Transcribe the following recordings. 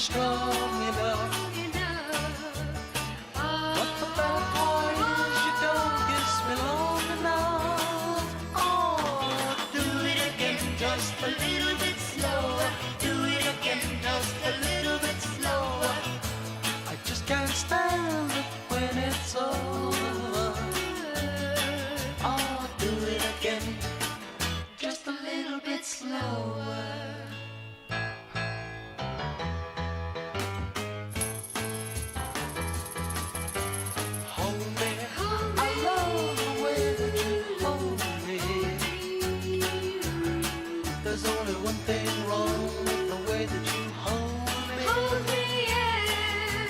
strong enough. But the bad part is you don't kiss me long enough. Oh, do it again just a little bit slower. Do it again just a little bit slower. I just can't stand it when it's over. Oh, do it again just a little bit slower. There's only one thing wrong with the way that you hold me. Hold me, yeah.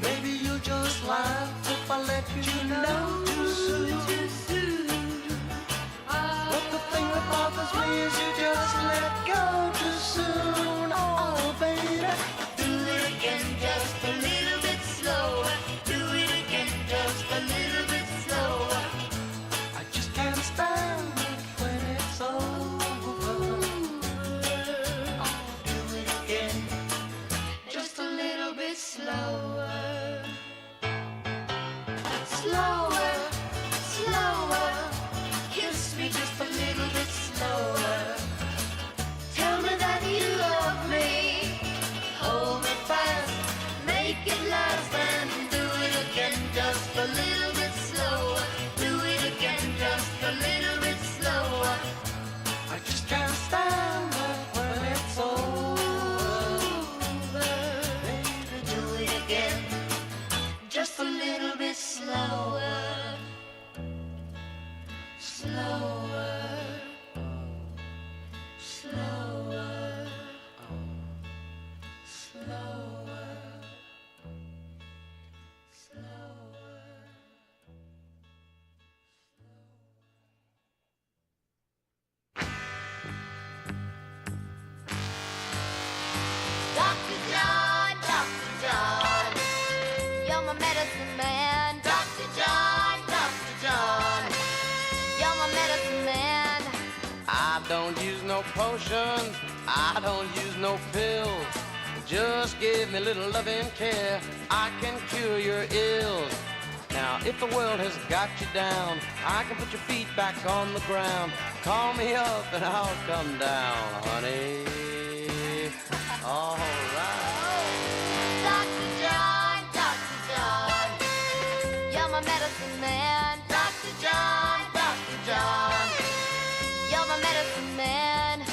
Maybe you'll just laugh if I let you know too soon. Too soon. But the thing that bothers me is you just let go too soon. Oh, baby, do it again just a little bit slower. Do it again just a little bit slower. I just can't stand it when it's over. Slower, slower, slower. Kiss me just a little bit slower. Tell me that you love me. Hold me fast, make it last, and do it again just a little bit slower. Do it again just a little bit slower. I just can't stand it when it's over. Just a little bit slower, slower, slower, slower, slower. Dr. John, Dr. John, you're my medicine man. Dr. John, Dr. John, you're my medicine man. I don't use no potions, I don't use no pills. Just give me a little loving care, I can cure your ills. Now if the world has got you down, I can put your feet back on the ground. Call me up and I'll come down, honey. All right. Dr. John, Dr. John, you're my medicine man. Dr. John, Dr. John, you're my medicine man.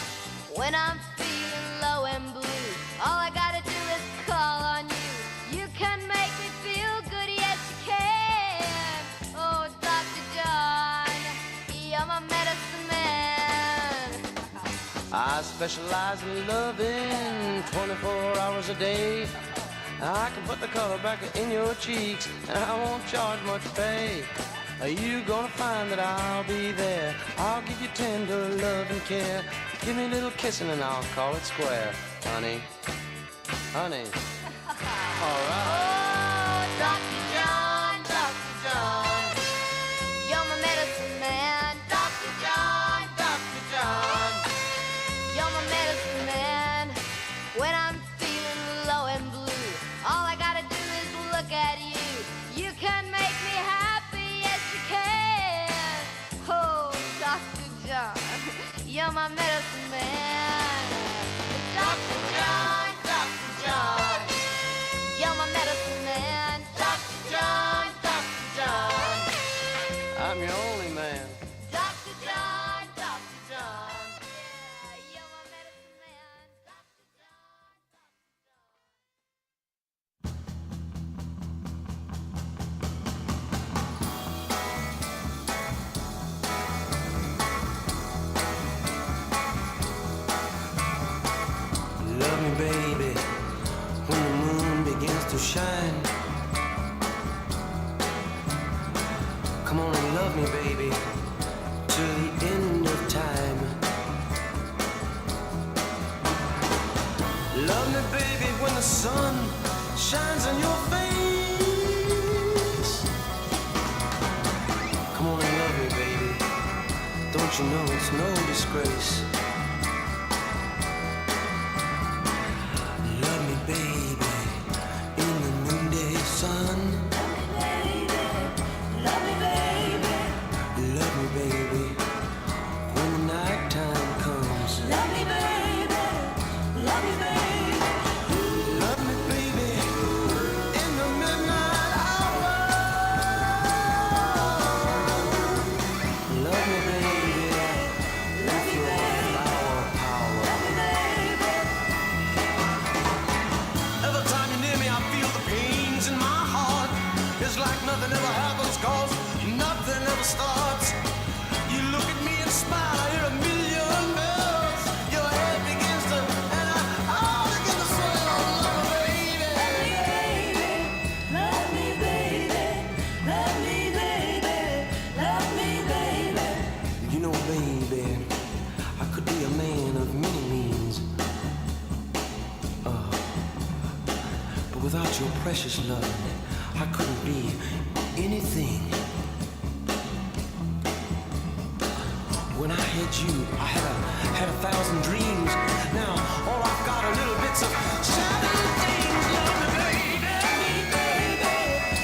When I'm feeling low and blue, all I gotta do is call on you. You can make me feel good, yes you can. Oh, Dr. John, you're my medicine man. I specialize in loving 24 hours a day. I can put the color back in your cheeks, and I won't charge much pay. You gonna find that I'll be there. I'll give you tender love and care. Give me a little kissing and I'll call it square. Honey, honey, all right. Oh, Dr. John, Dr. John, you're my medicine man. Dr. John, Dr. John, you're my medicine man. When I'm feeling low and blue, all I gotta do is look at you. You can make me happy, yes you can. Oh, Dr. John, you're my medicine man. Dr. John, Dr. John, you're my medicine man. Dr. John, Dr. John, I'm your only man. Dr. John, Dr. John, yeah, you're my medicine man. Dr. John, Love me, baby, when the moon begins to shine. Come on and love me, baby, till the end of time. Love me, baby, when the sun shines on your face. Come on and love me, baby, don't you know it's no disgrace? Love me, baby. baby, I could be a man of many means. But without your precious love, I couldn't be anything. When I had you, I had a thousand dreams. Now all I've got are little bits of shadowy things. Love me, baby,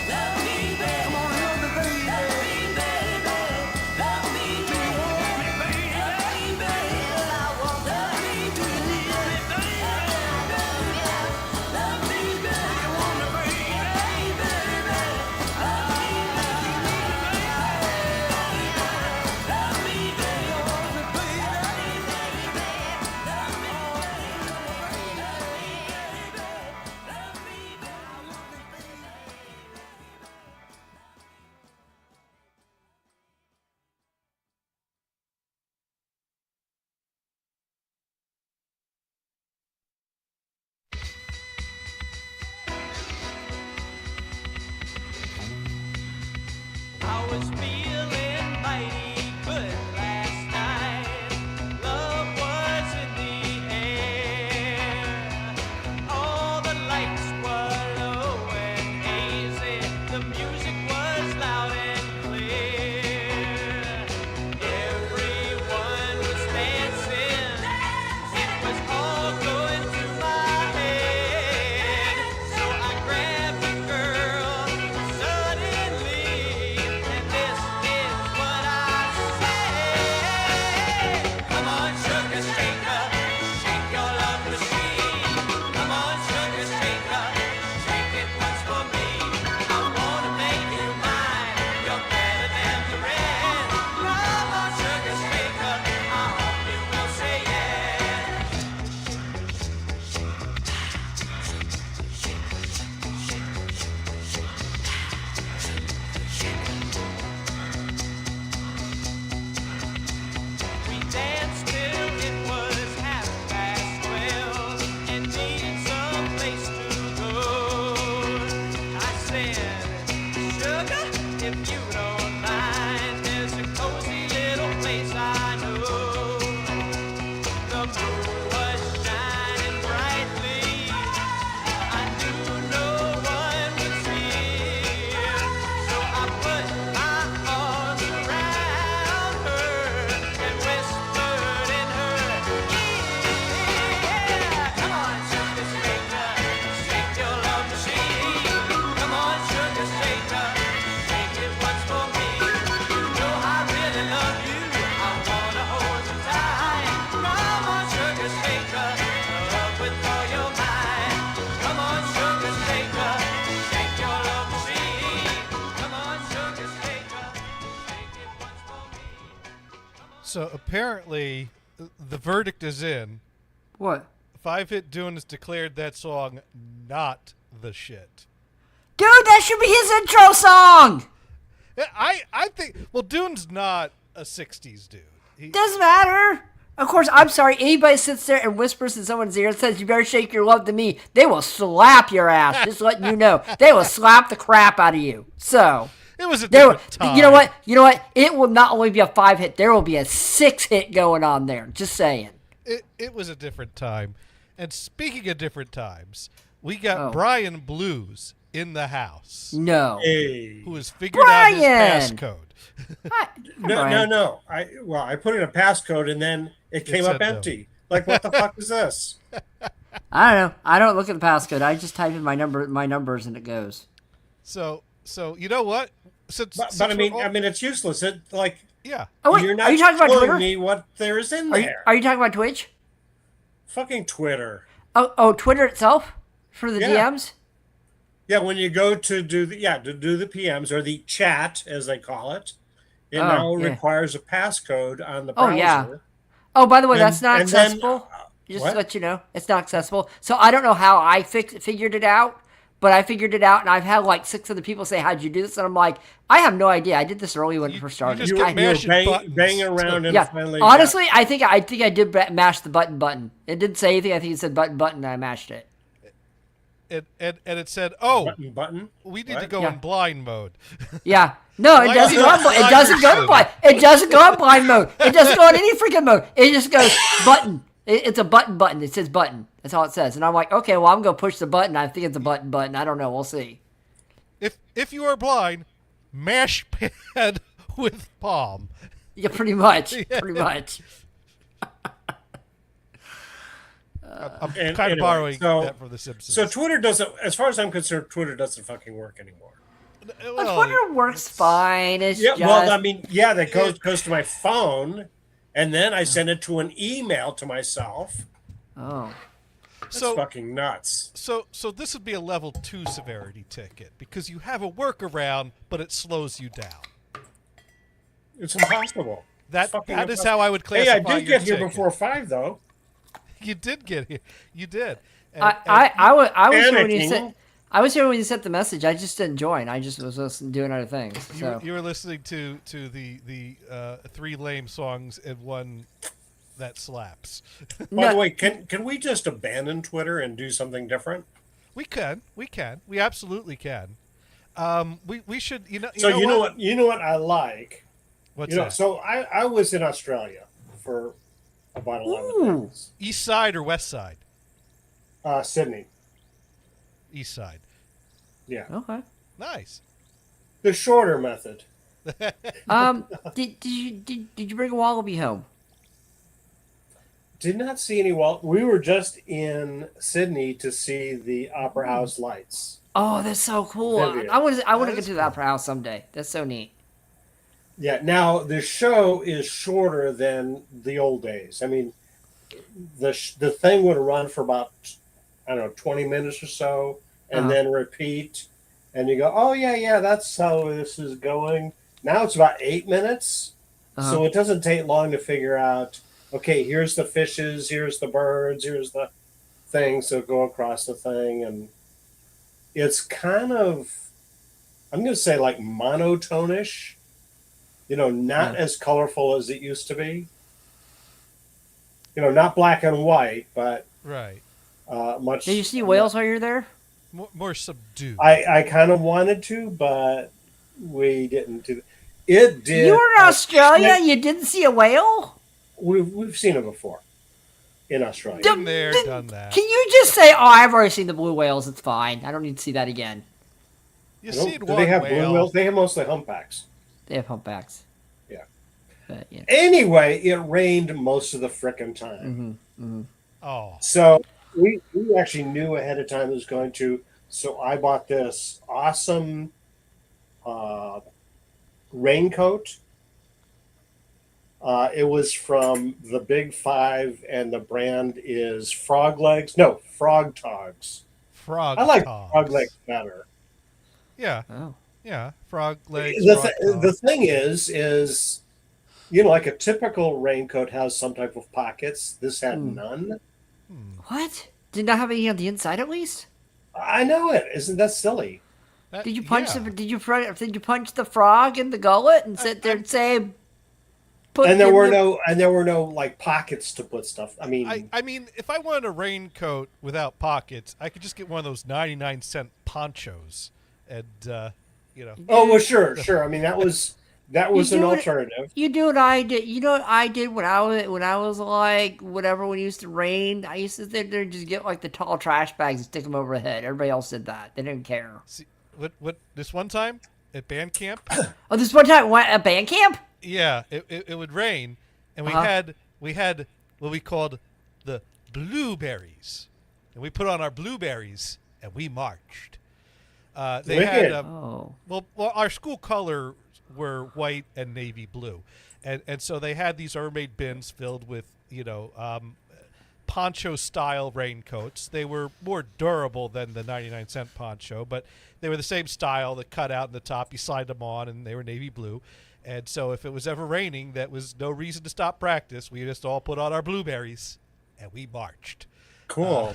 love me, baby. Come on, love me, baby, love me, baby, love me, baby. Do you want me, baby? Love me, baby, I want love me, do you need me, baby? Love me, baby, do you want me, baby? Love me, baby, love me, I was feeling mighty good last night. Love was in the air. All the lights were low and hazy. The music was loud and clear. Everyone was dancing. It was all going through my head. So I grabbed a girl suddenly. And this is what I say. Come on, sugar shaker, shake your love machine. Come on, sugar shaker, shake it once for me. I wanna make you mine. You're better than the rest. Come on, sugar shaker, I hope you will say yes. We danced till it was 12:30 and needed some place to go. I said, sugar, if you don't mind, there's a cozy little place I know. The moon was shining brightly. I knew no one would see. So I put my arms around her and whispered in her ear. Come on, sugar shaker, shake your love machine. Come on, sugar shaker, shake it once for me. You know I really love you. I wanna hold you tight. Come on, sugar shaker, love with all your might. Come on, sugar shaker, shake your love machine. Come on, sugar shaker, shake it once for me. So apparently, the verdict is in. What? Five Hit Dune has declared that song not the shit. Dude, that should be his intro song! I think. Well, Dune's not a '60s dude. Doesn't matter. Of course, I'm sorry. Anybody sits there and whispers in someone's ear and says, "You better shake your love to me," they will slap your ass. Just letting you know, they will slap the crap out of you. So It was a different time. you know what? You know what? It will not only be a 5-hit. There will be a 6-hit going on there. Just saying. It was a different time. And speaking of different times, we got Brian Blues in the house. No. Hey. Who has figured out his Brian! passcode. No. I put in a passcode and then it came said up no. empty. Like, what the fuck is this? I don't know. I don't look at the passcode. I just type in my numbers, and it goes. So you know what? But I mean, it's useless. It yeah. Oh wait, you're not are you talking about showing Twitter? me what there is in Are you, there. are you talking about Twitch? Fucking Twitter. Oh, Twitter itself for the Yeah. DMs. Yeah, when you go to do the PMs or the chat as they call it, it now requires a passcode on the browser. Oh yeah. Oh, by the way, that's not and then, accessible. Just what? to let you know, it's not accessible. So I don't know how I figured it out, but I figured it out, and I've had like 6 other people say, "How'd you do this?" And I'm like, I have no idea. I did this early when it first started. just You kept were mashing buttons. banging around and Yeah, finally. honestly, I think I did mash the button. It didn't say anything. I think it said button, and I mashed it. and it said, "Oh, button. we need What? to go Yeah. in blind mode." Yeah. No, it Why doesn't is go on. it It doesn't go to blind. It doesn't go on blind mode. It doesn't go on any freaking mode. It just goes button. It's a button. It says button. That's all it says. And I'm like, okay, well, I'm gonna push the button. I think it's a button. I don't know. We'll see. If you are blind, mash pad with palm. Yeah, pretty much. Pretty much. I'm And kind of anyway, borrowing so- that from The Simpsons. So Twitter doesn't, as far as I'm concerned, Twitter doesn't fucking work anymore. But Twitter works fine. It's Yeah, just well, I mean, yeah, that goes to my phone, and then I send it to an email to myself. oh. That's so fucking nuts. so this would be a level 2 severity ticket because you have a workaround, but it slows you down. It's impossible. That It's fucking that is impossible. how I would Hey, classify I did your get here ticket. before 5, though. You did get here. You did. And- I was here when you Panicking. sent. I was here when you sent the message. I just didn't join. I just was doing other things. So you were listening to the 3 lame songs and one that slaps. By No. the way, can we just abandon Twitter and do something different? We absolutely can. We should. So you know what I like. What's You know, that? so I was in Australia for about 11 days. East side or west side? Sydney. East side. Yeah, okay. Nice. the shorter method. Did you bring a wallaby home? Did not see any. Well, we were just in Sydney to see the Opera House lights. Oh, that's so cool. Vivian. I want to That go is to the opera house someday. That's so neat. Yeah. Now the show is shorter than the old days. I mean, the thing would run for about, I don't know, 20 minutes or so, and Uh-huh. then repeat. And you go, oh yeah, that's how this is going. Now it's about 8 minutes, Uh-huh. so it doesn't take long to figure out. Okay, here's the fishes, here's the birds, here's the things that go across the thing, and it's kind of, I'm going to say like monotonish. You know, not as colorful as it used to be. You know, not black and white, but Right. much. Did you see whales while you're there? More subdued. I kind of wanted to, but we didn't do. It did. You were in Australia. You didn't see a whale? We've seen it before in Australia. Been there, done that. Can you just say, "Oh, I've already seen the blue whales. It's fine. I don't need to see that again." You Nope. see Do one they have whale. blue whales? They have mostly humpbacks. They have humpbacks. Yeah. But, yeah. Anyway, it rained most of the frickin' time. Oh, So we actually knew ahead of time it was going to. So I bought this awesome raincoat. It was from the Big Five, and the brand is Frog Legs. No, Frog Togs. frog. I like togs. Frog Legs better. Yeah, Oh. yeah. Frog legs. The, frog the togs. thing is, you know, like a typical raincoat has some type of pockets. This had none. What? Did not have any on the inside at least? I know it. Isn't that silly? That- Did you punch yeah. the? Did you punch the frog in the gullet and sit there and say? Put And there in were the- no like pockets to put stuff. I mean, I mean, if I wanted a raincoat without pockets, I could just get one of those 99-cent ponchos, and you know. oh well, sure. I mean, that was an do it- alternative. You do what I did. You know what I did when I was like whatever when it used to rain. I used to sit there and just get like the tall trash bags and stick them over my head. Everybody else did that. They didn't care. See, what this one time at band camp, Oh, this one time at band camp. yeah, it would rain, and Uh-huh. we had what we called the blueberries, and we put on our blueberries and we marched. They had Wicked. Oh. well, our school color were white and navy blue, and so they had these mermaid bins filled with poncho style raincoats. They were more durable than the 99-cent poncho, but they were the same style, the cutout in the top. You slide them on, and they were navy blue. And so if it was ever raining, that was no reason to stop practice. We just all put on our blueberries and we marched. Cool.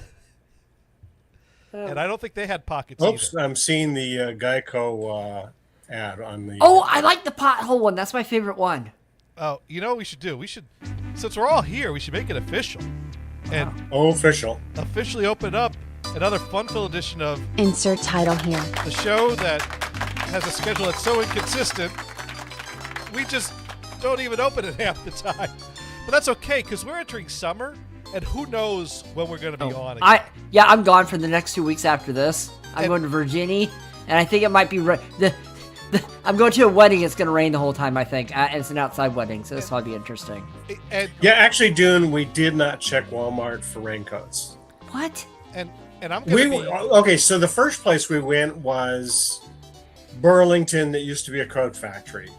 And I don't think they had pockets Oops, either. I'm seeing the Geico ad on the. Oh, I like the pothole one. That's my favorite one. Oh, you know what we should do? We should, since we're all here, we should make it official. And Oh, official. officially open up another fun-filled edition of Insert title here. the show that has a schedule that's so inconsistent, we just don't even open it half the time. But that's okay, because we're entering summer, and who knows when we're going to be on again. I'm gone for the next 2 weeks after this. I'm going to Virginia, and I think it might be I'm going to a wedding. It's going to rain the whole time, I think. And it's an outside wedding, so this will be interesting. And, Yeah, actually, Dune, we did not check Walmart for raincoats. What? and I'm going to be... Okay, so the first place we went was Burlington, that used to be a coat factory.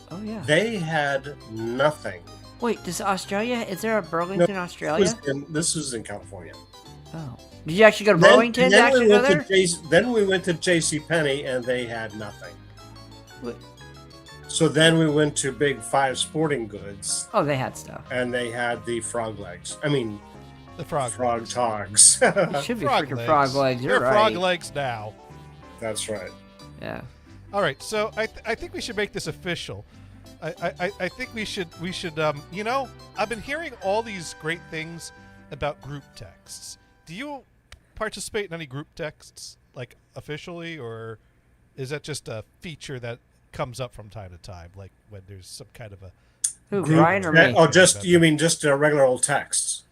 Oh yeah. They had nothing. Wait, is there a Burlington, Australia? This was in California. Oh. Did you actually go to Burlington to actually go there? Then we went to JCPenney, and they had nothing. What? So then we went to Big Five Sporting Goods, Oh, they had stuff. and they had the frog legs. I mean, The frog. frog togs. It should be Frog freaking legs. frog legs. You're They're right. frog legs now. That's right. Yeah. All right, so I think we should make this official. I think we should I've been hearing all these great things about group texts. Do you participate in any group texts, like officially, or is that just a feature that comes up from time to time, like when there's some kind of a Who, Brian or me? Oh, you mean just regular old texts?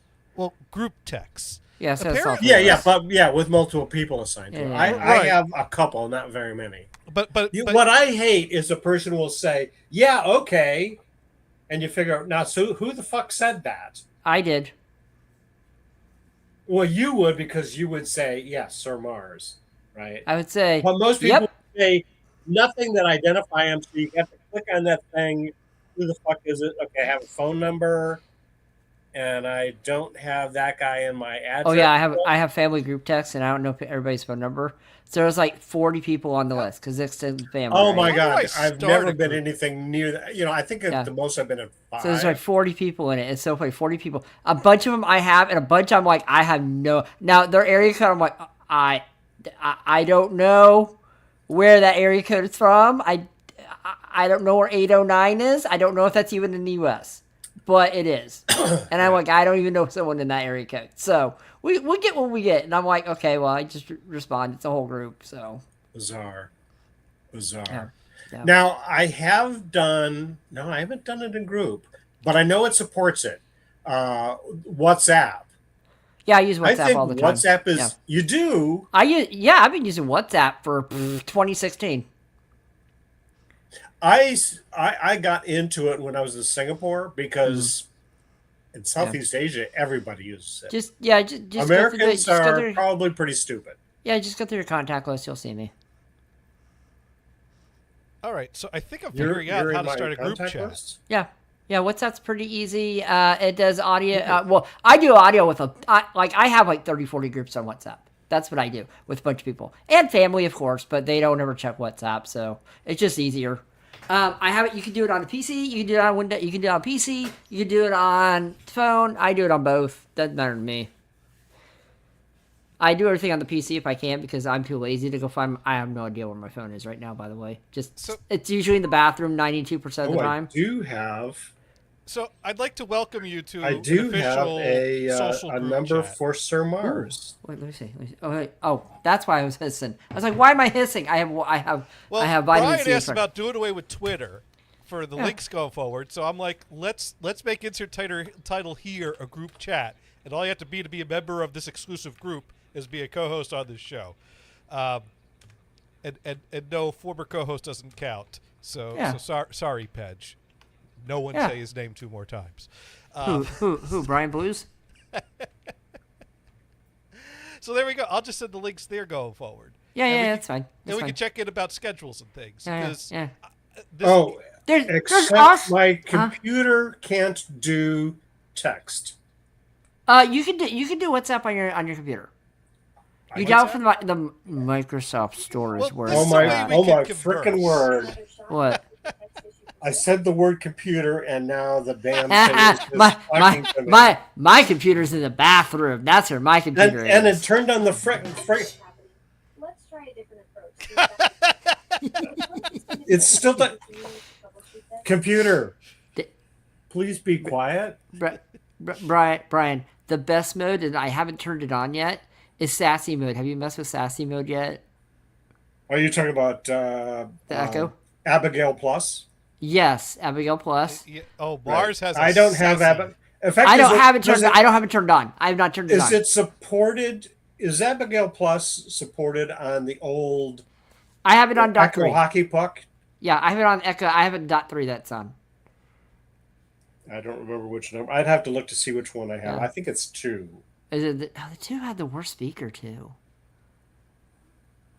group texts? Yes, that's apparently- all. Yeah, with multiple people assigned to it. Yeah. I Right. have a couple, not very many. But What I hate is a person will say, "Yeah, okay," and you figure out now. So who the fuck said that? I did. Well, you would, because you would say, "Yes, Sir Mars," right? I would say. But most people Yep. say nothing that identify them. So you have to click on that thing. Who the fuck is it? Okay, I have a phone number, and I don't have that guy in my address. Oh yeah, I have family group text, and I don't know everybody's phone number. So there's like 40 people on the list because it's extended family. Oh right? my Why God, do I I've start never a been group? anything near that. I think at Yeah. the most I've been at 5. So there's like 40 people in it. It's so funny. 40 people. A bunch of them I have, and a bunch I'm like, I have no. Now their area code, I'm like, I don't know where that area code is from. I don't know where 809 is. I don't know if that's even in the U.S., but it is. And I'm like, I don't even know someone in that area code. So we get what we get, and I'm like, okay, well, I just respond. It's a whole group, so. Bizarre. Yeah. Now I haven't done it in group, but I know it supports it. WhatsApp. Yeah, I use I WhatsApp think all the time. WhatsApp is Yeah. you do. I've been using WhatsApp for 2016. I got into it when I was in Singapore because Mm-hmm. in Southeast Asia everybody uses it. Just go through Americans just go are through, probably pretty stupid. yeah, just go through your contact list. You'll see me. all right, so I think I'm You're figuring out in how to my start a group contact chat. list? Yeah, WhatsApp's pretty easy. It does audio. Well, I do audio with I have like 30, 40 groups on WhatsApp. That's what I do with a bunch of people and family, of course, but they don't ever check WhatsApp, so it's just easier. I have it. You can do it on a PC. You can do it on Windows. You can do it on PC. You can do it on phone. I do it on both. Doesn't matter to me. I do everything on the PC if I can because I'm too lazy to go find. I have no idea where my phone is right now. By the way, it's usually in the bathroom 92% of the time. I do have. So I'd like to welcome you to I do an have official social a group number chat. for Sir Mars. Wait, let me see. Oh, wait. Oh, that's why I was hissing. I was like, "Why am I hissing?" I have Well, I have vitamin Brian C. asked about doing away with Twitter for the links going forward, so I'm like, let's make insert title here a group chat, and all you have to be a member of this exclusive group is be a co-host on this show, and no, former co-host doesn't count. So sorry, Pedge. No one say his name 2 more times. Who? Brian Blues? So there we go. I'll just send the links there going forward. Yeah, that's fine. And That's we fine. can check in about schedules and things. Yeah, 'cause yeah. this- There's Except us. my computer can't do text. You can do WhatsApp on your computer. You download from the Microsoft Store is where This Oh is it's the way at. we can my converse. freaking word! What? I said the word computer, and now the damn thing is just talking to me. my computer's in the bathroom. That's where my computer and is. it turned on the frickin'. Let's try a different approach. It's still the computer. Please be quiet. Brian, the best mode, and I haven't turned it on yet, is sassy mode. Have you messed with sassy mode yet? Are you talking about The Echo? Abigail Plus? Yes, Abigail Plus. Yeah. Oh, Right. Mars has. I don't have Sassy. Abigail. In fact, I is don't have it does turned. I don't have it turned on. I have not turned it Is on. it supported? Is Abigail Plus supported on the old I have it on dot Echo three. Hockey Puck? Yeah, I have it on Echo. I have it dot three. That's on. I don't remember which number. I'd have to look to see which one I have. Yeah. I think it's 2. Is it the two had the worst speaker too?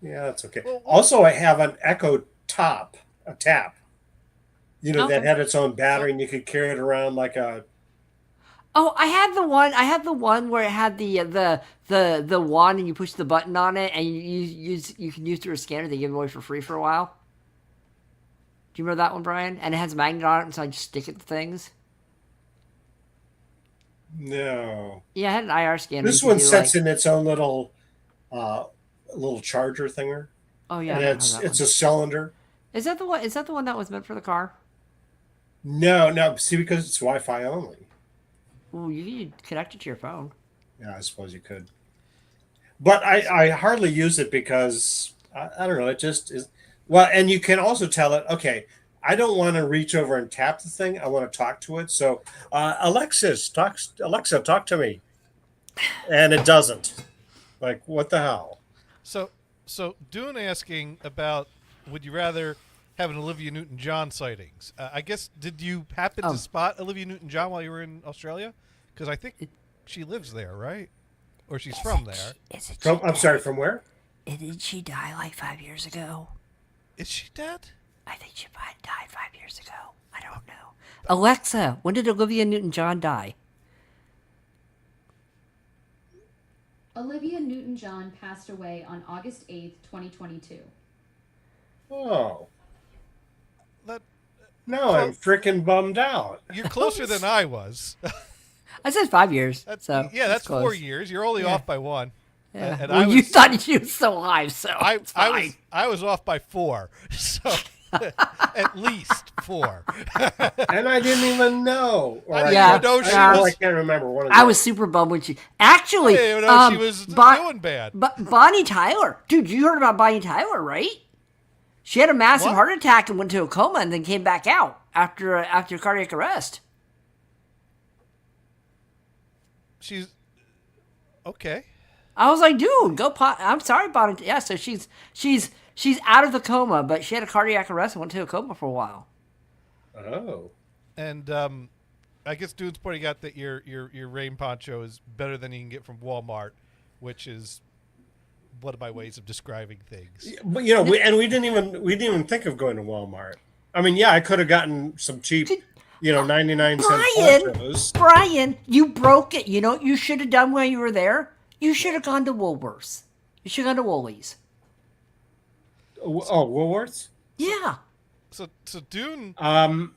Yeah, that's okay. Well, Also, I have an Echo Top, a tap. That Okay. had its own battery, and you could carry it around like a. Oh, I had the one. I had the one where it had the wand, and you push the button on it, and you can use through a scanner. They give it away for free for a while. Do you remember that one, Brian? And it has a magnet on it, and so I just stick it to things. No. Yeah, I had an IR scanner. This You one could do, sets like- in its own little charger thinger, Oh yeah, and I don't it's have that a cylinder. one. Is that the one? Is that the one that was meant for the car? No. See, because it's Wi-Fi only. Ooh, you could connect it to your phone. Yeah, I suppose you could. But I hardly use it because I don't know. It just is. Well, and you can also tell it, okay, I don't want to reach over and tap the thing. I want to talk to it. So, Alexa, talk to me. And it doesn't. Like, what the hell? So Dune asking about, would you rather have an Olivia Newton-John sightings? I guess, did you happen Oh. to spot Olivia Newton-John while you were in Australia? Because I think she lives there, right? Or she's from there. I'm sorry, from where? Did she die like 5 years ago? Is she dead? I think she died 5 years ago. I don't know. Alexa, when did Olivia Newton-John die? Olivia Newton-John passed away on August 8th, 2022. Oh. That, No, I'm freaking bummed out. you're closer than I was. I said 5 years. That's, So yeah, that's close. 4 years. You're only off by 1. Yeah. And Well, I you was, thought she was so high, so it's I fine. was off by 4. So at least 4. And I didn't even know. Or I Yeah. didn't even know she Yeah. I was. can't remember. One of I those. was super bummed when she actually. I didn't even know she was doing bad. But Bonnie Tyler, dude, you heard about Bonnie Tyler, right? She had a massive What? heart attack and went to a coma, and then came back out after cardiac arrest. She's okay. I was like, dude, go pot. I'm sorry, Bonnie. Yeah, so she's out of the coma, but she had a cardiac arrest and went to a coma for a while. Oh. And I guess Dude's pointing out that your rain poncho is better than you can get from Walmart, which is one of my ways of describing things. But we didn't even think of going to Walmart. I mean, yeah, I could have gotten some cheap, 99-cent ponchos. Brian, you broke it. You know what you should have done while you were there? You should have gone to Woolworths. You should have gone to Woolies. Oh, Woolworths. Yeah. So Dune, I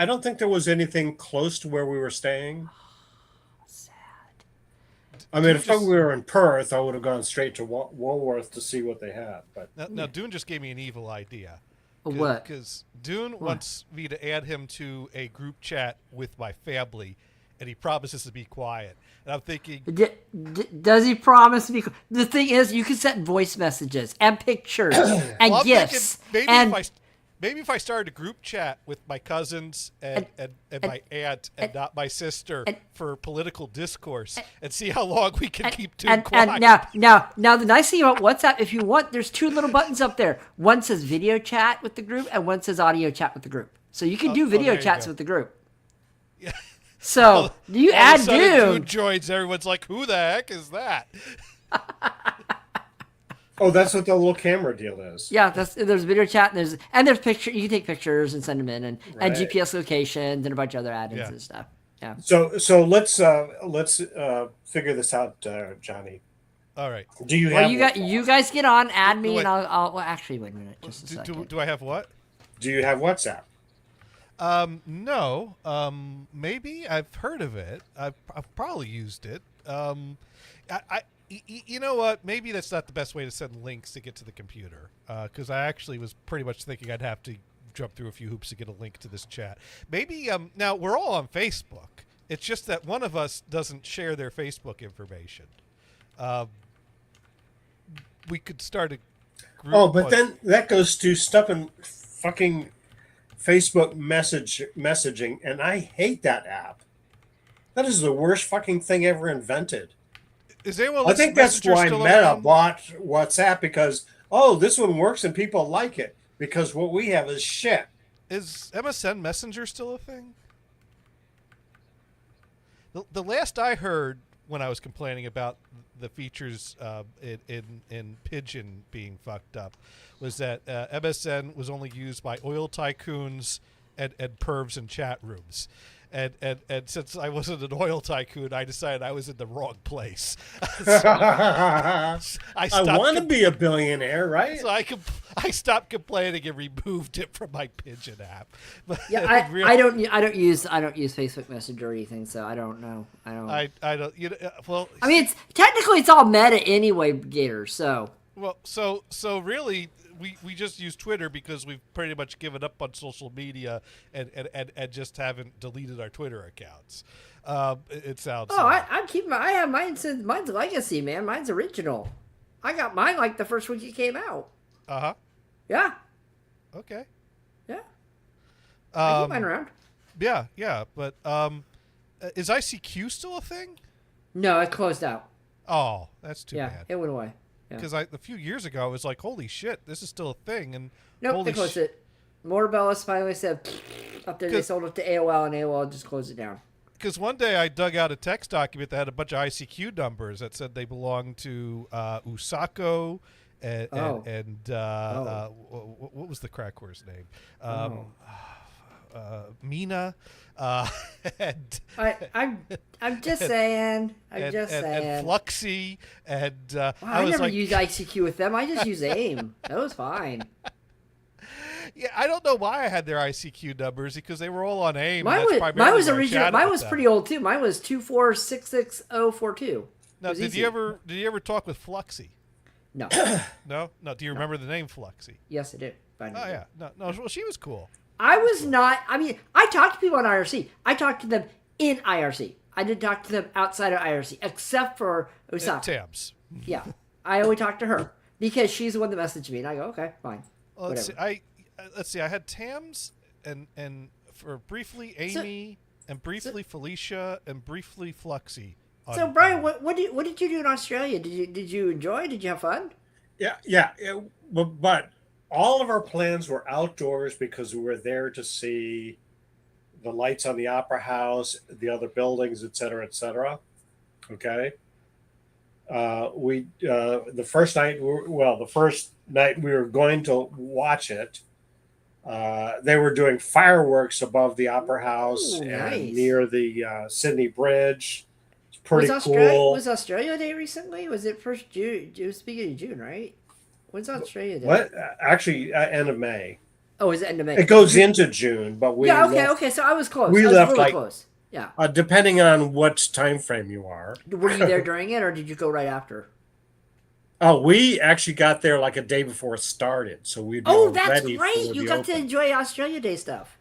don't think there was anything close to where we were staying. Sad. I mean, if we were in Perth, I would have gone straight to Woolworth to see what they had. But now Dune just gave me an evil idea. What? Because Dune wants me to add him to a group chat with my family, and he promises to be quiet. And I'm thinking, Does he promise to be? The thing is, you can send voice messages and pictures and well, I'm gifts. thinking And maybe if I started a group chat with my cousins and my aunt and not my sister for political discourse and see how long we can keep Dune quiet. and now the nice thing about WhatsApp, if you want, there's 2 little buttons up there. One says video chat with the group, and one says audio chat with the group. So you can do video there you chats go. with the group. Yeah. So you All of add a sudden, Dune. joins. Everyone's like, "Who the heck is that?" oh, that's what the little camera deal is. Yeah, there's video chat and there's picture. You can take pictures and send them in, and Right. GPS locations and a bunch of other add-ins Yeah. and stuff. Yeah. So let's figure this out, Johnny. All right. Do you Well, have you guys get on, add me, Wait. and I'll well, actually wait a minute, just a second. Do I have what? Do you have WhatsApp? No. Maybe I've heard of it. I've probably used it. You know what? Maybe that's not the best way to send links to get to the computer. Because I actually was pretty much thinking I'd have to jump through a few hoops to get a link to this chat. Maybe now we're all on Facebook. It's just that one of us doesn't share their Facebook information. We could start a group. Oh, but then that goes to stuff in fucking Facebook messaging, and I hate that app. That is the worst fucking thing ever invented. Is anyone? I think that's Messenger why still Meta around? bought WhatsApp, because this one works and people like it, because what we have is shit. Is MSN Messenger still a thing? The last I heard when I was complaining about the features in Pigeon being fucked up was that MSN was only used by oil tycoons and pervs in chat rooms. And since I wasn't an oil tycoon, I decided I was in the wrong place. I want to com- be a billionaire, right? So I stopped complaining and removed it from my Pigeon app. But Yeah, it I don't use Facebook Messenger or anything, so I don't know. I don't. You know, well, I mean, it's all meta anyway, Gator. So well, so really, we just use Twitter because we've pretty much given up on social media and just haven't deleted our Twitter accounts. It sounds. I have mine since mine's legacy, man. Mine's original. I got mine like the first week it came out. Uh-huh. Yeah. Okay. Yeah. I keep Um, mine around. yeah, but is ICQ still a thing? No, it closed out. Oh, that's too Yeah, bad. it went away. Yeah. Because a few years ago, I was like, holy shit, this is still a thing. And Nope, holy they closed it. Mortobellis finally said up there. They sold it to AOL, and AOL just closed it down. Because one day I dug out a text document that had a bunch of ICQ numbers that said they belonged to Usako and what was the crack whore's name? Mina. And I'm just saying. and Fluxy and I was never like, used ICQ with them. I just used AIM. That was fine. yeah, I don't know why I had their ICQ numbers because they were all on AIM. Mine and that's was primarily where I original. chatted Mine with was them. pretty old too. Mine was 2466042. Now, did you ever talk with Fluxy? No. No. Do you remember the name Fluxy? Yes, I do. But I Oh never yeah, no. Well, she was cool. I was not. I mean, I talked to people on IRC. I talked to them in IRC. I didn't talk to them outside of IRC, except for Osaka. Tams. Yeah, I only talked to her because she's the one that messaged me, and I go, okay, fine. Well, let's whatever. see. Let's see. I had Tams and for briefly Amy and briefly Felicia and briefly Fluxy. So Brian, what did you do in Australia? Did you enjoy? Did you have fun? Yeah. But all of our plans were outdoors because we were there to see the lights on the Opera House, the other buildings, et cetera, et cetera. Okay. The first night we were going to watch it. They were doing fireworks above the Opera House and nice. near the Sydney Bridge. It's pretty cool. Was Australia Day recently? Was it first June? It was beginning of June, right? When's Australia Day? What? Actually, end of May. Oh, is it end of May? It goes into June, but we okay. So I was close. We I was left really like close. Yeah. Depending on what time frame you are. Were you there during it, or did you go right after? Oh, we actually got there like a day before it started, so we'd be That's ready great! for You the got open. to enjoy Australia Day stuff.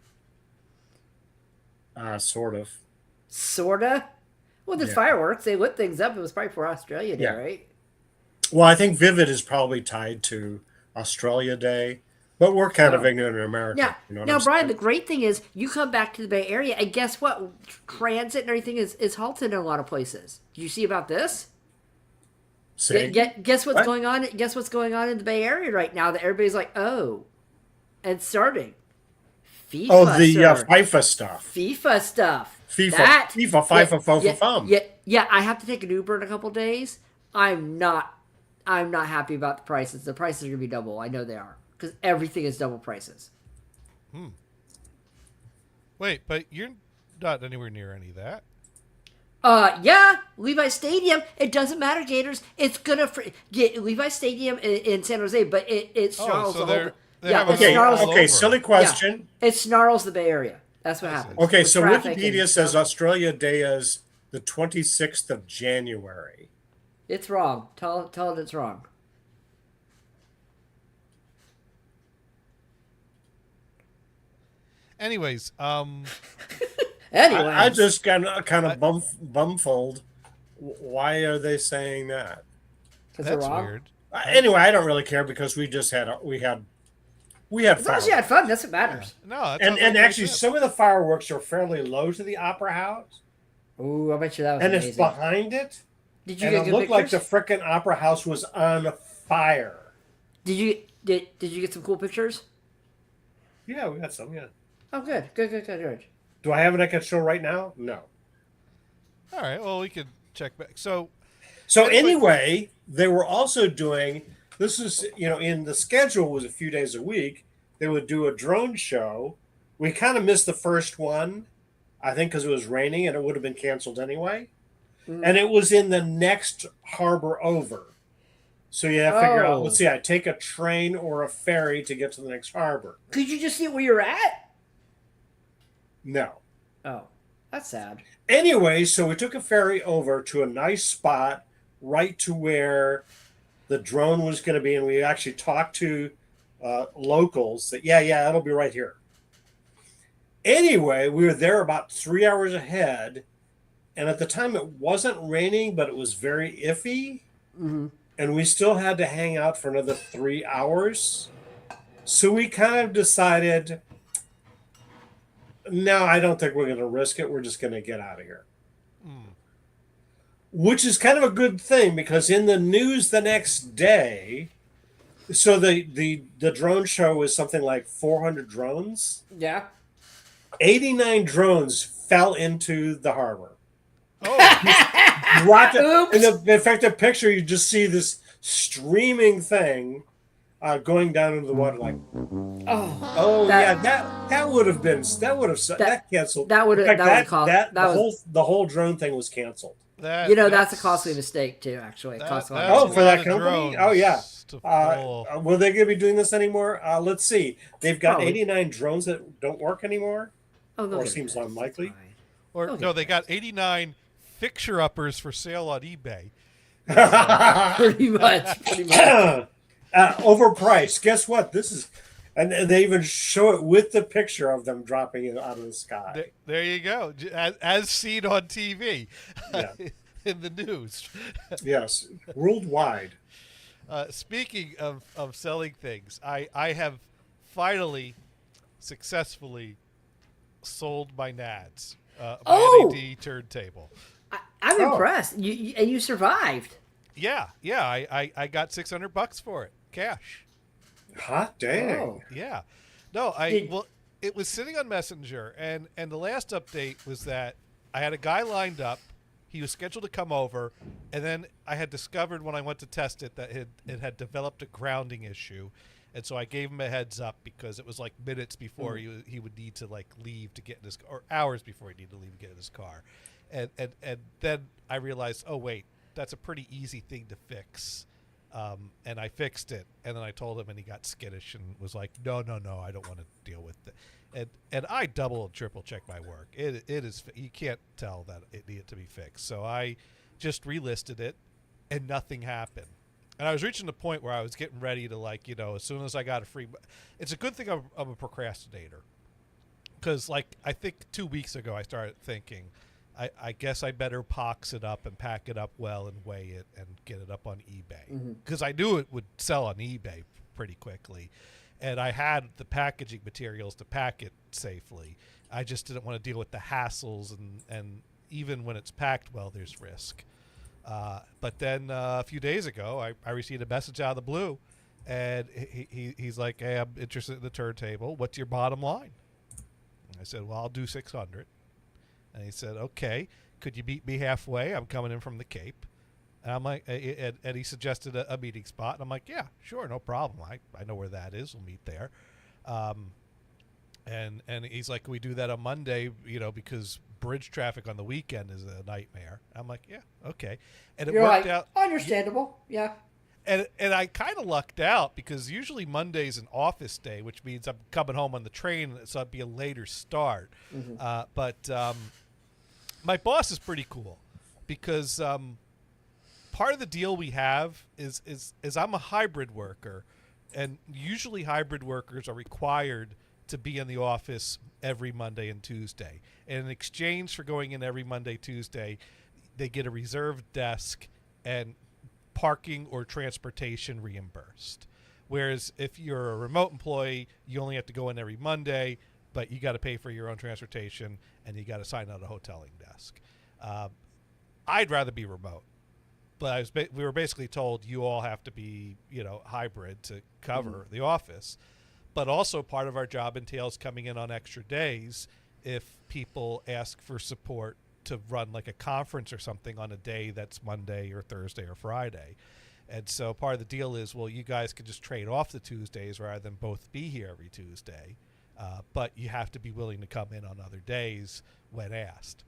Sort of. Sorta. Well, there's Yeah. fireworks. They lit things up. It was probably for Australia Day, Yeah. right? Well, I think Vivid is probably tied to Australia Day, but we're kind of ignorant in America. Yeah. You know what Now, I'm Brian, saying? the great thing is you come back to the Bay Area, and guess what? Transit and everything is halted in a lot of places. Did you see about this? See? Guess what's What? going on? Guess what's going on in the Bay Area right now? That everybody's like, oh, and starting. FIFA. Oh, the sir. FIFA stuff. FIFA stuff. FIFA, FIFA, fum. Yeah. I have to take an Uber in a couple days. I'm not happy about the prices. The prices are gonna be double. I know they are because everything is double prices. Wait, but you're not anywhere near any of that. Yeah, Levi Stadium. It doesn't matter, Gators. It's gonna get Levi Stadium in San Jose, but it snarls so the they're- whole. they Yeah, have a it Okay, snarls. all okay, over. silly question. It snarls the Bay Area. That's what happens. Okay, with so traffic Wikipedia and says stuff. Australia Day is the 26th of January. It's wrong. Tell it it's wrong. Anyways, Anyway, I just kind of bumfold. Why are they saying that? because they're That's wrong. weird. Anyway, I don't really care because we just had we had As long as you had fireworks. fun, that's what matters. No, that And sounds like and a great actually, trip. some of the fireworks are fairly low to the opera house, Ooh, I bet you that was and amazing. it's behind it, Did you and get it good looked like the pictures? frickin' opera house was on fire. Did you get some cool pictures? Yeah, we got some. Yeah. Oh, good. Do I have it I can show right now? No. All right. Well, we could check back. So So anyway, they were also doing this is in the schedule was a few days a week. They would do a drone show. We kind of missed the first one, I think, because it was raining and it would have been canceled anyway. And it was in the next harbor over. So you have to figure out. Oh. Let's see. I take a train or a ferry to get to the next harbor. Could you just see where you're at? No. Oh, that's sad. Anyway, so we took a ferry over to a nice spot right to where the drone was going to be, and we actually talked to locals that yeah, it'll be right here. Anyway, we were there about 3 hours ahead, and at the time it wasn't raining, but it was very iffy, and we still had to hang out for another 3 hours. So we kind of decided, no, I don't think we're going to risk it. We're just going to get out of here. Which is kind of a good thing because in the news the next day, so the drone show was something like 400 drones. Yeah. 89 drones fell into the harbor. oh, Rocket. Oops. In fact, the picture you just see this streaming thing going down into the water. Like, Oh, that would have been that canceled. that would've- In fact, that would've cost- that that the was- whole drone thing was canceled. that's a costly mistake too. Actually, it costs a lot. that's Oh, a for lot that of company? drones Oh, yeah. to pull. Were they going to be doing this anymore? Let's see. They've got Probably. 89 drones that don't work anymore, Oh, they'll or get seems that. unlikely. Fine. Or Okay. no, they got 89 fixture uppers for sale on eBay. Pretty much. Overpriced. Guess what? This is, and they even show it with the picture of them dropping it out of the sky. There you go, as seen on TV, Yeah. in the news. Yes, worldwide. Speaking of selling things, I have finally successfully sold my NADS, my Oh! NAD turntable. I'm Oh. impressed. You survived. Yeah, I got $600 for it, cash. Hot dang. Oh. Yeah, no, it was sitting on Messenger, and the last update was that I had a guy lined up. He was scheduled to come over, and then I had discovered when I went to test it that it had developed a grounding issue, and so I gave him a heads up because it was like minutes before he would need to like leave to get in his, or hours before he needed to leave to get in his car, and then I realized, oh wait, that's a pretty easy thing to fix. And I fixed it, and then I told him, and he got skittish and was like, "No, I don't want to deal with it." And I double and triple check my work. It is, you can't tell that it needed to be fixed. So I just relisted it, and nothing happened. And I was reaching the point where I was getting ready to, like, as soon as I got a free, it's a good thing I'm a procrastinator, because like I think 2 weeks ago I started thinking, I guess I better box it up and pack it up well and weigh it and get it up on eBay, because I knew it would sell on eBay pretty quickly, and I had the packaging materials to pack it safely. I just didn't want to deal with the hassles, and even when it's packed well, there's risk. But then a few days ago, I received a message out of the blue, and he's like, "Hey, I'm interested in the turntable. What's your bottom line?" And I said, "Well, I'll do 600." And he said, "Okay, could you meet me halfway? I'm coming in from the Cape." And I'm like, and he suggested a meeting spot. And I'm like, "Yeah, sure, no problem. I know where that is. We'll meet there." And he's like, "Can we do that on Monday? Because bridge traffic on the weekend is a nightmare." I'm like, "Yeah, okay." And it You're worked like, out. understandable. Yeah. And I kind of lucked out, because usually Monday's an office day, which means I'm coming home on the train, so it'd be a later start. But my boss is pretty cool, because part of the deal we have is I'm a hybrid worker, and usually hybrid workers are required to be in the office every Monday and Tuesday. And in exchange for going in every Monday, Tuesday, they get a reserved desk and parking or transportation reimbursed. Whereas if you're a remote employee, you only have to go in every Monday, but you got to pay for your own transportation and you got to sign out a hoteling desk. I'd rather be remote, but we were basically told you all have to be, hybrid to cover the office. But also part of our job entails coming in on extra days if people ask for support to run like a conference or something on a day that's Monday or Thursday or Friday. And so part of the deal is, well, you guys can just trade off the Tuesdays rather than both be here every Tuesday. But you have to be willing to come in on other days when asked.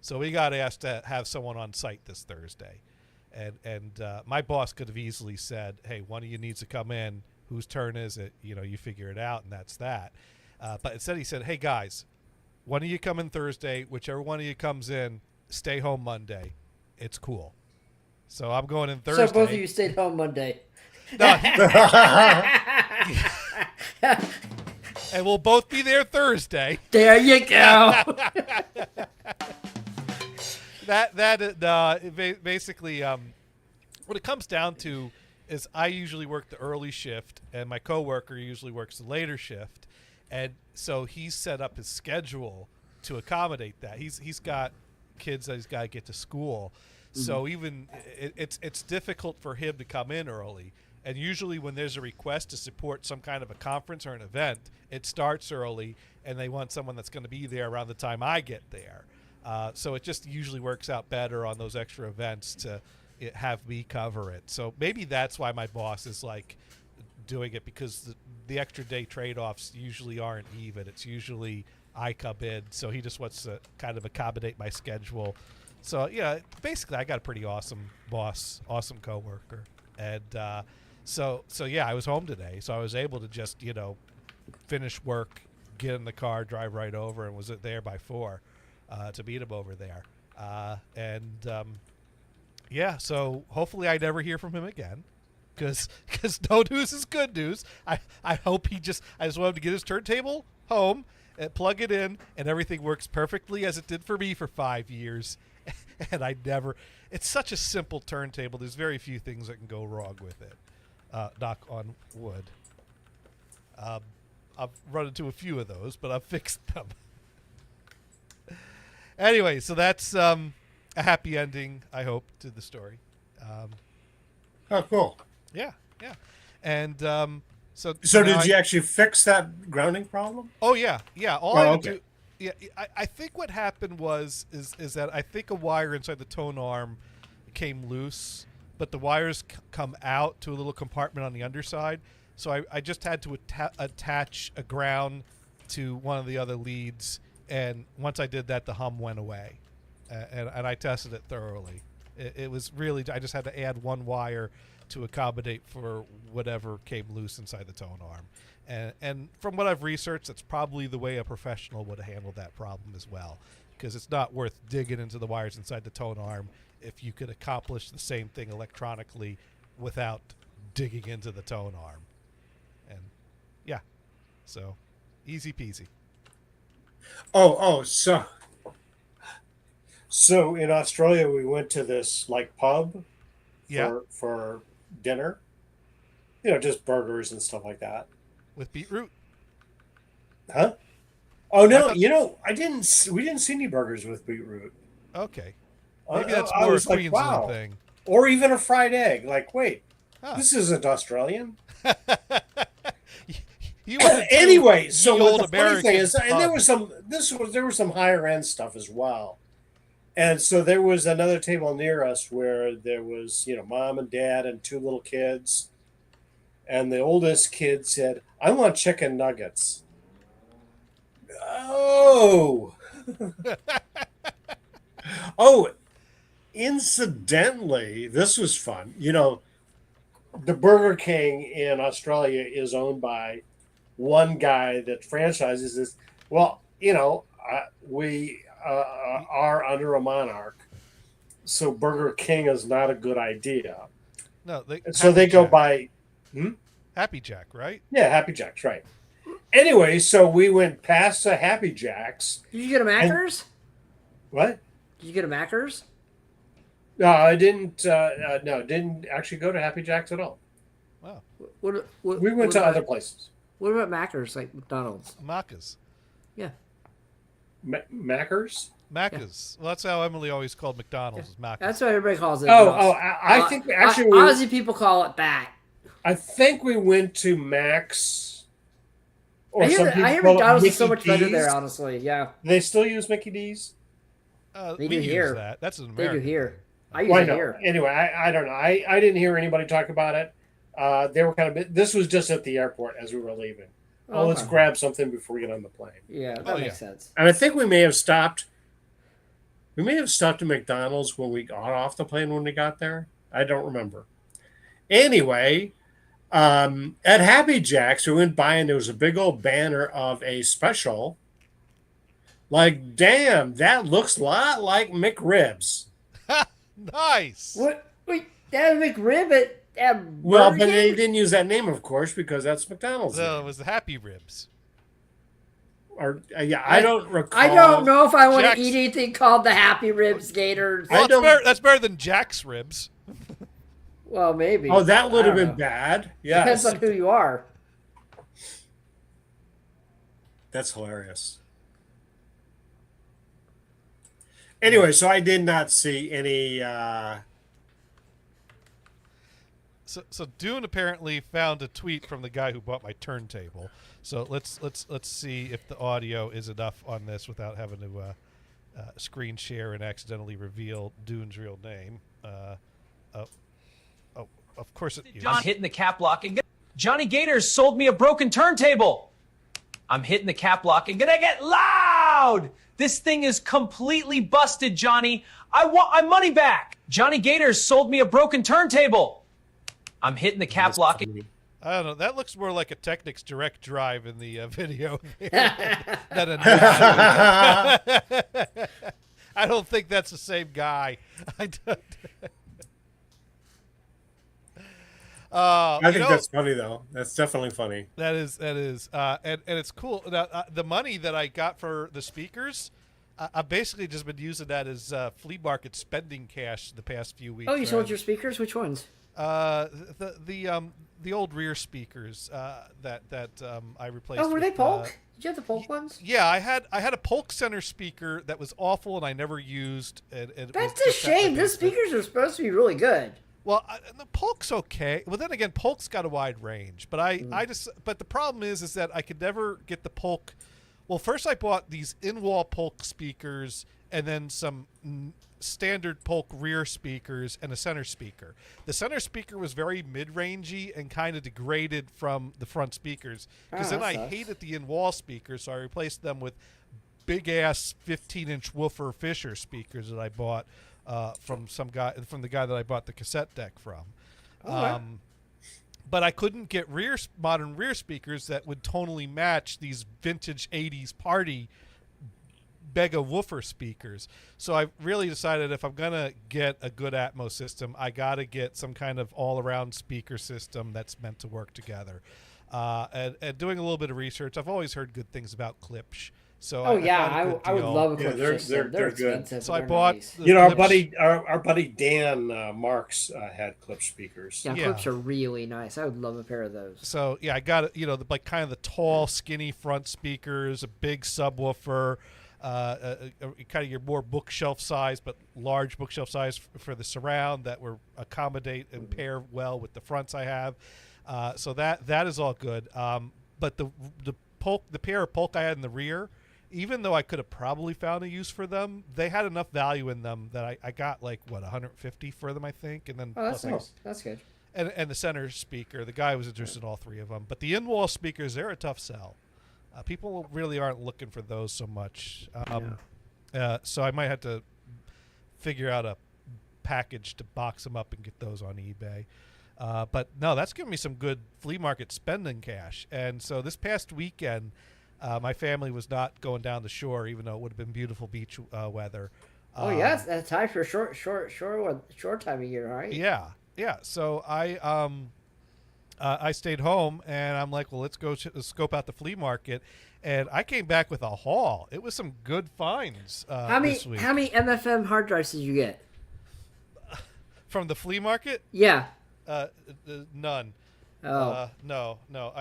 So we got asked to have someone on site this Thursday. And my boss could have easily said, hey, one of you needs to come in. Whose turn is it? You figure it out, and that's that. But instead he said, hey, guys, one of you come in Thursday. Whichever one of you comes in, stay home Monday. It's cool. So I'm going in Thursday. So both of you stayed home Monday. No, and we'll both be there Thursday. There you go. Basically, what it comes down to is I usually work the early shift, and my coworker usually works the later shift, and so he's set up his schedule to accommodate that. He's got kids that he's got to get to school, so even it's difficult for him to come in early. And usually when there's a request to support some kind of a conference or an event, it starts early, and they want someone that's going to be there around the time I get there. So it just usually works out better on those extra events to have me cover it. So maybe that's why my boss is like doing it, because the extra day trade-offs usually aren't even. It's usually I come in, so he just wants to kind of accommodate my schedule. So yeah, basically I got a pretty awesome boss, awesome coworker, and so yeah, I was home today, so I was able to just finish work, get in the car, drive right over, and was there by 4 to meet him over there, yeah. So hopefully I never hear from him again, because no news is good news. I hope I just want him to get his turntable home and plug it in, and everything works perfectly as it did for me for 5 years. And it's such a simple turntable. There's very few things that can go wrong with it. Knock on wood. I've run into a few of those, but I've fixed them. Anyway, so that's a happy ending, I hope, to the story. Oh, cool. Yeah. And so did you actually fix that grounding problem? Oh yeah. All I had to okay. do. Yeah, I think what happened is that I think a wire inside the tone arm came loose, but the wires come out to a little compartment on the underside. So I just had to attach a ground to one of the other leads, and once I did that, the hum went away, and I tested it thoroughly. It was really, I just had to add one wire to accommodate for whatever came loose inside the tone arm. And from what I've researched, that's probably the way a professional would have handled that problem as well, because it's not worth digging into the wires inside the tone arm if you could accomplish the same thing electronically without digging into the tone arm. And yeah, so easy peasy. So in Australia we went to this pub for dinner, just burgers and stuff like that. With beetroot? Huh? Oh no, we didn't see any burgers with beetroot. Okay. Maybe that's more a Queensland thing. Or even a fried egg. Wait, This isn't Australian. Anyway, so the funny thing is, and there was some higher end stuff as well. And so there was another table near us where there was, mom and dad and 2 little kids. And the oldest kid said, I want chicken nuggets. Oh. Incidentally, this was fun. The Burger King in Australia is owned by one guy that franchises this. Well, we are under a monarch, so Burger King is not a good idea. No, they go by Happy Jack, right? Yeah, Happy Jack's, right. Anyway, so we went past the Happy Jacks. Did you get a Macker's? What? Did you get a Macker's? No, I didn't. No, didn't actually go to Happy Jacks at all. Wow. What We went to other places. What about Macker's, like McDonald's? Macca's. Yeah. Macker's? Macca's. Well, that's how Emily always called McDonald's. Is Macca's. That's what everybody calls it. I think actually Aussie people call it bat. I think we went to Max. Or I some hear, people I hear call it McDonald's is so Mickey much better D's. there, honestly. Yeah, They still use Mickey D's? We They do use here. that. That's an they American. do here. I use Why it not? here. Anyway, I don't know. I didn't hear anybody talk about it. They were kind of. This was just at the airport as we were leaving. Oh, let's Okay. grab something before we get on the plane. Yeah, that Oh, makes yeah. sense. And I think we may have stopped. We may have stopped at McDonald's when we got off the plane when we got there. I don't remember. Anyway, at Happy Jacks, we went by and there was a big old banner of a special. Like, damn, that looks a lot like McRibs. Nice. What? Wait, that McRib at Well, Burger but they King? didn't use that name, of course, because that's McDonald's. So it name. was the Happy Ribs. Or yeah, I don't recall. I don't know if I want Jack's- to eat anything called the Happy Ribs Gators. Well, don't- that's better than Jack's Ribs. Well, maybe. Oh, that would I have don't been know. bad. Depends Yes, on who you are. that's hilarious. Anyway, so I did not see any. So Dune apparently found a tweet from the guy who bought my turntable. So let's see if the audio is enough on this without having to screen share and accidentally reveal Dune's real name. Of course it is. I'm hitting the cap lock and Johnny Gators sold me a broken turntable. I'm hitting the cap lock and gonna get loud. This thing is completely busted, Johnny. I want my money back. Johnny Gators sold me a broken turntable. I'm hitting the cap lock. I don't know. That looks more like a Technics direct drive in the video than a I don't think that's the same guy. I don't. I think that's funny though. That's definitely funny. That is, and it's cool. Now, the money that I got for the speakers, I've basically just been using that as flea market spending cash the past few weeks. Oh, you sold your speakers? Which ones? The old rear speakers that I replaced. Oh, were they with, Polk? Did you have the Polk ones? Yeah, I had a Polk Center speaker that was awful and I never used. And That's a shame. Those speakers are supposed to be really good. Well, the Polk's okay. Well, then again, Polk's got a wide range, but but the problem is that I could never get the Polk. Well, first I bought these in-wall Polk speakers and then some standard Polk rear speakers and a center speaker. The center speaker was very mid-rangey and kind of degraded from the front speakers because then that I sucks. hated the in-wall speakers, so I replaced them with big-ass 15-inch woofer Fisher speakers that I bought from the guy that I bought the cassette deck from. But I couldn't get modern rear speakers that would tonally match these vintage 80s party Bega woofer speakers. So I really decided if I'm going to get a good Atmos system, I got to get some kind of all-around speaker system that's meant to work together. And doing a little bit of research, I've always heard good things about Klipsch. So Oh, I yeah. found a good I would deal. love a Yeah, Klipsch they're- system. they're good. expensive. So but I they're bought nice. the Our Klipsch. buddy Dan Marks had clip speakers. Yeah, Yeah. Klipsch are really nice. I would love a pair of those. So yeah, I got it. Like kind of the tall, skinny front speakers, a big subwoofer, kind of your more bookshelf size, but large bookshelf size for the surround that will accommodate and pair well with the fronts I have. So that is all good. But the pair of Polk I had in the rear, even though I could have probably found a use for them, they had enough value in them that I got like $150 for them, I think, and then Oh, that's plus nice. That's good. and the center speaker. The guy was interested in all three of them, but the in-wall speakers, they're a tough sell. People really aren't looking for those so much. So I might have to figure out a package to box them up and get those on eBay. But no, that's giving me some good flea market spending cash. And so this past weekend, my family was not going down the shore, even though it would have been beautiful beach weather. Oh, yeah. That's time for short time of year, right? Yeah. So I I stayed home, and I'm like, well, let's go scope out the flea market. And I came back with a haul. It was some good finds this week. How many MFM hard drives did you get? From the flea market? Yeah. None. Oh. No. Now,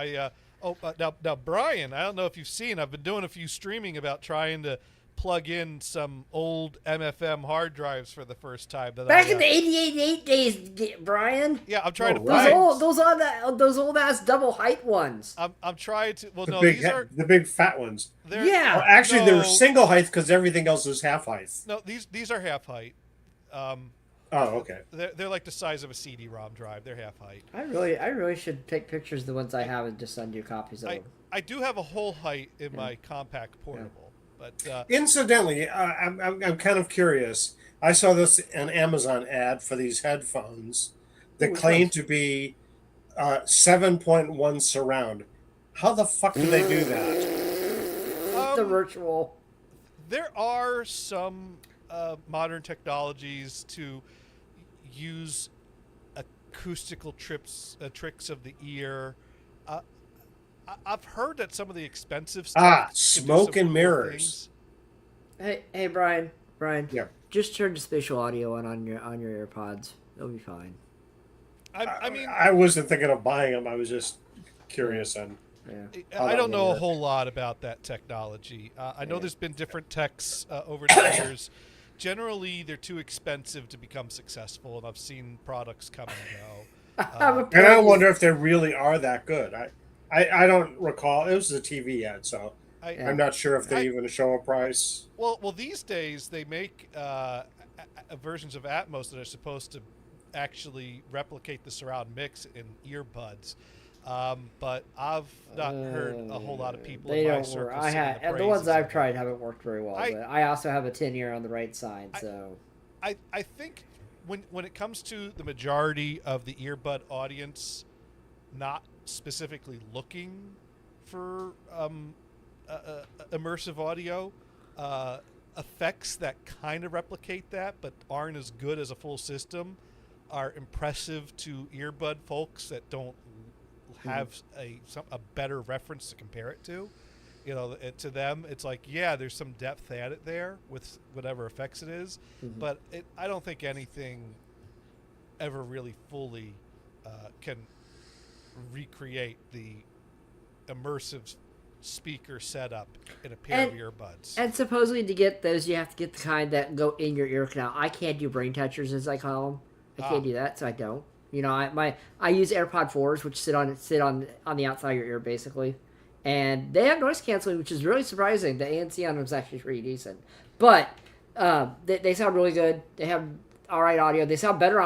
Brian, I don't know if you've seen, I've been doing a few streaming about trying to plug in some old MFM hard drives for the first time. Back in the 88 days, Brian. Yeah, I'm trying to right. find. Those old ass double height ones. I'm trying to. Well, The no, big, these are. the big fat ones. Yeah. Well, actually, they no, were single height because everything else was half height. No, these are half height. Oh, okay. They're like the size of a CD-ROM drive. They're half height. I really should take pictures of the ones I have and just send you copies of them. I do have a whole height in my compact portable, but Incidentally, I'm kind of curious. I saw this an Amazon ad for these headphones that claim to be 7.1 surround. How the fuck do they do that? The virtual. There are some modern technologies to use acoustical tricks of the ear. I've heard that some of the expensive stuff. Ah, smoke and mirrors. Hey, Brian. Yeah. Just turn the spatial audio on your AirPods. It'll be fine. I mean, I wasn't thinking of buying them. I was just curious on. Yeah. I don't know a whole lot about that technology. I know there's been different techs over the years. Generally, they're too expensive to become successful, and I've seen products come and go. And I wonder if they really are that good. I don't recall. It was a TV ad, so I'm not sure if they even show a price. Well, these days they make versions of Atmos that are supposed to actually replicate the surround mix in earbuds. But I've not heard a whole lot of people in my circles. The ones I've tried haven't worked very well. But I also have a tin ear on the right side, so I think when it comes to the majority of the earbud audience, not specifically looking for immersive audio, effects that kind of replicate that but aren't as good as a full system are impressive to earbud folks that don't have a better reference to compare it to. You know, to them, it's like, yeah, there's some depth at it there with whatever effects it is, but I don't think anything ever really fully can recreate the immersive speaker setup in a pair of earbuds. And supposedly to get those, you have to get the kind that go in your ear canal. I can't do brain touchers, as I call them. I can't do that, so I don't. You know, I use AirPod 4s, which sit on the outside of your ear, basically. And they have noise canceling, which is really surprising. The ANC on them is actually pretty decent. But they sound really good. They have all right audio. They sound better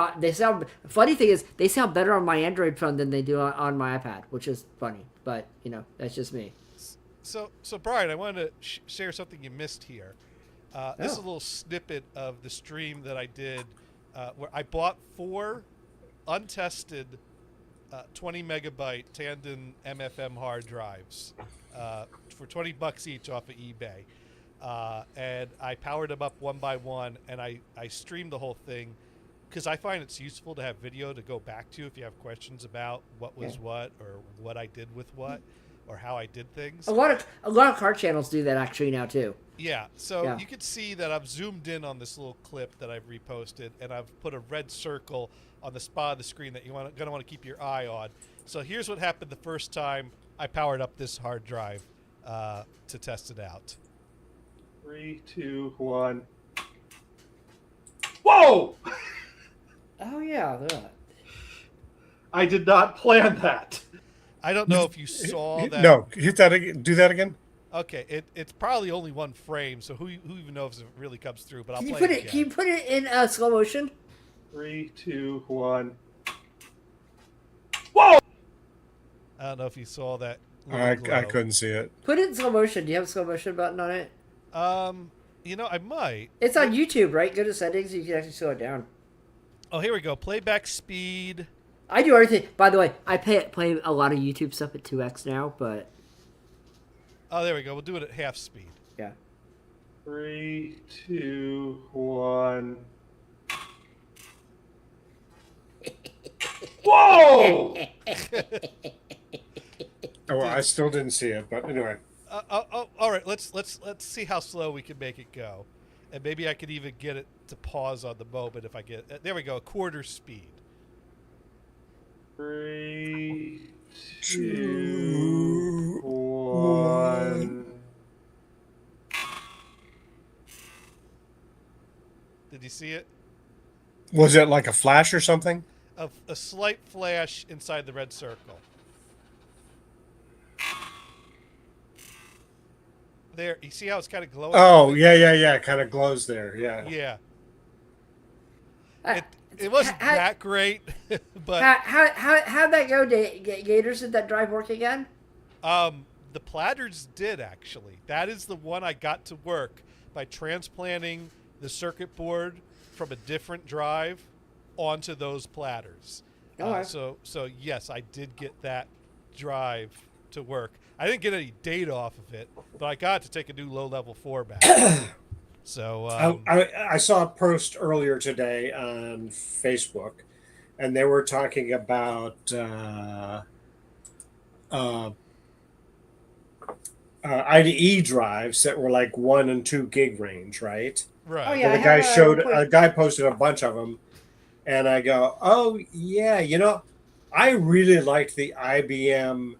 funny thing is, they sound better on my Android phone than they do on my iPad, which is funny. But, you know, that's just me. So Brian, I wanted to share something you missed here. This is a little snippet of the stream that I did where I bought 4 untested 20 megabyte tandem MFM hard drives for $20 each off of eBay. And I powered them up one by one, and I streamed the whole thing because I find it's useful to have video to go back to if you have questions about what was what or what I did with what or how I did things. A lot of car channels do that actually now too. Yeah, so you can see that I've zoomed in on this little clip that I've reposted, and I've put a red circle on the spot of the screen that you're going to want to keep your eye on. So here's what happened the first time I powered up this hard drive to test it out. 3, 2, 1. Whoa! Oh yeah, that. I did not plan that. I don't know if you saw that. No, hit that again. Do that again. Okay, it's probably only one frame, so who even knows if it really comes through? But I'll play it again. Can you put it in slow motion? 3, 2, 1. Whoa! I don't know if you saw that. I couldn't see it. Put it in slow motion. Do you have a slow motion button on it? You know, I might. It's on YouTube, right? Go to settings. You can actually slow it down. Oh, here we go. Playback speed. I do everything. By the way, I play a lot of YouTube stuff at 2x now, but. Oh, there we go. We'll do it at half speed. Yeah. 3, 2, 1. Whoa! Oh, I still didn't see it, but anyway. All right. Let's see how slow we can make it go, and maybe I could even get it to pause on the moment if I get. There we go. A quarter speed. 3, 2, 1. Did you see it? Was it like a flash or something? A slight flash inside the red circle. There, you see how it's kind of glowing? Oh, yeah. Kind of glows there. Yeah. Yeah. Uh, It wasn't how- that great, but How'd that go, Gators? Did that drive work again? the platters did actually. That is the one I got to work by transplanting the circuit board from a different drive onto those platters. Okay. So yes, I did get that drive to work. I didn't get any data off of it, but I got to take a new low-level 4 back. So I saw a post earlier today on Facebook, and they were talking about IDE drives that were like 1 and 2 gig range, right? right. Oh, yeah. And a guy posted a bunch of them, and I go, oh yeah, I really liked the IBM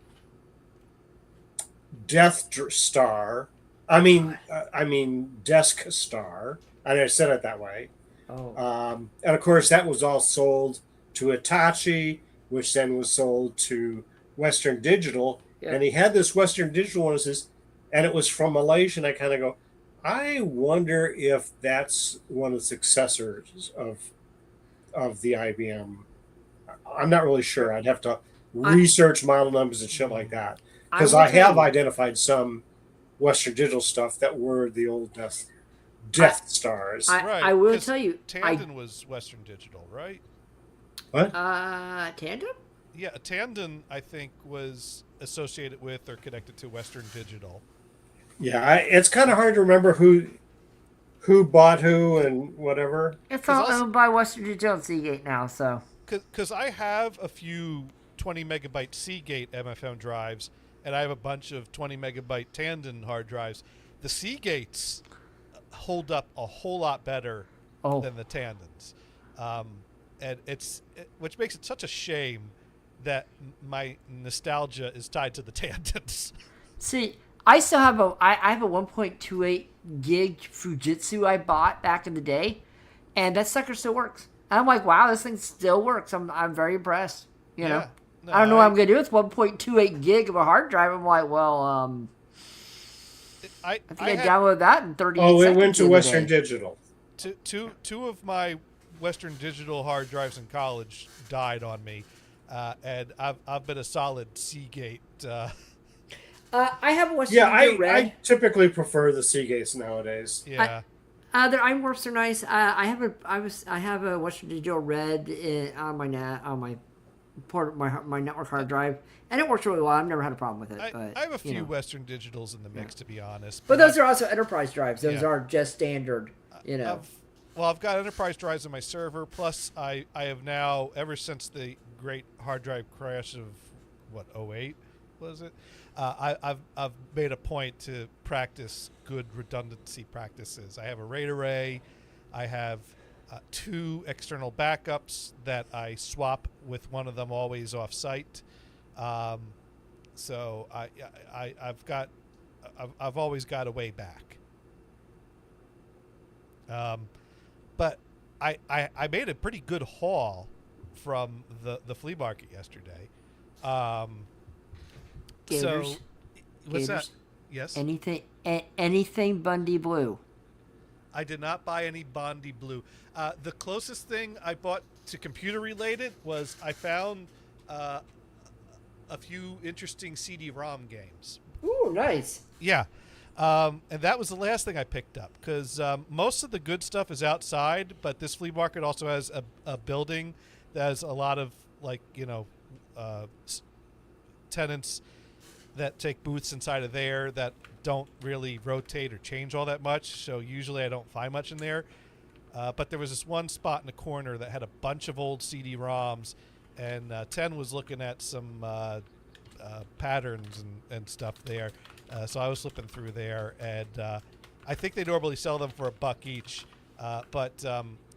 Desk Star. I mean Desk Star. And I said it that way. Oh. And of course, that was all sold to Hitachi, which then was sold to Western Digital. Yeah. And he had this Western Digital one, and it was from Malaysia. And I kind of go, I wonder if that's one of the successors of the IBM. I'm not really sure. I'd have to research model numbers and shit like that, because I have identified some Western Digital stuff that were the old Death Stars. Right. I will 'cause tell you. Tandon was Western Digital, right? What? Tandem? Yeah, Tandon, I think, was associated with or connected to Western Digital. Yeah, it's kind of hard to remember who bought who and whatever. It's all owned by Western Digital and Seagate now, so. Because I have a few 20 megabyte Seagate MFM drives, and I have a bunch of 20 megabyte Tandon hard drives. The Seagates hold up a whole lot better than the Tandons, and which makes it such a shame that my nostalgia is tied to the Tandons. See, I still have I have a 1.28 gig Fujitsu I bought back in the day, and that sucker still works. And I'm like, wow, this thing still works. I'm very impressed. You know, No, I don't know what I'm gonna do with 1.28 gig of a hard drive. I'm like, well, I think I downloaded that in 30 seconds. Oh, it went to the other Western day. Digital. Two of my Western Digital hard drives in college died on me, and I've been a solid Seagate. I have a Western Yeah, Digital Red. I typically prefer the Seagates nowadays. Yeah. Their iMorphs are nice. I have a Western Digital Red on my network hard drive, and it works really well. I've never had a problem with it. But I have a few Western Digitals in the mix, to be honest. But those are also enterprise drives. Those Yeah. aren't just standard. I've got enterprise drives on my server. Plus, I have now, ever since the great hard drive crash of 08 was it? I've made a point to practice good redundancy practices. I have a RAID array. I have 2 external backups that I swap with one of them always off site. So I've always got a way back. But I made a pretty good haul from the flea market yesterday. Gators. So what's that? Gators. Yes. Anything Bundy Blue. I did not buy any Bondi Blue. The closest thing I bought to computer related was I found a few interesting CD-ROM games. Ooh, nice. Yeah. And that was the last thing I picked up, because most of the good stuff is outside, but this flea market also has a building that has a lot of, like, tenants that take booths inside of there that don't really rotate or change all that much, so usually I don't find much in there. But there was this one spot in the corner that had a bunch of old CD-ROMs, and 10 was looking at some patterns and stuff there. So I was flipping through there, and I think they normally sell them for $1 each. But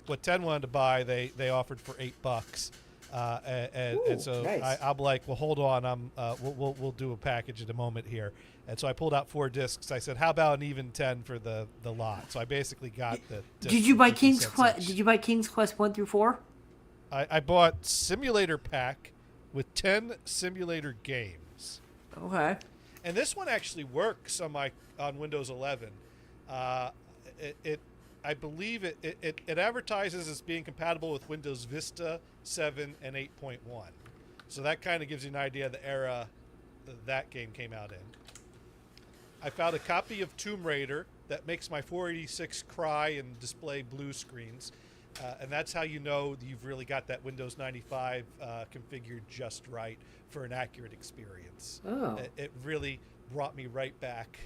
what 10 wanted to buy, they offered for $8. And so nice. I'm like, well, hold on, we'll do a package in a moment here. And so I pulled out 4 discs. I said, how about an even 10 for the lot? So I basically got the. Did you buy 50 King's cents Quest? each. Did you buy King's Quest 1 through 4? I bought Simulator Pack with 10 simulator games. Okay. And this one actually works on Windows 11. I believe it advertises as being compatible with Windows Vista 7 and 8.1. So that kind of gives you an idea of the era that game came out in. I found a copy of Tomb Raider that makes my 486 cry and display blue screens. And that's how you know you've really got that Windows 95 configured just right for an accurate experience. Oh. It really brought me right back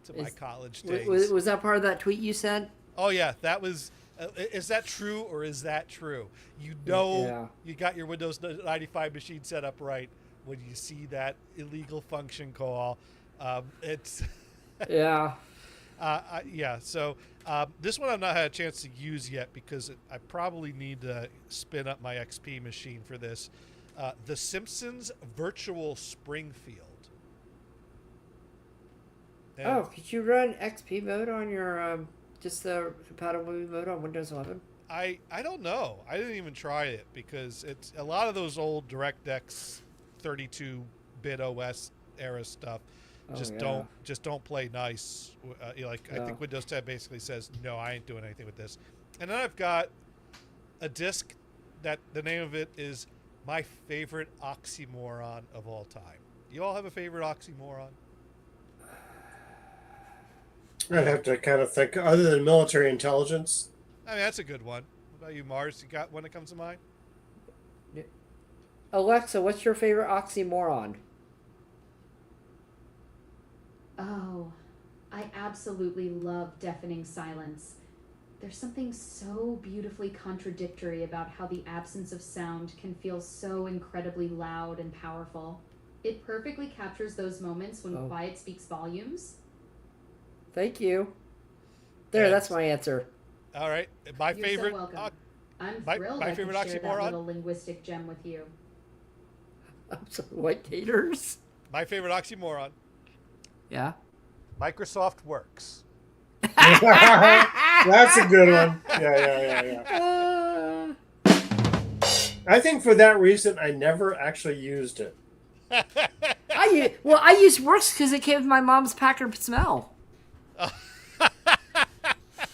to my college days. Was that part of that tweet you sent? Oh, yeah. That was... is that true or is that true? You know Yeah. you got your Windows 95 machine set up right when you see that illegal function call. It's... Yeah. yeah, so this one I've not had a chance to use yet because I probably need to spin up my XP machine for this. The Simpsons Virtual Springfield. And could you run XP mode on your just the compatibility mode on Windows 11? I don't know. I didn't even try it because it's a lot of those old DirectX 32-bit OS era stuff. Just don't play nice. I think Windows 10 basically says no, I ain't doing anything with this. And then I've got a disc that the name of it is my favorite oxymoron of all time. You all have a favorite oxymoron? I'd have to kind of think, other than military intelligence. I mean, that's a good one. What about you, Mars? You got one that comes to mind? Alexa, what's your favorite oxymoron? Oh, I absolutely love deafening silence. There's something so beautifully contradictory about how the absence of sound can feel so incredibly loud and powerful. It perfectly captures those moments when quiet speaks volumes. Thank you. There, that's my answer. All right. My You're favorite. so welcome. I'm my thrilled favorite I could share that oxymoron? little linguistic gem with you. I'm sorry, what, gators? My favorite oxymoron. Yeah. Microsoft Works. That's a good one. Yeah. I think for that reason, I never actually used it. I use Works because it came with my mom's Packard Smell.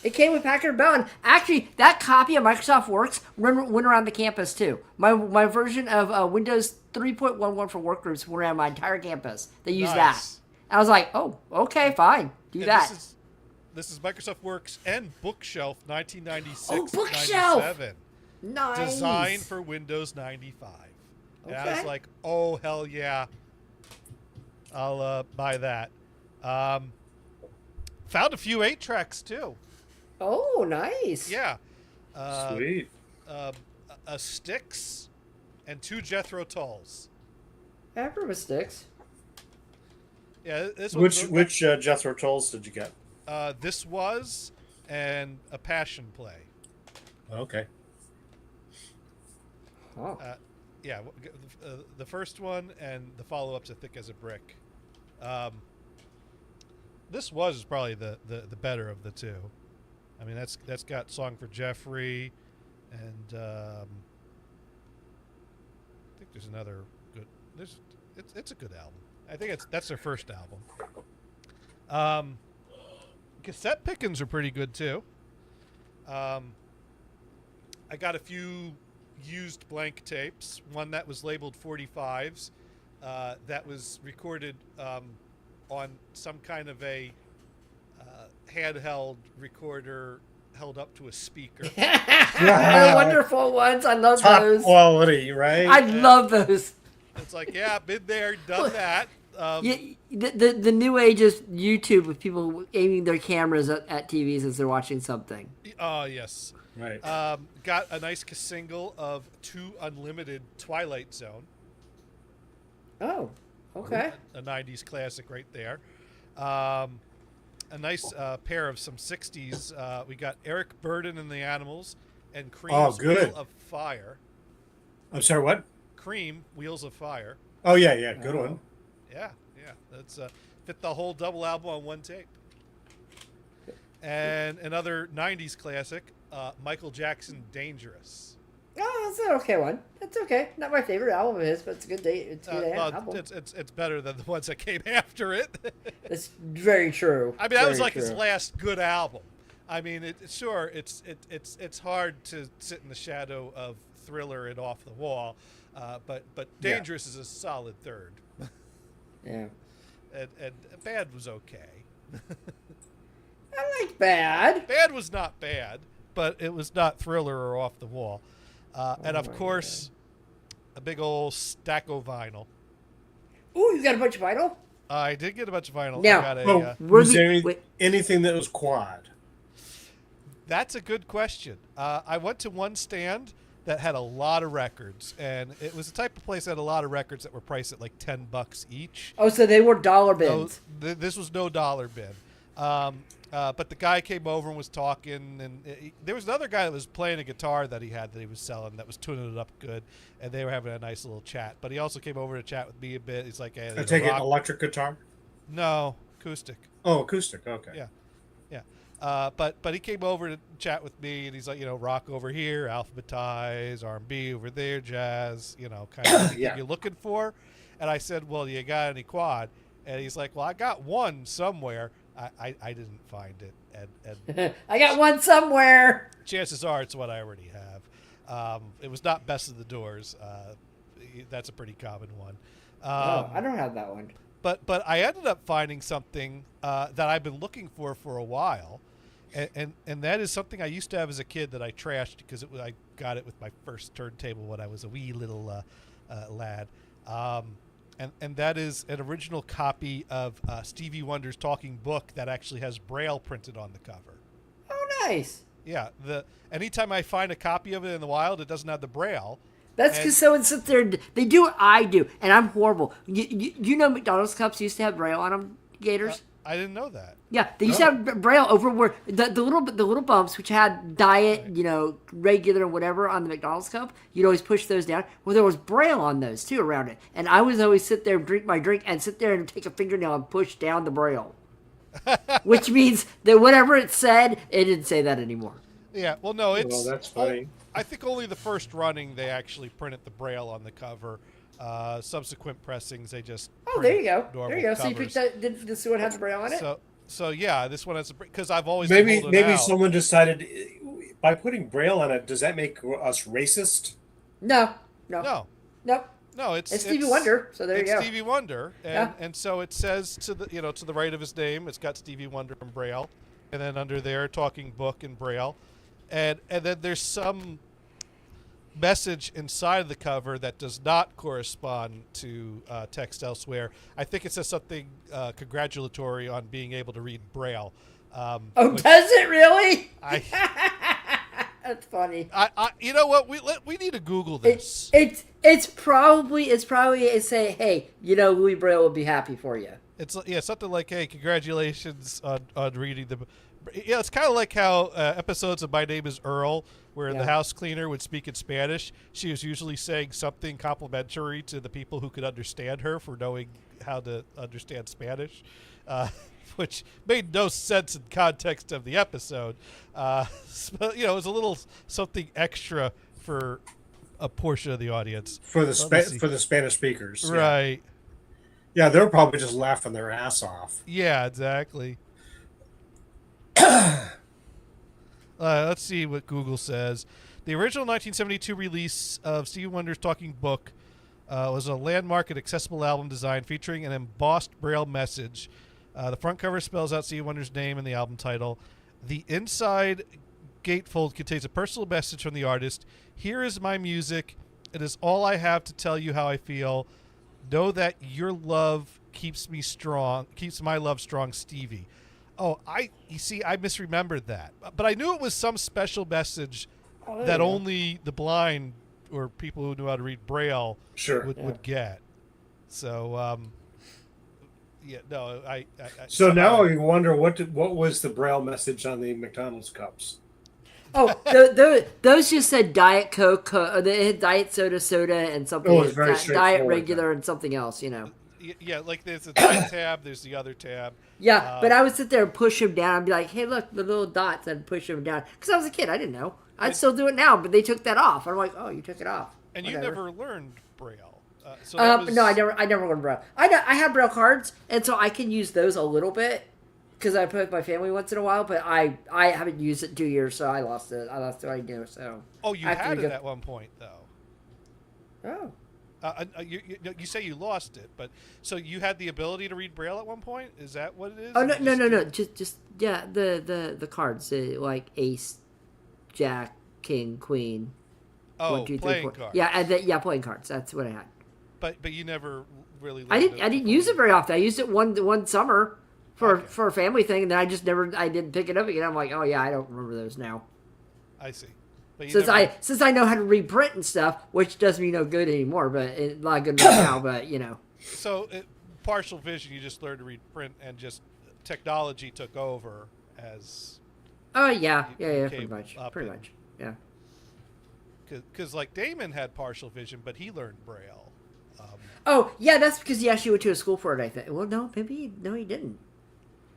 It came with Packard Bell, and actually, that copy of Microsoft Works went around the campus too. My version of Windows 3.11 for workgroups went around my entire campus. They used that. I was like, oh, okay, fine, do that. This is Microsoft Works and Bookshelf 1996. Oh, Bookshelf! 97. Nice. Designed for Windows 95. And I was Okay. like, oh, hell yeah. I'll buy that. Found a few 8-tracks, too. Oh, nice. Yeah. Sweet. A Styx and 2 Jethro Tulls. After sticks. Yeah, this Which Jethro Tulls did you get? This was and a Passion Play. Okay. Oh. Yeah, the first one and the follow-up's A Thick as a Brick. This was probably the better of the two. I mean, that's got Song for Jeffrey, and I think there's another good. It's a good album. I think that's their first album. Cassette pickings are pretty good too. I got a few used blank tapes. One that was labeled 45s, that was recorded on some kind of a handheld recorder held up to a speaker. The wonderful ones. I love Top those. quality, right? I love those. It's like, yeah, been there, done that. The new age is YouTube with people aiming their cameras at TVs as they're watching something. Oh, yes. Right. Got a nice single of 2 Unlimited Twilight Zone. Oh, okay. A 90s classic right there. A nice pair of some 60s. We got Eric Burdon and the Animals and Cream's good. Wheel of Fire. I'm sorry, what? Cream, Wheels of Fire. Oh, yeah, good one. Yeah. That's fit the whole double album on one tape. And another 90s classic, Michael Jackson, Dangerous. Oh, that's an okay one. That's okay. Not my favorite album of his, but it's a good day. It's a good album. It's better than the ones that came after it. That's very true. I mean, that was Very like his true. last good album. I mean, it's hard to sit in the shadow of Thriller and Off the Wall, but Dangerous is a solid third. Yeah. And Bad was okay. I like Bad. Bad was not bad, but it was not Thriller or Off the Wall. And of my course, a big old stack of vinyl. Ooh, you got a bunch of vinyl? I did get a bunch of vinyl. Now, I got a, Oh, Were was the- there wait. anything that was quad? That's a good question. I went to one stand that had a lot of records, and it was the type of place that had a lot of records that were priced at like $10 each. Oh, so they were dollar bins. This was no dollar bin. But the guy came over and was talking, and there was another guy that was playing a guitar that he had that he was selling that was tuning it up good, and they were having a nice little chat. But he also came over to chat with me a bit. He's like, "Hey, I there's take a it rock-" electric guitar? No, acoustic. Oh, acoustic. Okay. Yeah. But he came over to chat with me, and he's like, rock over here, alphabetize, R&B over there, jazz, kind of anything Yeah. you're looking for. And I said, well, you got any quad? And he's like, well, I got one somewhere. I didn't find it, and I got one somewhere. chances are it's what I already have. It was not Best of the Doors. That's a pretty common one. Oh, I don't have that one. But I ended up finding something that I've been looking for a while, and that is something I used to have as a kid that I trashed because I got it with my first turntable when I was a wee little lad. And that is an original copy of Stevie Wonder's Talking Book that actually has Braille printed on the cover. Oh, nice. Yeah, anytime I find a copy of it in the wild, it doesn't have the Braille. That's because someone sits there and they do what I do, and I'm horrible. You know McDonald's cups used to have Braille on them, Gators? I didn't know that. Yeah, they used to have Braille over where the little bumps, which had diet, regular, whatever on the McDonald's cup. You'd always push those down. Well, there was Braille on those too around it, and I would always sit there and drink my drink and sit there and take a fingernail and push down the Braille, which means that whatever it said, it didn't say that anymore. Yeah, well, no, it's. Well, that's funny. I think only the first running they actually printed the Braille on the cover. Subsequent pressings, they just. Oh, there you go. normal There you go. So you covers. picked that. Did this one have the Braille on it? So yeah, this one has because I've always been Maybe holding out. someone decided by putting Braille on it, does that make us racist? No. No, It's Stevie Wonder. So there you it's go. Stevie Wonder, Yeah. and so it says to the right of his name, it's got Stevie Wonder in Braille, and then under there, Talking Book in Braille, and then there's some message inside of the cover that does not correspond to text elsewhere. I think it says something congratulatory on being able to read Braille. Oh, does it really? That's funny. You know what? We need to Google this. It's probably a say, hey, Louis Braille will be happy for you. It's something like, hey, congratulations on reading the. Yeah, it's kind of like how episodes of My Name Is Earl, where the house cleaner would speak in Spanish. She was usually saying something complimentary to the people who could understand her for knowing how to understand Spanish, which made no sense in context of the episode. But, it was a little something extra for a portion of the audience. For the Spanish speakers. Right. Yeah, they're probably just laughing their ass off. Yeah, exactly. Let's see what Google says. The original 1972 release of Stevie Wonder's Talking Book was a landmark and accessible album design featuring an embossed Braille message. The front cover spells out Stevie Wonder's name and the album title. The inside gatefold contains a personal message from the artist. Here is my music. It is all I have to tell you how I feel. Know that your love keeps my love strong, Stevie. Oh, you see, I misremembered that, but I knew it was some special message Oh, there that you go. only the blind or people who knew how to read Braille Sure. would get. So, yeah, no, So somehow now you wonder what was the Braille message on the McDonald's cups? Oh, those just said Diet Coke, they had Diet Soda, and something. Oh, it's very Diet straightforward, Regular, and something else. yeah, like there's a diet tab, there's the other tab. Yeah, but I would sit there and push them down and be like, hey, look, the little dots, and push them down. Because I was a kid, I didn't know. I'd still do it now, but they took that off. I'm like, oh, you took it off. And Whatever. you never learned Braille. So that was... No, I never learned Braille. I have Braille cards, and so I can use those a little bit because I play with my family once in a while. But I haven't used it in 2 years, so I lost it. I lost what I knew. So Oh, you I have to had it go- at one point, though. Oh. You say you lost it, but so you had the ability to read Braille at one point? Is that what it is? Oh Or no you no no no! didn't? Just yeah, the cards like Ace, Jack, King, Queen. Oh, 1, 2, 3, playing 4. cards. Yeah, and playing cards. That's what I had. But you never really. I learned didn't use it very often. I used it one summer for a family thing, and then I didn't pick it up again. I'm like, oh yeah, I don't remember those now. I see. But you Since I know how to read print and stuff, which does me no good anymore, but a lot of good right now. But So partial vision, you just learned to read print, and just technology took over as. Oh yeah, You pretty came much, up pretty and- much, yeah. Because like Damon had partial vision, but he learned Braille. Oh yeah, that's because he actually went to a school for it. I think. Well, no, maybe no, he didn't.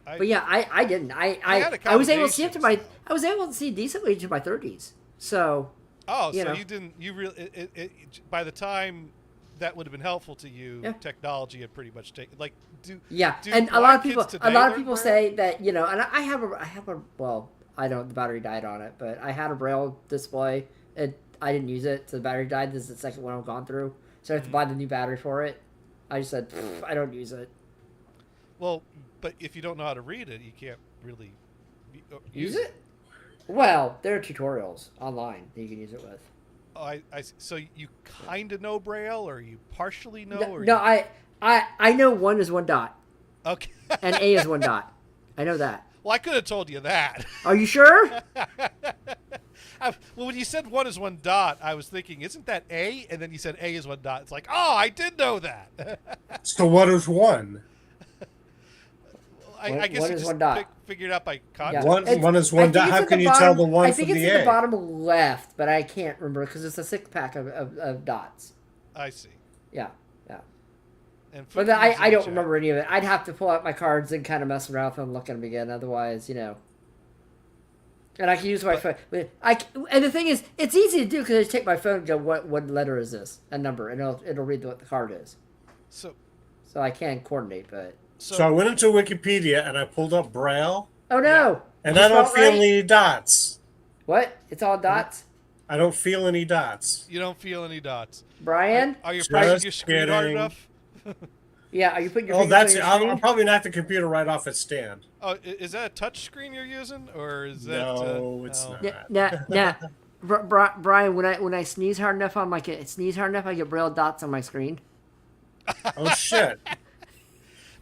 But yeah, I didn't. I was able to see it to accommodations, I was able to see decently into my 30s. So. Oh, you so know. you didn't. You really. By the time that would have been helpful to you, Yeah. technology had pretty much taken. Like, Yeah, do and a blind lot of kids people, today a lot of learn people Braille? say that and I have a well, I don't. The battery died on it, but I had a Braille display. I didn't use it, so the battery died. This is the second one I've gone through, so I have to buy the new battery for it. I just said I don't use it. Well, but if you don't know how to read it, you can't really Use it? Well, there are tutorials online that you can use it with. Oh, so you kind of know Braille, or you partially know? No, or no you... I know 1 is 1 dot Okay. and A is 1 dot. I know that. Well, I could have told you that. Are you sure? Well, when you said 1 is 1 dot, I was thinking, isn't that A? And then you said A is 1 dot. It's like, oh, I did know that. So what is one? I guess one you is just 1 dot. figured out by Yeah. context. One is I one think dot. it's How at can the you bottom, tell the one I think from it's the at the A? bottom left, but I can't remember because it's a 6-pack of dots. I see. Yeah. And But food is I in don't chat. remember any of it. I'd have to pull out my cards and kind of mess around with them, look at them again. Otherwise, And I can use my phone. And the thing is, it's easy to do because I just take my phone and go, what letter is this? A number, and it'll read what the card is. So I can coordinate, but So I went into Wikipedia and I pulled up Braille, oh no! and You I don't spelled feel right? any dots. What? It's all dots, I don't feel any dots. you don't feel any dots. Brian. Are you Just pressing your screen hard kidding. enough? Yeah, are you putting your Oh, fingers that's on your I'll screen? probably knock the computer right off its stand. Oh, is that a touch screen you're using, or is that? No, it's oh. not. Nah. Brian, when I sneeze hard enough I get Braille dots on my screen. Oh shit!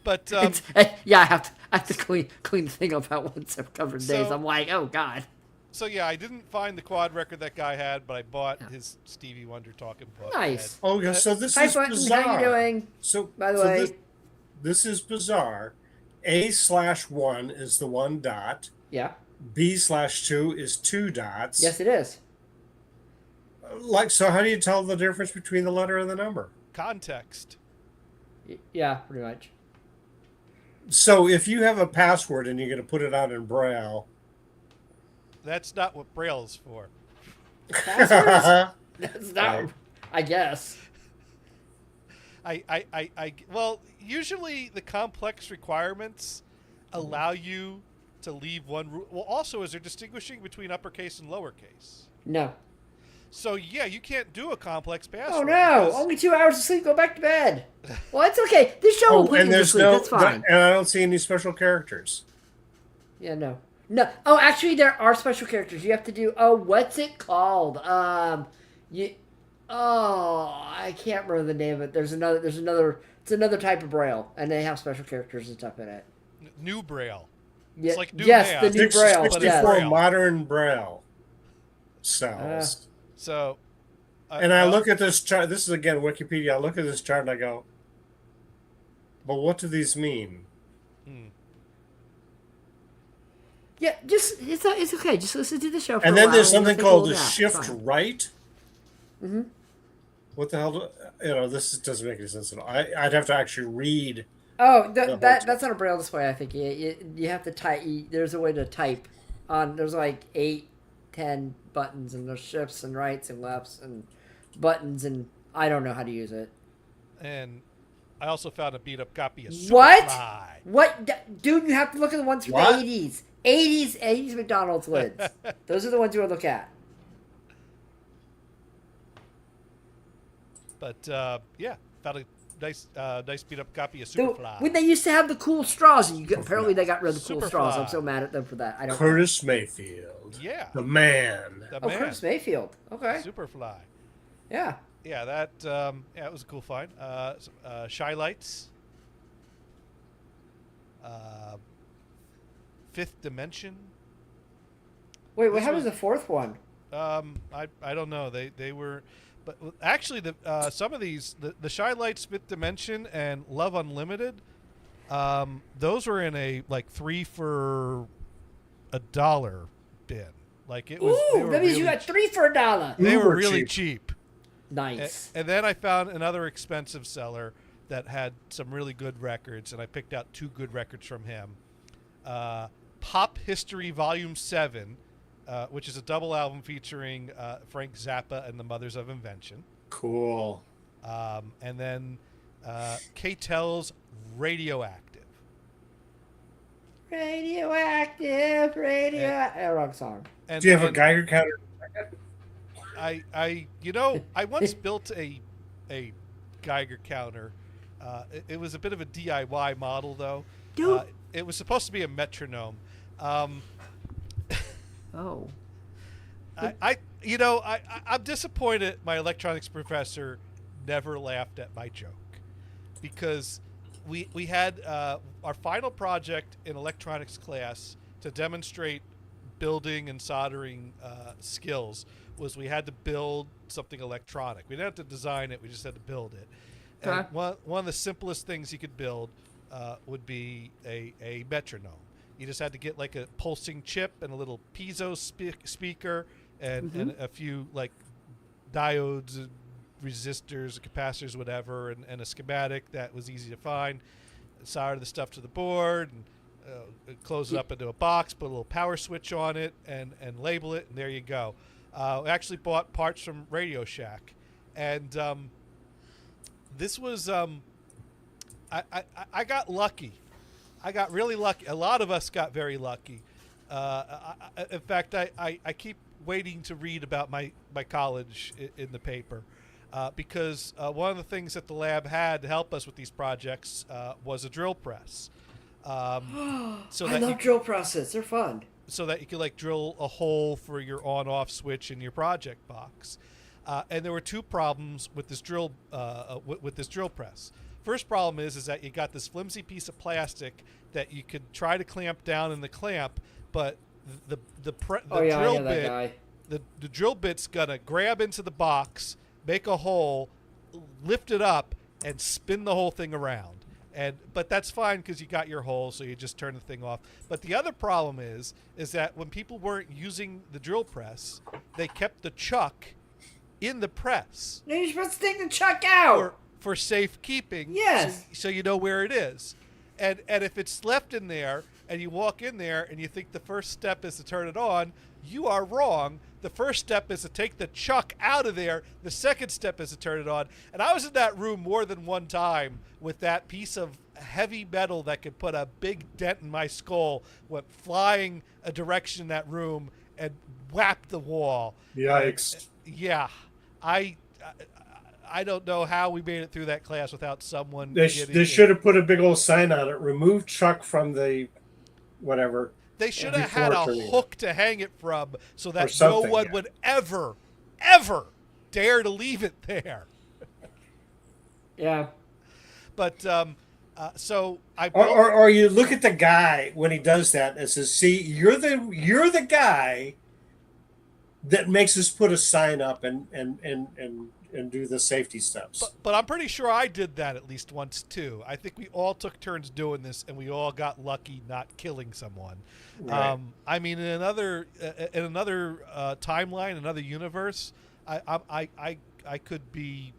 But Yeah, I have to clean the thing up out once every couple of days. So- I'm like, oh god. so yeah, I didn't find the quad record that guy had, but I bought his Stevie Wonder talking book. Nice. Oh yeah. So this Hi, is Button. bizarre. How you doing? So By the so way, this is bizarre. A/1 is the 1 dot. yeah. B/2 is 2 dots. Yes, it is. So how do you tell the difference between the letter and the number? Context. Yeah, pretty much. So if you have a password and you're going to put it out in Braille, That's not what Braille is for. Passwords? That's not. Right. I guess. Well, usually the complex requirements allow you to leave one. Well, also, is there distinguishing between uppercase and lowercase? No. So yeah, you can't do a complex password. Oh no! because- Only 2 hours of sleep. Go back to bed. Well, it's okay. This show will put you and to there's sleep. no, That's fine. and I don't see any special characters. Yeah, no. Oh, actually, there are special characters. You have to do. Oh, what's it called? I can't remember the name of it. There's another. It's another type of Braille, and they have special characters and stuff in it. New Braille. Yeah, like new yes, math, the new Braille. but it's Yes. 64 Braille. modern Braille cells. So, And I look at this chart. This is again Wikipedia. I look at this chart and I go, "But what do these mean?" Yeah, just it's okay. Just listen to the show. For And a then while there's and something think a called little the nap. It's shift fine. right. Mm-hmm. What the hell? This doesn't make any sense at all. I'd have to actually read. Oh, whole that's not a Braille display. I think you have to type. There's a way to type on. There's like 8, 10 buttons, and there's shifts and rights and lefts and buttons, and I don't know how to use it. and I also found a beat up copy of What? Superfly. What, dude? You have to look at the ones from What? the 80s. 80s McDonald's lids. Those are the ones you would look at. But yeah, found a nice beat up copy of The- Superfly. when they used to have the cool straws, and apparently they got rid of the cool straws. Superfly. I'm so mad at them for that. I don't. Curtis Mayfield. Yeah, The man. the Oh, man, Curtis Mayfield. Okay. Superfly. Yeah. Yeah, that it was a cool find. Shy Lights. Fifth Dimension. Wait, what This happened to was- the fourth one? I don't know. They were, but actually some of these the Shy Lights, Fifth Dimension, and Love Unlimited, those were in a like 3 for $1 bin. Like it was. they Ooh, were that means you really got 3 for $1. They were Uber really cheap. cheap. Nice. And then I found another expensive seller that had some really good records, and I picked out 2 good records from him. Pop History Volume 7, which is a double album featuring Frank Zappa and the Mothers of Invention. Cool. And then K-Tel's Radioactive. Radioactive. Wrong song. And, Do you have a and Geiger counter? I once built a Geiger counter. It was a bit of a DIY model, though. Dude. It was supposed to be a metronome. Oh. I'm disappointed my electronics professor never laughed at my joke, because we had our final project in electronics class to demonstrate building and soldering skills was we had to build something electronic. We didn't have to design it, we just had to build it. And Okay. one of the simplest things you could build would be a metronome. You just had to get like a pulsing chip and a little piezo speaker and a few like diodes, and resistors, capacitors, whatever, and a schematic that was easy to find. Solder the stuff to the board and close it up into a box, put a little power switch on it, and label it, and there you go. We actually bought parts from Radio Shack, and this was I got lucky. I got really lucky. A lot of us got very lucky. In fact, I keep waiting to read about my college in the paper, because one of the things that the lab had to help us with these projects was a drill press. So I love drill presses. They're fun. so that you could like drill a hole for your on-off switch in your project box. And there were 2 problems with this drill with this drill press. First problem is that you got this flimsy piece of plastic that you could try to clamp down in the clamp, but the drill that bit guy. the drill bit's gonna grab into the box, make a hole, lift it up, and spin the whole thing around. But that's fine because you got your hole, so you just turn the thing off. But the other problem is that when people weren't using the drill press, they kept the chuck in the press No, you're supposed to take the chuck out. for safekeeping. Yes. So you know where it is. And if it's left in there and you walk in there and you think the first step is to turn it on, you are wrong. The first step is to take the chuck out of there. The second step is to turn it on. And I was in that room more than one time with that piece of heavy metal that could put a big dent in my skull, went flying a direction in that room and whapped the wall. Yikes. Yeah. I don't know how we made it through that class without someone. They getting should have put a big old sign on it. Remove Chuck from the whatever. They should have before had a turning it. hook to hang it from, so that no something, one yeah. would ever dare to leave it there. Yeah. But So I Or you look at the guy when he does that and says, "See, you're the guy that makes us put a sign up and do the safety steps." But I'm pretty sure I did that at least once too. I think we all took turns doing this, and we all got lucky not killing someone. Right. I mean, in another timeline, another universe, I could be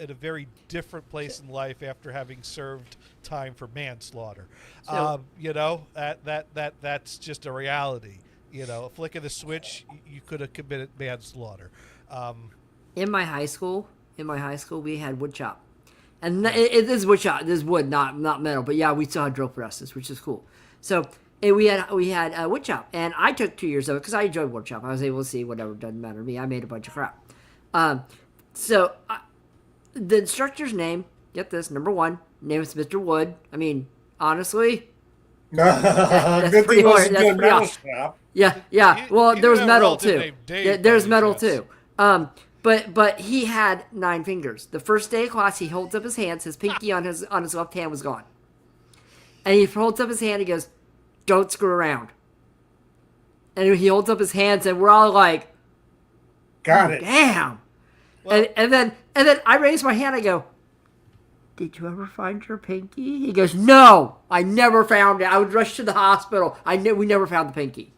at a very different place in life after having served time for manslaughter. So- You know, that's just a reality. You know, a flick of the switch, you could have committed manslaughter. In my high school, we had wood shop, and it is wood shop. This is wood, not metal. But yeah, we still had drill presses, which is cool. So we had a wood shop, and I took 2 years of it because I enjoyed wood shop. I was able to see whatever, doesn't matter to me. I made a bunch of crap. The instructor's name, get this, number 1, name is Mr. Wood. I mean, honestly, that's Good pretty thing it hard. wasn't That's doing pretty metal awesome. shop. Yeah. Well, he there was didn't have a metal relative too. named Dave, There's by any metal chance. too. But he had 9 fingers. The first day of class, he holds up his hands. His pinky on his left hand was gone, and he holds up his hand. He goes, "Don't screw around." And he holds up his hands, and we're all like, Got it. "Damn!" Well- and then I raise my hand. I go, "Did you ever find your pinky?" He goes, "No, I never found it. I would rush to the hospital. We never found the pinky."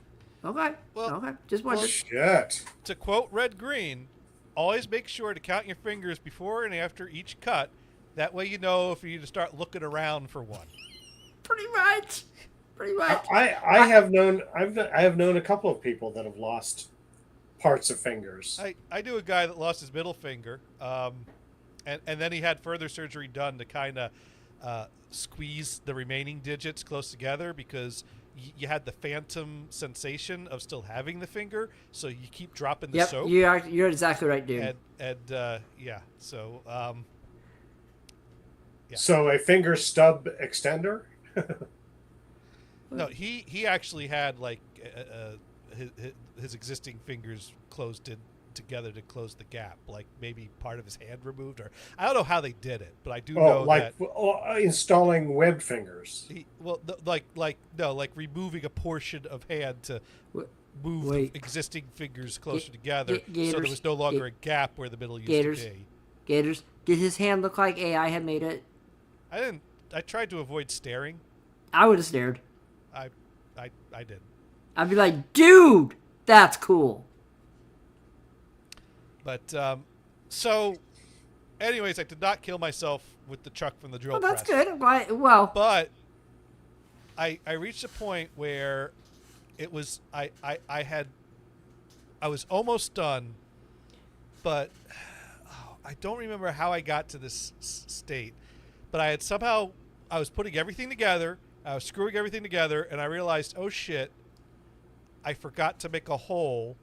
Okay. Well- okay. Just wondered. Shit. To quote Red Green, always make sure to count your fingers before and after each cut. That way you know if you need to start looking around for one. Pretty much. I have known a couple of people that have lost parts of fingers. I knew a guy that lost his middle finger, and then he had further surgery done to kind of squeeze the remaining digits close together because you had the phantom sensation of still having the finger, so you keep dropping the Yep. soap. You're exactly right, dude. Yeah, so Yeah. So a finger stub extender. no, he actually had like his existing fingers closed in together to close the gap, like maybe part of his hand removed, or I don't know how they did it, but I do know that Installing webbed fingers. like removing a portion of hand to move the Wait. existing fingers closer together, so Gators, there was no longer a gap where the middle used Gators. to be. Gators, did his hand look like AI had made it? I tried to avoid staring. I would have stared. I did. I'd be like, dude, that's cool. But so, anyways, I did not kill myself with the chuck from the drill Well, that's press. good. Well, But I reached a point where it was I was almost done, but I don't remember how I got to this state. But I was putting everything together, I was screwing everything together, and I realized, oh shit, I forgot to make a hole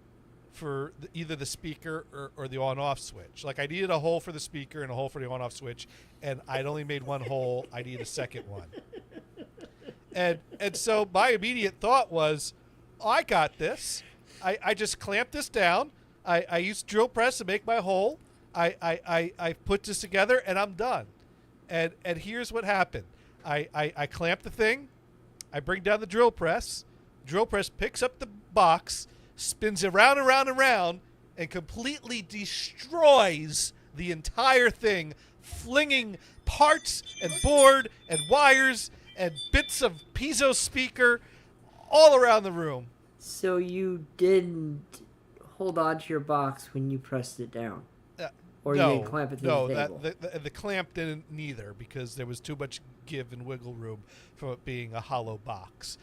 for either the speaker or the on-off switch. Like I needed a hole for the speaker and a hole for the on-off switch, and I'd only made one hole. I needed a second one. And so my immediate thought was, oh, I got this. I just clamped this down. I used drill press to make my hole. I put this together and I'm done. And here's what happened. I clamp the thing. I bring down the drill press. Drill press picks up the box, spins it around and around and around, and completely destroys the entire thing, flinging parts and board and wires and bits of piezo speaker all around the room. so you didn't hold on to your box when you pressed it down? Or you didn't clamp it to the table? The clamp didn't neither because there was too much give and wiggle room from it being a hollow box.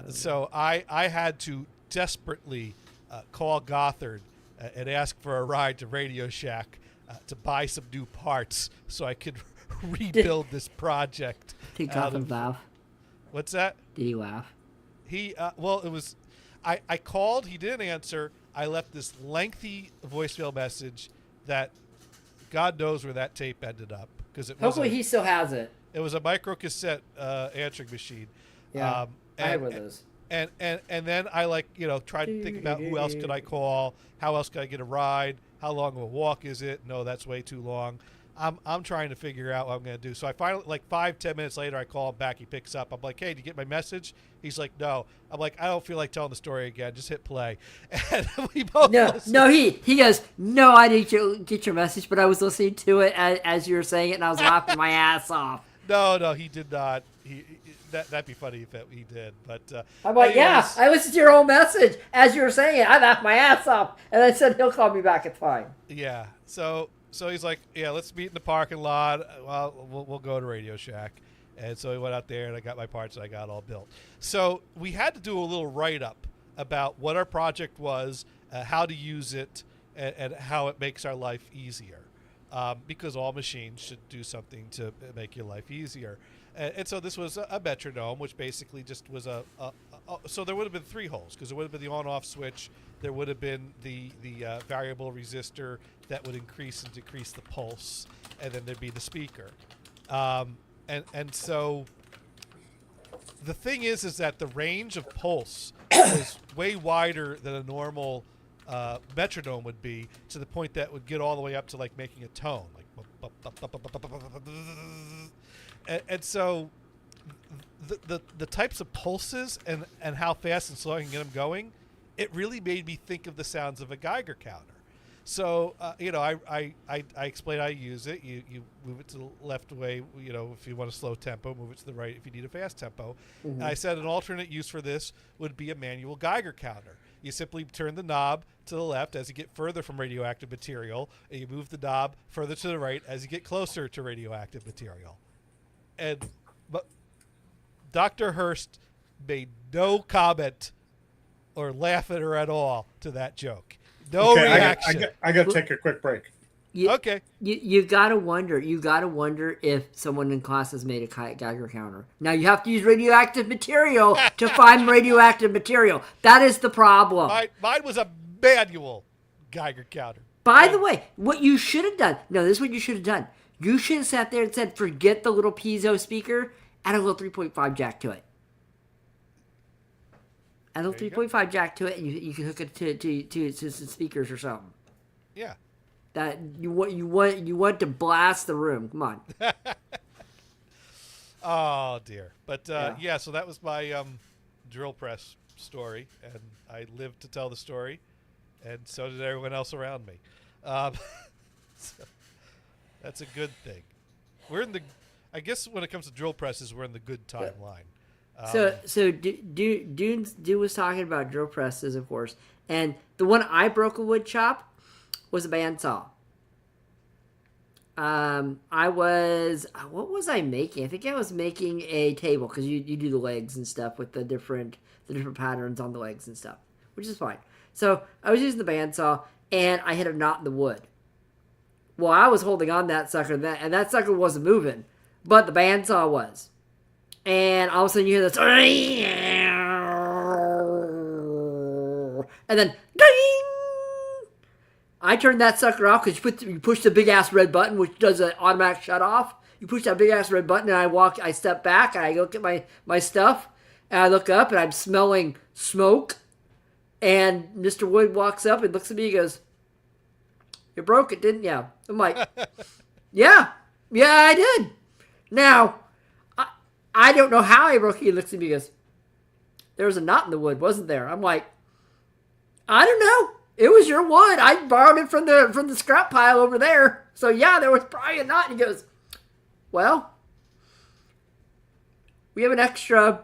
So I had to desperately call Gothard and ask for a ride to Radio Shack to buy some new parts so I could rebuild this project. Did out Gotham of- laugh? What's that? Did he laugh? He well, it was. I called. He didn't answer. I left this lengthy voicemail message that God knows where that tape ended up because it was Hopefully he still has it. it was a micro cassette answering machine. Yeah, I had one of and- those. And then I tried to think about who else could I call, how else could I get a ride, how long of a walk is it? No, that's way too long. I'm trying to figure out what I'm going to do. So I finally, like 5-10 minutes later, I call him back. He picks up. I'm like, hey, did you get my message? He's like, no. I'm like, I don't feel like telling the story again. Just hit play. And we both listened. No, he goes, no, I didn't get your message, but I was listening to it as you were saying it, and I was laughing my ass off. No, he did not. That'd be funny if he did. But I'm like, anyways, I listened to your whole message as you were saying it. I laughed my ass off, and I said he'll call me back. It's fine. Yeah. So he's like, yeah, let's meet in the parking lot. Well, we'll go to Radio Shack. And so we went out there, and I got my parts, and I got all built. So we had to do a little write-up about what our project was, how to use it, and how it makes our life easier. Because all machines should do something to make your life easier. And so this was a metronome, which basically just was so there would have been 3 holes, because there would have been the on-off switch, there would have been the variable resistor that would increase and decrease the pulse, and then there'd be the speaker. And so the thing is that the range of pulse is way wider than a normal metronome would be, to the point that would get all the way up to like making a tone, like, and so the types of pulses and how fast and slow I can get them going, it really made me think of the sounds of a Geiger counter. So, I explain how you use it. You move it to the left way, if you want a slow tempo, move it to the right if you need a fast tempo. Mm-hmm. And I said an alternate use for this would be a manual Geiger counter. You simply turn the knob to the left as you get further from radioactive material, and you move the knob further to the right as you get closer to radioactive material. But Dr. Hurst made no comment or laugh at her at all to that joke. No reaction. I got to take a quick break. Okay. You gotta wonder. You gotta wonder if someone in class has made a Geiger counter. Now you have to use radioactive material to find radioactive material. That is the problem. Mine was a manual Geiger counter. By the way, what you should have done. No, this is what you should have done. You should have sat there and said, "Forget the little piezo speaker. Add a little 3.5 jack to it. Add a little 3.5 jack to it, and you can hook it to some speakers or something." Yeah. That you want to blast the room. Come on. Oh dear. But so that was my drill press story, and I lived to tell the story, and so did everyone else around me. So that's a good thing. I guess when it comes to drill presses, we're in the good timeline. So Dune was talking about drill presses, of course, and the one I broke a wood chop was a bandsaw. What was I making? I think I was making a table, because you do the legs and stuff with the different patterns on the legs and stuff, which is fine. So I was using the bandsaw, and I hit a knot in the wood. Well, I was holding on that sucker, and that sucker wasn't moving, but the bandsaw was. And all of a sudden you hear this, and then ding! I turned that sucker off, because you push the big ass red button, which does an automatic shut off. You push that big ass red button, and I step back, and I look at my stuff, and I look up, and I'm smelling smoke. And Mr. Wood walks up and looks at me and goes, "You broke it, didn't you?" I'm like, yeah, I did. Now, I don't know how I broke it. He looks at me and goes, "There was a knot in the wood, wasn't there?" I'm like, "I don't know. It was your wood. I borrowed it from the scrap pile over there. So yeah, there was probably a knot." And he goes, "Well, we have an extra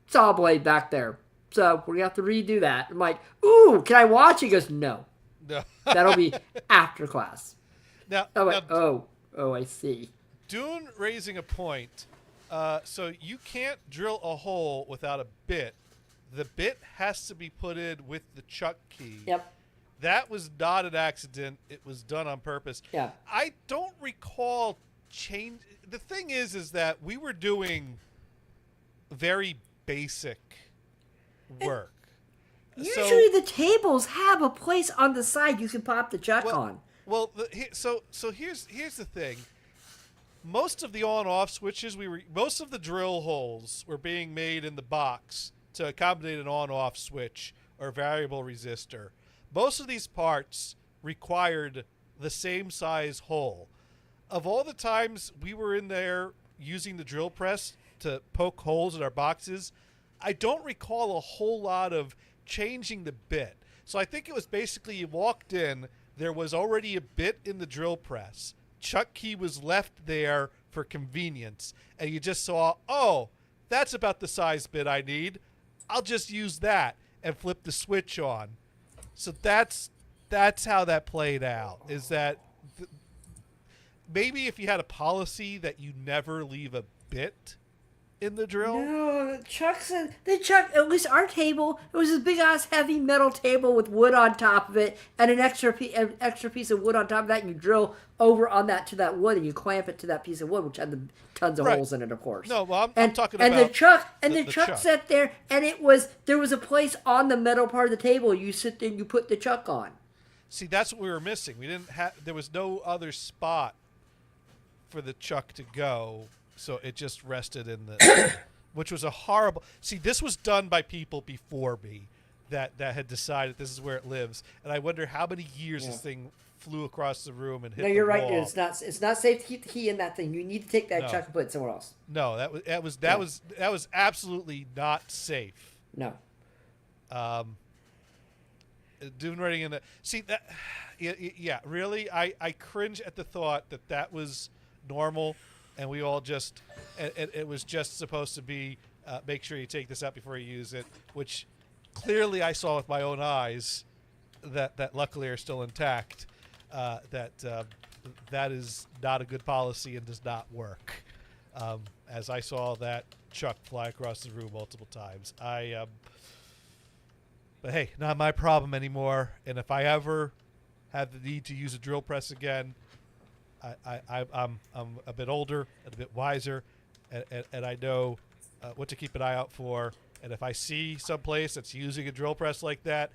saw blade back there, so we're gonna have to redo that." I'm like, "Ooh, can I watch?" He goes, "No. That'll be after class." Now, I'm like, oh, I see. Dune raising a point. So you can't drill a hole without a bit. The bit has to be put in with the chuck key. Yep. That was not an accident. It was done on purpose. Yeah. I don't recall change. The thing is that we were doing very basic work. Usually the tables have a place on the side you can pop the chuck on. Well, so here's the thing. Most of the on-off switches, most of the drill holes were being made in the box to accommodate an on-off switch or variable resistor. Most of these parts required the same size hole. of all the times we were in there using the drill press to poke holes in our boxes, I don't recall a whole lot of changing the bit. So I think it was basically you walked in, there was already a bit in the drill press. Chuck key was left there for convenience, and you just saw, oh, that's about the size bit I need. I'll just use that and flip the switch on. So that's how that played out. Is that maybe if you had a policy that you never leave a bit in the drill? No, at least our table, it was this big ass heavy metal table with wood on top of it and an extra piece of wood on top of that, and you drill over on that to that wood and you clamp it to that piece of wood, which had the tons of holes in it, of course. No, well, I'm talking and about the chuck sat there, and there was a place on the metal part of the table. You sit there and you put the chuck on. See, that's what we were missing. There was no other spot for the chuck to go. So it just rested in the, which was a horrible. See, this was done by people before me, that had decided this is where it lives, and I wonder how many years this thing flew across the room and hit. No, you're the right, wall. dude. It's not safe to keep the key in that thing. You need to take that chuck and put it somewhere else. No, that was absolutely not safe. No. Doing writing in the see that, yeah, really, I cringe at the thought that was normal. And we all just, it was just supposed to be, make sure you take this out before you use it, which clearly I saw with my own eyes that luckily are still intact, that is not a good policy and does not work. As I saw that chuck fly across the room multiple times. But hey, not my problem anymore. And if I ever have the need to use a drill press again, I'm a bit older and a bit wiser, and I know what to keep an eye out for. And if I see someplace that's using a drill press like that,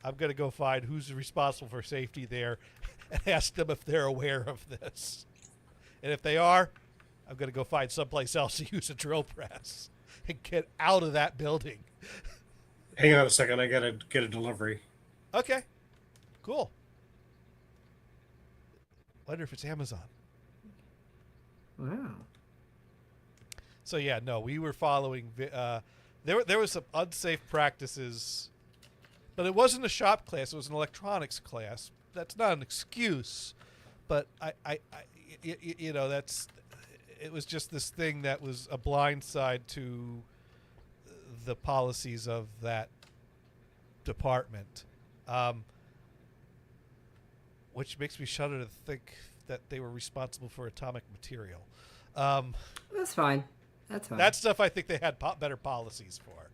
I'm going to go find who's responsible for safety there and ask them if they're aware of this. And if they are, I'm going to go find someplace else to use a drill press and get out of that building. Hang on a second. I got to get a delivery. Okay, cool. Wonder if it's Amazon. Wow. So yeah, no, we were following. There was some unsafe practices, but it wasn't a shop class. It was an electronics class. That's not an excuse, but you know, it was just this thing that was a blind side to the policies of that department. Which makes me shudder to think that they were responsible for atomic material. That's fine. That's fine. That stuff I think they had better policies for.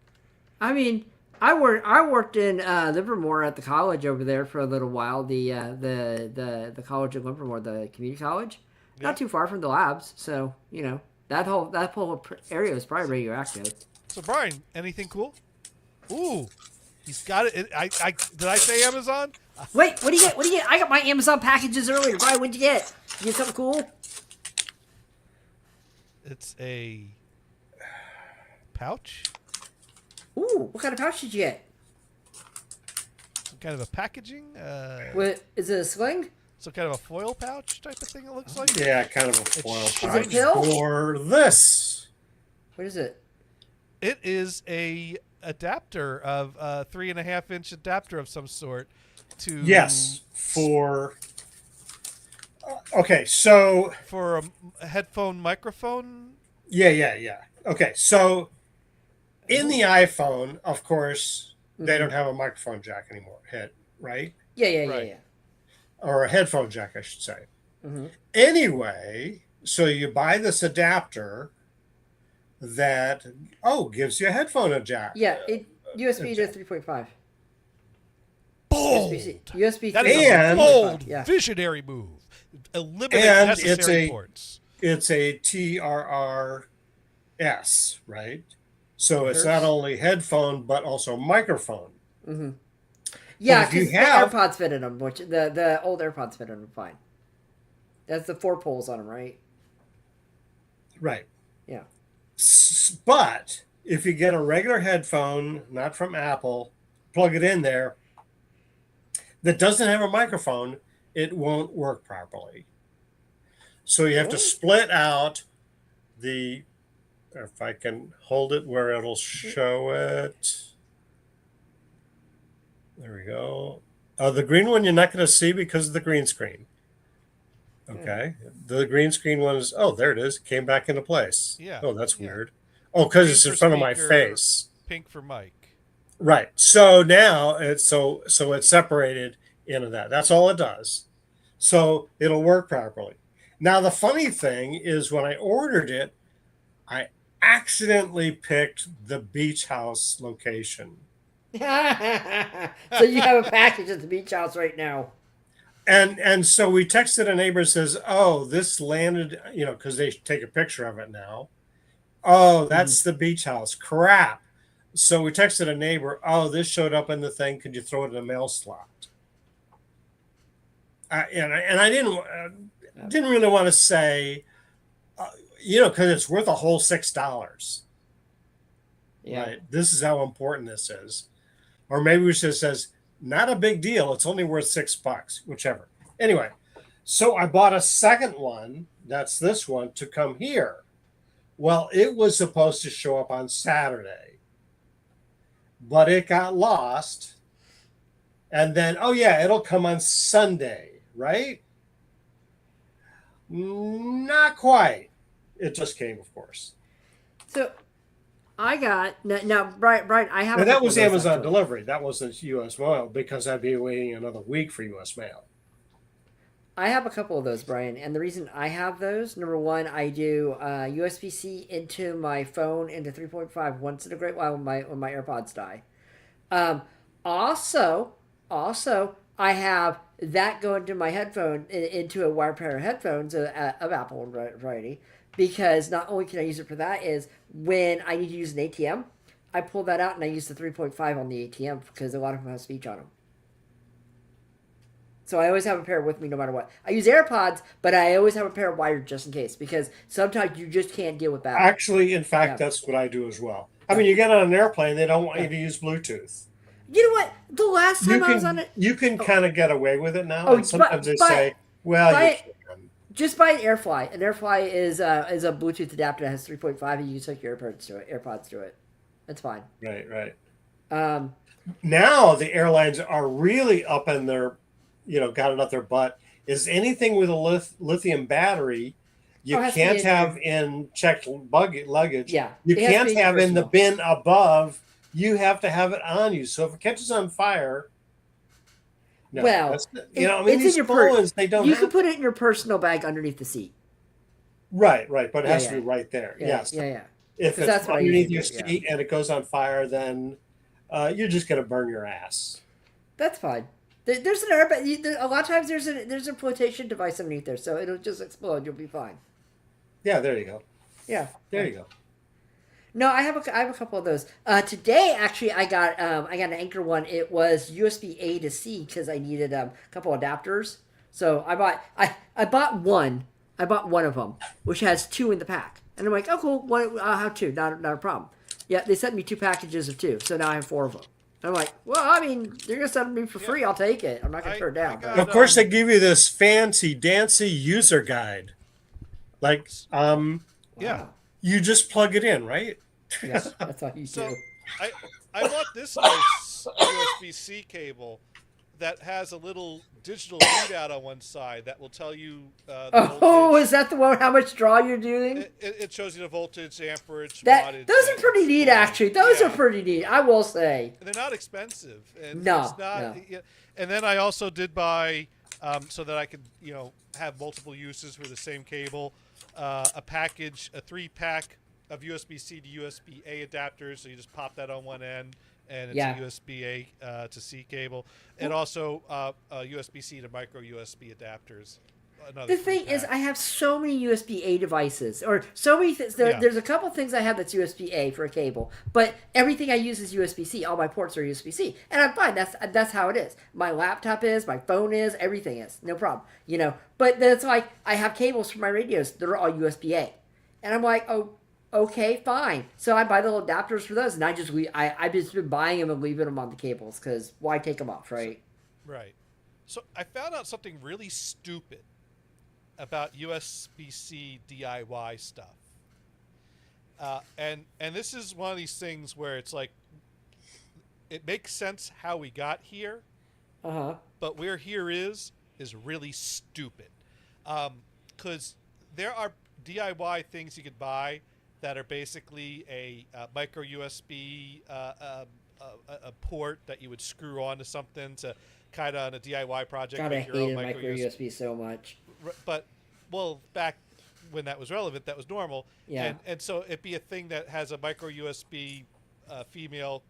I mean, I worked in Livermore at the college over there for a little while. The college of Livermore, the community college, not too far from the labs. So you know that whole area is probably radioactive. So Brian, anything cool? Ooh, he's got it. Did I say Amazon? Wait, what do you get? I got my Amazon packages earlier. Brian, what'd you get? You get something cool? It's a pouch. Ooh, what kind of pouch did you get? Some kind of a packaging. What is it? A sling? Some kind of a foil pouch type of thing. It looks like. Yeah, kind of a foil Is pouch it a pill? for this. What is it? It is a adapter of 3.5-inch adapter of some sort. To Yes, for okay, so for a headphone microphone. yeah. Okay, so in the iPhone, of course, they don't have a microphone jack anymore. Right? Yeah. Or a headphone jack, I should say. Mm-hmm. Anyway, so you buy this adapter that gives you a headphone jack. Yeah, USB to 3.5. Bold. USB. That is a bold, visionary move. Eliminate necessary ports. It's a TRRS, right? So it's not only headphone but also microphone. Mm-hmm. Yeah, because the AirPods fit in them, which the old AirPods fit in them fine. That's the 4 poles on them, right? Right. Yeah. But if you get a regular headphone, not from Apple, plug it in there, that doesn't have a microphone, it won't work properly. So you have to split out the, if I can hold it where it'll show it. There we go. The green one you're not going to see because of the green screen. Okay. The green screen one is, oh, there it is. Came back into place. Yeah. Oh, that's Yeah. weird. Oh, because Green it's in for front of my speaker, face. Pink for mic. Right. So now it's so it's separated into that. That's all it does. So it'll work properly. Now the funny thing is when I ordered it, I accidentally picked the beach house location. So you have a package at the beach house right now. And so we texted a neighbor and says, "Oh, this landed, because they take a picture of it now. Oh, that's the beach house. Crap." So we texted a neighbor, "Oh, this showed up in the thing. Could you throw it in a mail slot?" And I didn't really want to say, because it's worth a whole $6. Yeah. Right. This is how important this is. Or maybe we should have says, not a big deal. It's only worth $6, whichever. Anyway, so I bought a second one. That's this one to come here. Well, it was supposed to show up on Saturday, but it got lost. And then, oh yeah, it'll come on Sunday, right? Not quite. It just came, of course. So I got now, Brian. I have. And that was couple of those, Amazon actually. delivery. That wasn't U.S. mail because I'd be waiting another week for U.S. mail. I have a couple of those, Brian, and the reason I have those, number one, I do USB-C into my phone into 3.5 once in a great while when my AirPods die. Also, I have that go into my headphone into a wire pair of headphones of Apple variety, because not only can I use it for that, is when I need to use an ATM, I pull that out and I use the 3.5 on the ATM because a lot of them have speech on them. So I always have a pair with me no matter what. I use AirPods, but I always have a pair wired just in case, because sometimes you just can't deal with that. Actually, in fact, that's what I do as well. I mean, you get on an airplane, they don't want you to use Bluetooth. You know what? The last time I was on it, you can kind of get away with it now. Oh, And sometimes they but- say, "Well, you can." just buy an AirFly. An AirFly is a Bluetooth adapter that has 3.5, and you just hook your AirPods to it. That's fine. Right. Um, Now the airlines are really up in their, got it up their butt. Is anything with a lithium battery, you it has to can't be in have in checked luggage. Yeah, You it has to can't be have in the personal. bin above. You have to have it on you. So if it catches on fire, no, well, that's, it's these in your purse. phones, they don't. You have, can put it in your personal bag underneath the seat. right, but it has Yeah. to be right there. Yeah, Yes. yeah. If 'Cause it's that's what I underneath usually your do, yeah. seat and it goes on fire, then you're just going to burn your ass. That's fine. There's an airbag. A lot of times there's a flotation device underneath there, so it'll just explode. You'll be fine. Yeah, there you go. Yeah. There you go. No, I have a couple of those. Today, actually, I got an Anchor one. It was USB A to C because I needed a couple adapters. So I bought one. I bought one of them, which has two in the pack, and I'm like, oh cool, I'll have two, not a problem. Yeah, they sent me 2 packages of 2, so now I have 4 of them. I'm like, well, I mean, they're gonna send me for free. I'll take it. I'm not gonna turn it down. got- Of course, they give you this fancy dancy user guide. Like, Yeah. you just plug it in, right? Yeah, that's all you So do. I bought this nice USB-C cable that has a little digital readout on one side that will tell you the Oh, voltage. is that the one? How much draw you're doing? It shows you the voltage, amperage, That wattage. those are and pretty neat, speed. actually. Those Yeah. are pretty neat. I will say. They're not expensive. And No, it's not, no. yeah. And then I also did buy, so that I could, have multiple uses for the same cable, a 3-pack of USB-C to USB-A adapters. So you just pop that on one end, and it's Yeah. a USB-A to C cable, and also USB-C to micro USB adapters. The thing is, I have so many USB-A devices, or so many things. There's a couple things I have that's USB-A for a cable, but everything I use is USB-C. All my ports are USB-C, and I'm fine. That's how it is. My laptop is, my phone is, everything is, no problem. But then it's like I have cables for my radios that are all USB-A, and I'm like, oh, okay, fine. So I buy the little adapters for those, and I've just been buying them and leaving them on the cables because why take them off, right? Right. So I found out something really stupid. about USB-C DIY stuff. And this is one of these things where it's like, it makes sense how we got here, but where here is really stupid. Because there are DIY things you could buy that are basically a micro USB a port that you would screw onto something to kind of on a DIY project. God, I make your own hated micro USB so much. But, well, back when that was relevant, that was normal. Yeah. And so it'd be a thing that has a micro USB female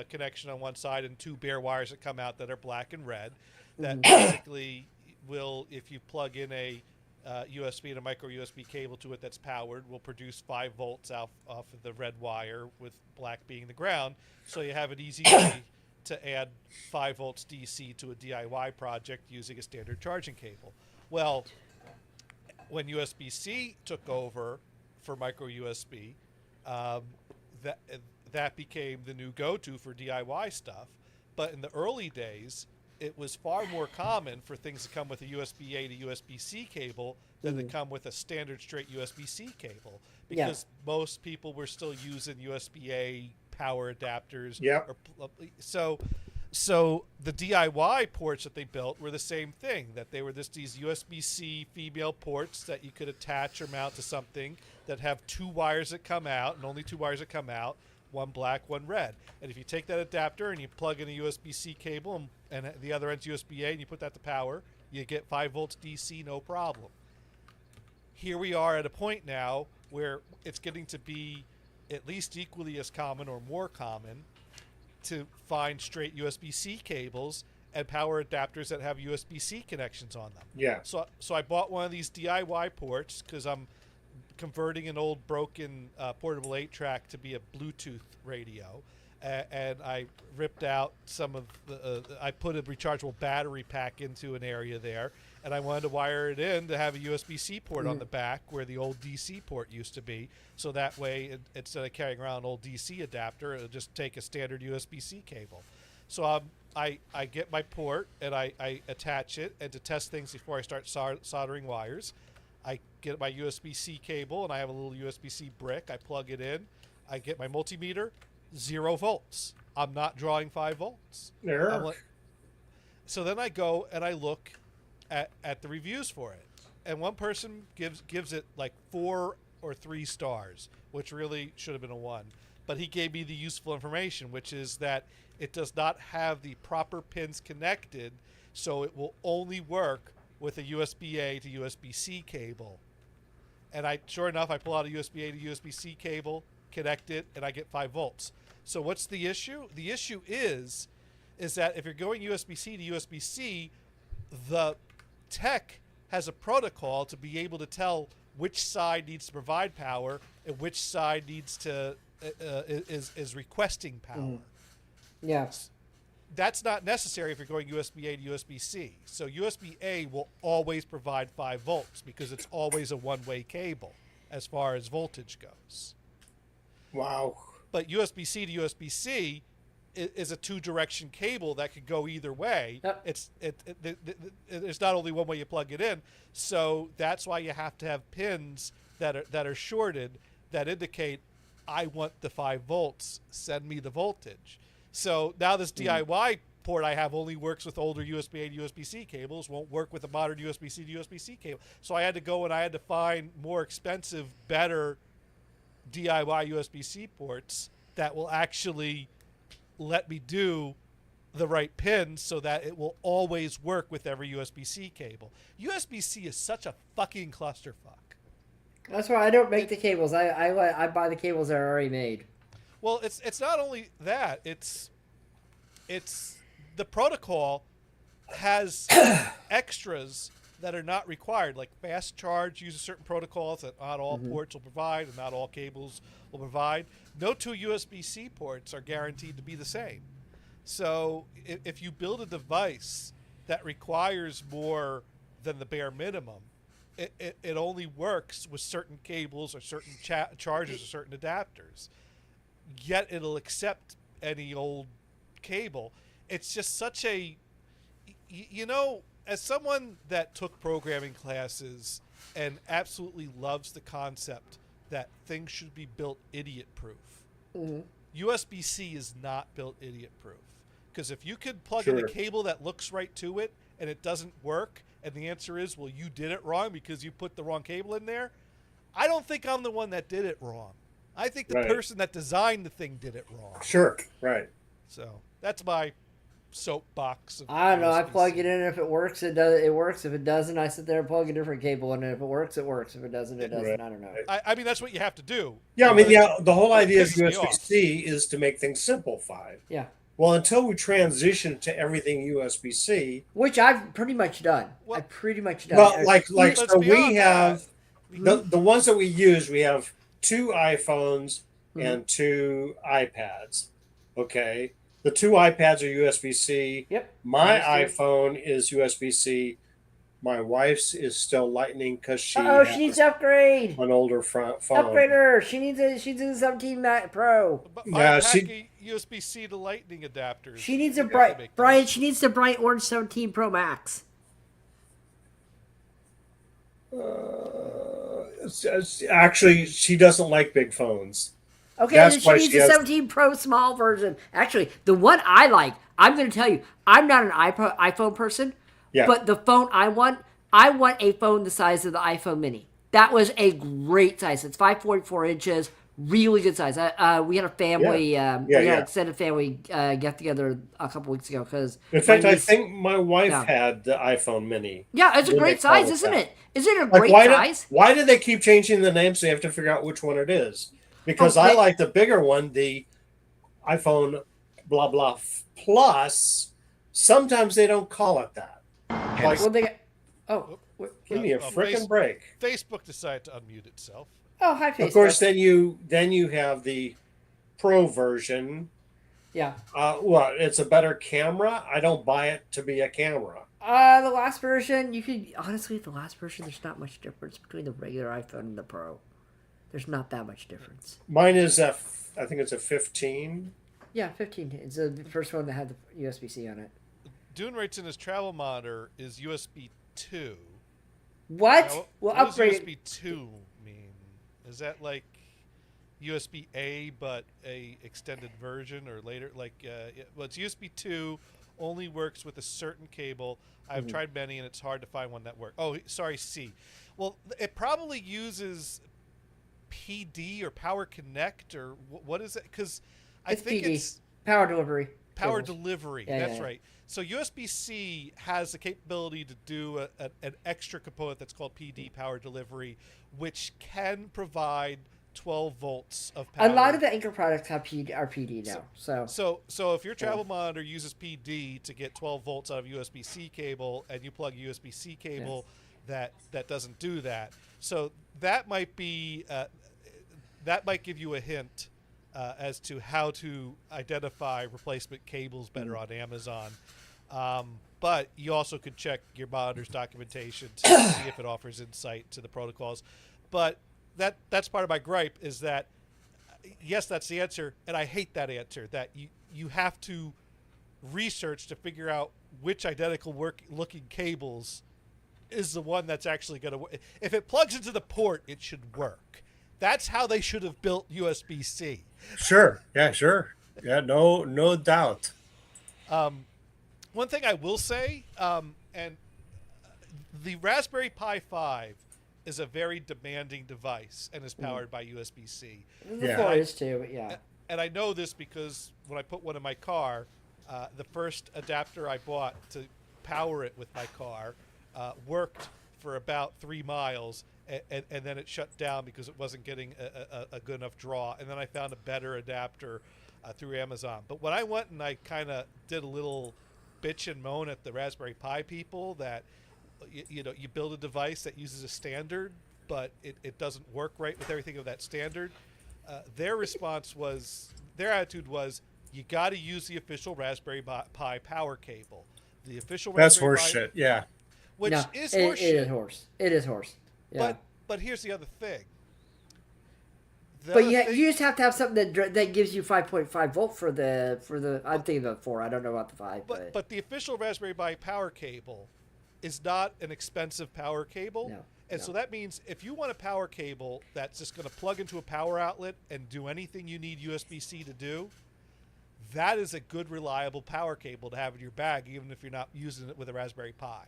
connection on one side and two bare wires that come out that are black and red. That basically will, if you plug in a USB and a micro USB cable to it that's powered, will produce 5 volts off of the red wire, with black being the ground. So you have an easy way to add 5 volts DC to a DIY project using a standard charging cable. Well, when USB-C took over for micro USB, that became the new go-to for DIY stuff. But in the early days, it was far more common for things to come with a USB-A to USB-C cable than to come with a standard straight USB-C cable, because most people were still using USB-A power adapters. So the DIY ports that they built were the same thing, that they were these USB-C female ports that you could attach or mount to something that have 2 wires that come out, and only 2 wires that come out, one black, one red. And if you take that adapter and you plug in a USB-C cable and the other end's USB-A and you put that to power, you get 5 volts DC, no problem. Here we are at a point now where it's getting to be at least equally as common or more common to find straight USB-C cables and power adapters that have USB-C connections on them. Yeah. So I bought one of these DIY ports because I'm converting an old broken portable 8-track to be a Bluetooth radio, and I ripped out some of the I put a rechargeable battery pack into an area there, and I wanted to wire it in to have a USB-C port on the back where the old DC port used to be, so that way instead of carrying around an old DC adapter, it'll just take a standard USB-C cable. So I get my port and I attach it, and to test things before I start soldering wires, I get my USB-C cable, and I have a little USB-C brick. I plug it in. I get my multimeter, 0 volts. I'm not drawing 5 volts. So then I go and I look at the reviews for it. And one person gives it like 4 or 3 stars, which really should have been a 1. But he gave me the useful information, which is that it does not have the proper pins connected, so it will only work with a USB-A to USB-C cable. And sure enough, I pull out a USB-A to USB-C cable, connect it, and I get 5 volts. So what's the issue? The issue is that if you're going USB-C to USB-C, the tech has a protocol to be able to tell which side needs to provide power and which side needs to is requesting power. Yes. That's not necessary if you're going USB-A to USB-C. So USB-A will always provide 5 volts because it's always a one-way cable as far as voltage goes. Wow. But USB-C to USB-C is a 2-direction cable that could go either way. Yep. There's not only one way you plug it in, so that's why you have to have pins that are shorted that indicate, I want the 5 volts, send me the voltage. So now this DIY port I have only works with older USB-A to USB-C cables, won't work with a modern USB-C to USB-C cable. So I had to go and I had to find more expensive, better DIY USB-C ports that will actually let me do the right pins so that it will always work with every USB-C cable. USB-C is such a fucking clusterfuck. That's why I don't make the cables. I buy the cables that are already made. Well, it's not only that. It's the protocol has extras that are not required, like fast charge uses certain protocols that not all ports will provide and not all cables will provide. No 2 USB-C ports are guaranteed to be the same. So if you build a device that requires more than the bare minimum, it only works with certain cables or certain chargers or certain adapters. Yet it'll accept any old cable. It's just such a, as someone that took programming classes and absolutely loves the concept that things should be built idiot-proof, USB-C is not built idiot-proof. Because if you could plug in a cable that looks right to it and it doesn't work, and the answer is, well, you did it wrong because you put the wrong cable in there, I don't think I'm the one that did it wrong. I think the person that designed the thing did it wrong. Sure, right. So that's my soapbox. I don't know. I USB-C. plug it in. If it works, it does. It works. If it doesn't, I sit there and plug a different cable in. And if it works, it works. If it doesn't, it doesn't. I don't know. I mean, that's what you have to do. Yeah, I mean, the whole idea of pisses me USB-C is to make things simplified. Yeah. Well, until we transition to everything USB-C, Which I've pretty much done. Well- I've pretty much done. well, like Let's so be we honest, have that- the ones that we use. We have 2 iPhones Mm-hmm. and 2 iPads. Okay, the 2 iPads are USB-C. Yep. My Understood. iPhone is USB-C. My wife's is still Lightning because she Oh, has she needs to upgrade. an older phone. Upgrade her. She needs a. She's a 17 Mac Pro. But Yeah, buy a she- pack of USB-C to Lightning adapters. She needs a You gotta make Brian. those. She needs the bright orange 17 Pro Max. Actually, she doesn't like big phones. Okay, That's then she why needs she the has- 17 Pro small version. Actually, the one I like, I'm going to tell you, I'm not an iPhone person, Yeah. but the phone I want a phone the size of the iPhone Mini. That was a great size. It's 5.4 inches, really good size. We had a family, we had Yeah. an extended family get together a couple weeks ago because. In fact, I think my wife Yeah. had the iPhone Mini. Yeah, it's a When great they call size, it isn't that. it? Isn't it a Like, great why size? why do they keep changing the name so you have to figure out which one it is? Because I Okay. like the bigger one, the iPhone blah blah plus. Sometimes they don't call it that. Like, Well, they got, oh, give me a frickin' break. Facebook decided to unmute itself. oh, hi, Facebook. Of course, then you have the Pro version. Yeah. What? It's a better camera. I don't buy it to be a camera. The last version, you could honestly, the last version, there's not much difference between the regular iPhone and the Pro. There's not that much difference. Mine is I think it's a 15. Yeah, 15. It's the first one that had the USB-C on it. Dune writes in his travel monitor is USB 2. What? Now, Well, what does upgrade. USB 2 mean? Is that like USB A but a extended version or later? Well, it's USB 2 only works with a certain cable. I've tried many and it's hard to find one that works. Oh, sorry, C. Well, it probably uses PD or Power Connect or what is it? Because I It's think PD. it's Power delivery. power cables. delivery. Yeah, That's yeah. right. So USB-C has the capability to do an extra component that's called PD, power delivery, which can provide 12 volts of power. A lot of the Anchor products have are PD now. So if your travel monitor uses PD to get 12 volts out of USB-C cable, and you plug a USB-C cable that doesn't do that, so that might be that might give you a hint as to how to identify replacement cables better on Amazon. But you also could check your monitor's documentation to see if it offers insight to the protocols. But that's part of my gripe is that, yes, that's the answer, and I hate that answer, that you have to research to figure out which identical looking cables is the one that's actually going to work. If it plugs into the port, it should work. That's how they should have built USB-C. Sure. Yeah. Sure. Yeah. No doubt. One thing I will say, and the Raspberry Pi 5 is a very demanding device and is powered by USB-C. The Yeah. 4 is too, but yeah. And I know this because when I put one in my car, the first adapter I bought to power it with my car worked for about 3 miles, and then it shut down because it wasn't getting a good enough draw. And then I found a better adapter through Amazon. But when I went and I kind of did a little bitch and moan at the Raspberry Pi people that you build a device that uses a standard, but it doesn't work right with everything of that standard, their attitude was, you got to use the official Raspberry Pi power cable. The official That's Raspberry horse Pi, shit. Yeah. which No, is it horseshit. is horse. It is horse. Yeah. But here's the other thing. But you just have to have something that gives you 5.5 volt for the I'm thinking of the 4. I don't know about the 5, but But the official Raspberry Pi power cable is not an expensive power cable. No, And no. so that means if you want a power cable that's just going to plug into a power outlet and do anything you need USB-C to do, that is a good, reliable power cable to have in your bag, even if you're not using it with a Raspberry Pi.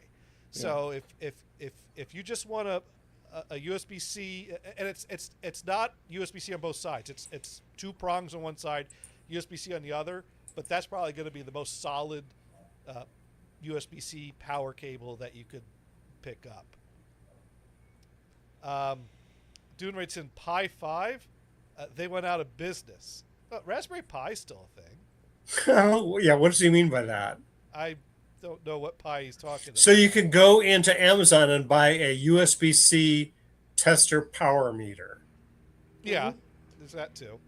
So if you just want a USB-C, and it's not USB-C on both sides. It's 2 prongs on one side, USB-C on the other. But that's probably going to be the most solid USB-C power cable that you could pick up. Dune writes in Pi 5, they went out of business. Raspberry Pi is still a thing. Oh, yeah, what does he mean by that? I don't know what Pi he's talking about. So you can go into Amazon and buy a USB-C tester power meter. Yeah, there's that too.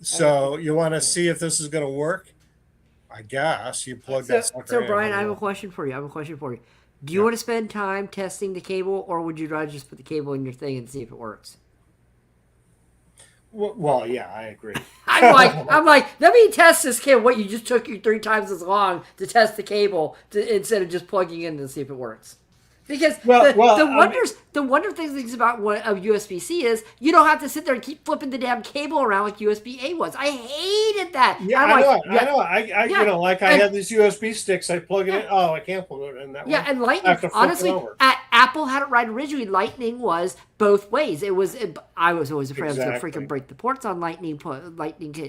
So you want to see if this is going to work? I guess you plug that sucker So in. Brian, I have a question for you. Do you want to spend time testing the cable, or would you rather just put the cable in your thing and see if it works? Well, yeah, I agree. I'm like, let me test this cable. What, you just took you 3 times as long to test the cable instead of just plugging in to see if it works? Because the wonderful things about what of USB-C is you don't have to sit there and keep flipping the damn cable around like USB-A was. I hated that. Yeah, I know. I had these USB sticks. I plug it in. Oh, I can't plug it in that one. Yeah, and Lightning, honestly, Apple had it right originally. Lightning was both ways. I was always afraid I was going to freaking break the ports on Lightning,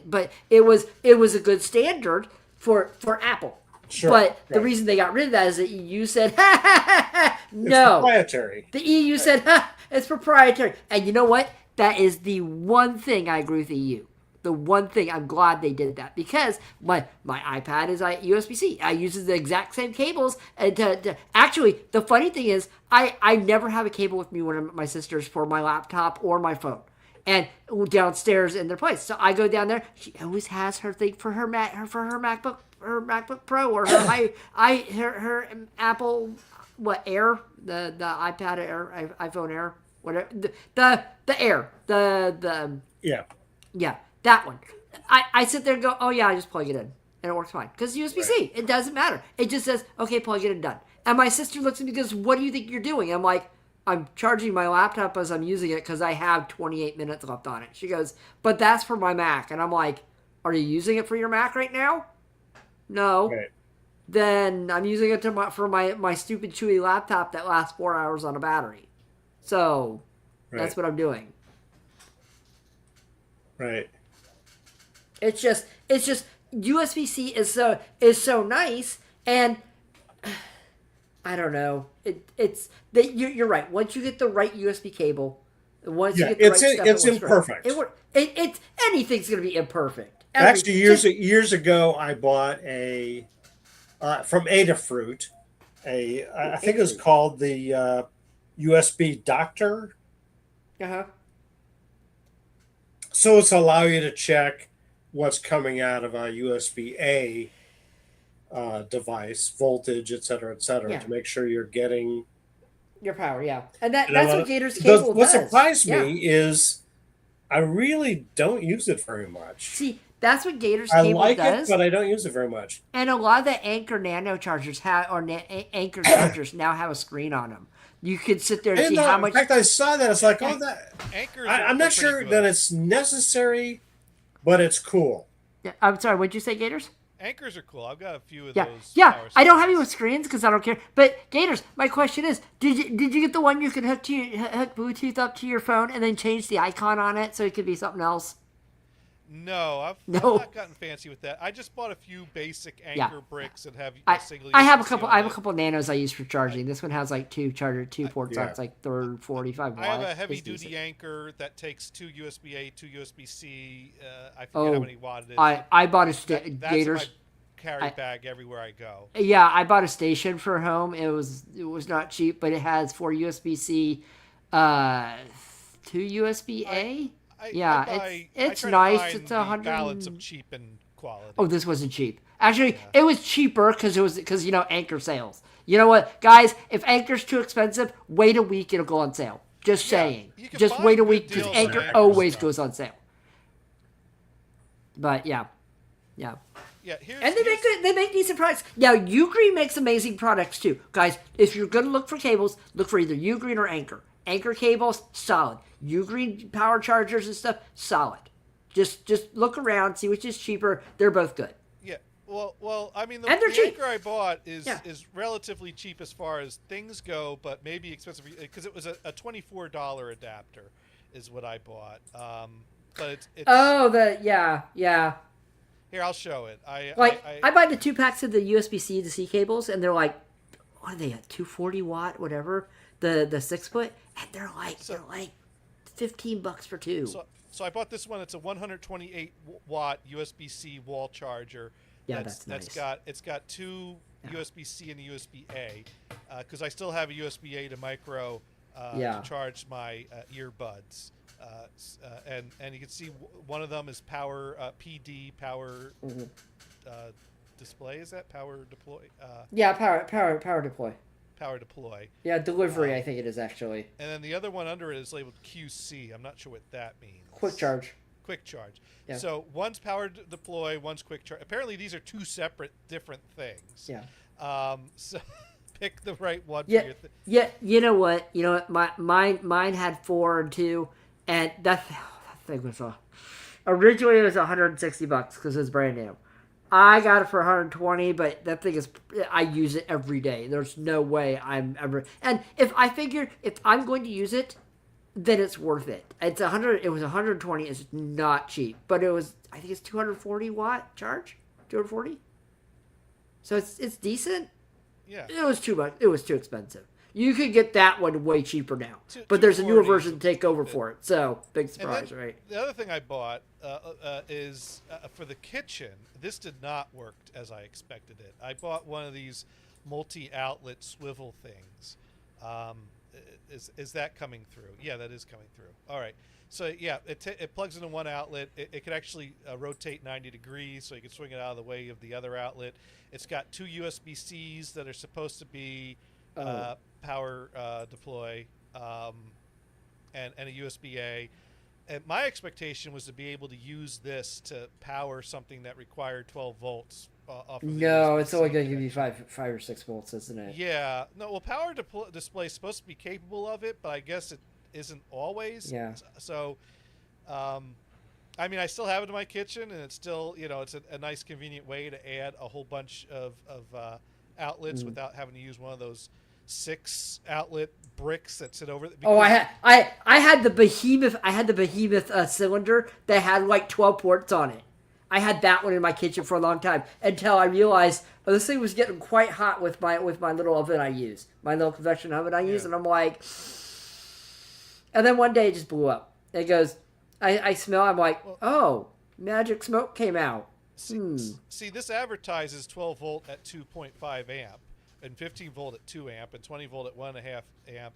but it was a good standard for Apple. Sure, but the reason they got rid of that is the EU said, no. It's proprietary. The EU said, it's proprietary. And you know what? That is the one thing I agree with the EU. The one thing I'm glad they did that, because my iPad is USB-C. I use the exact same cables. And actually, the funny thing is, I never have a cable with me when I'm at my sister's for my laptop or my phone. And downstairs in their place. So I go down there. She always has her thing for her MacBook Pro or her her Apple Air, the iPad Air, iPhone Air, whatever, the Air, yeah, that one. I sit there and go, oh yeah, I just plug it in and it works fine because USB-C. Right. It doesn't matter. It just says, okay, plug it in, done. And my sister looks at me and goes, what do you think you're doing? I'm like, I'm charging my laptop as I'm using it because I have 28 minutes left on it. She goes, but that's for my Mac. And I'm like, are you using it for your Mac right now? No. Right. Then I'm using it for my stupid chewy laptop that lasts 4 hours on a battery. So that's what I'm doing. Right. It's just USB-C is so nice, and I don't know. You're right. Once you get the right USB cable, once you get the right stuff, it's imperfect. It's anything's going to be imperfect. Actually, years ago, I bought a from Adafruit. I think it was called the USB Doctor. So it's allow you to check what's coming out of a USB-A device, voltage, et cetera, to make sure you're getting your power. Yeah, and that's what Gator's cable does. What surprised me is I really don't use it very much. See, that's what Gator's cable does. I like it, but I don't use it very much. And a lot of the Anchor Nano chargers Anchor chargers now have a screen on them. You could sit there and see how much. In fact, I saw that. It's like, I'm not sure that it's necessary, but it's cool. Yeah, I'm sorry. What'd you say, Gators? Anchors are cool. I've got a few of those. Yeah, I don't have any with screens because I don't care. But Gators, my question is, did you get the one you can hook Bluetooth up to your phone and then change the icon on it so it could be something else? No, I've not gotten fancy with that. I just bought a few basic Anchor bricks and have a single. I have a couple nanos I use for charging. This one has like two ports on. It's like 45 watt. I have a heavy duty Anchor that takes 2 USB-A, 2 USB-C. I forget how many watt it is. I bought a Gators. That's my carry bag everywhere I go. Yeah, I bought a station for home. It was not cheap, but it has 4 USB-C, 2 USB-A. It's nice. It's 100 balance of cheap and quality. Oh, this wasn't cheap. Actually, it was cheaper because Anchor sales. You know what, guys? If Anchor's too expensive, wait a week. It'll go on sale. Just saying. Just wait a week because Anchor always goes on sale. But yeah. Yeah, here's And they make decent products. Now, Ugreen makes amazing products too, guys. If you're gonna look for cables, look for either Ugreen or Anchor. Anchor cables, solid. Ugreen power chargers and stuff, solid. Just look around, see which is cheaper. They're both good. Yeah. Well, I mean, the And they're cheap. Anchor I bought is Yeah. is relatively cheap as far as things go, but maybe expensive because it was a $24 adapter, is what I bought. But it's Oh, yeah. here. I'll show it. I buy the 2 packs of the USB-C to C cables, and they're like, what are they at? 240 watt, whatever. The 6-foot, and they're like $15 for two. So I bought this one. It's a 128 watt USB-C wall charger. Yeah, that's nice. It's got two USB-C and a USB-A, because I still have a USB-A to micro to charge my earbuds. And you can see one of them is power PD power display. Is that power deploy? Yeah, power deploy. Power deploy. Yeah, delivery. I think it is actually. And then the other one under it is labeled QC. I'm not sure what that means. Quick charge. Quick charge. Yeah. So one's power deploy, one's quick charge. Apparently these are two separate, different things. Yeah. So pick the right one. Yeah. For your Yeah. You know what? Mine had 4 and 2, and that thing was originally it was $160 because it was brand new. I got it for 120, but that thing is, I use it every day. There's no way I'm ever, and if I'm going to use it, then it's worth it. It's 100. It was 120. It's not cheap, but it was, I think it's 240 watt charge, 240. So it's decent. Yeah. It was too much. It was too expensive. You could get that one way cheaper now, Two- but there's a newer 240 version to take over for it. So big And surprise, then right? The other thing I bought is for the kitchen. This did not work as I expected it. I bought one of these multi-outlet swivel things. Is that coming through? Yeah, that is coming through. All right. So yeah, it plugs into one outlet. It could actually rotate 90 degrees, so you can swing it out of the way of the other outlet. It's got two USB-Cs that are supposed to be power deploy, and a USB-A. And my expectation was to be able to use this to power something that required 12 volts off of the No, USB-C it's only going to give connection. you five or 6 volts, isn't it? Yeah. No, well, power display is supposed to be capable of it, but I guess it isn't always. Yeah. So, I mean, I still have it in my kitchen, and it's still, it's a nice, convenient way to add a whole bunch of outlets without having to use one of those 6 outlet bricks that sit over. Oh, I had the behemoth. I had the behemoth cylinder that had like 12 ports on it. I had that one in my kitchen for a long time until I realized this thing was getting quite hot with my little oven I use, my little convection oven I use, and I'm like, and then one day it just blew up. It goes, I smell. I'm like, oh, magic smoke came out. See, this advertises 12 volt at 2.5 amp. And 15 volt at 2 amp, and 20 volt at 1.5 amp,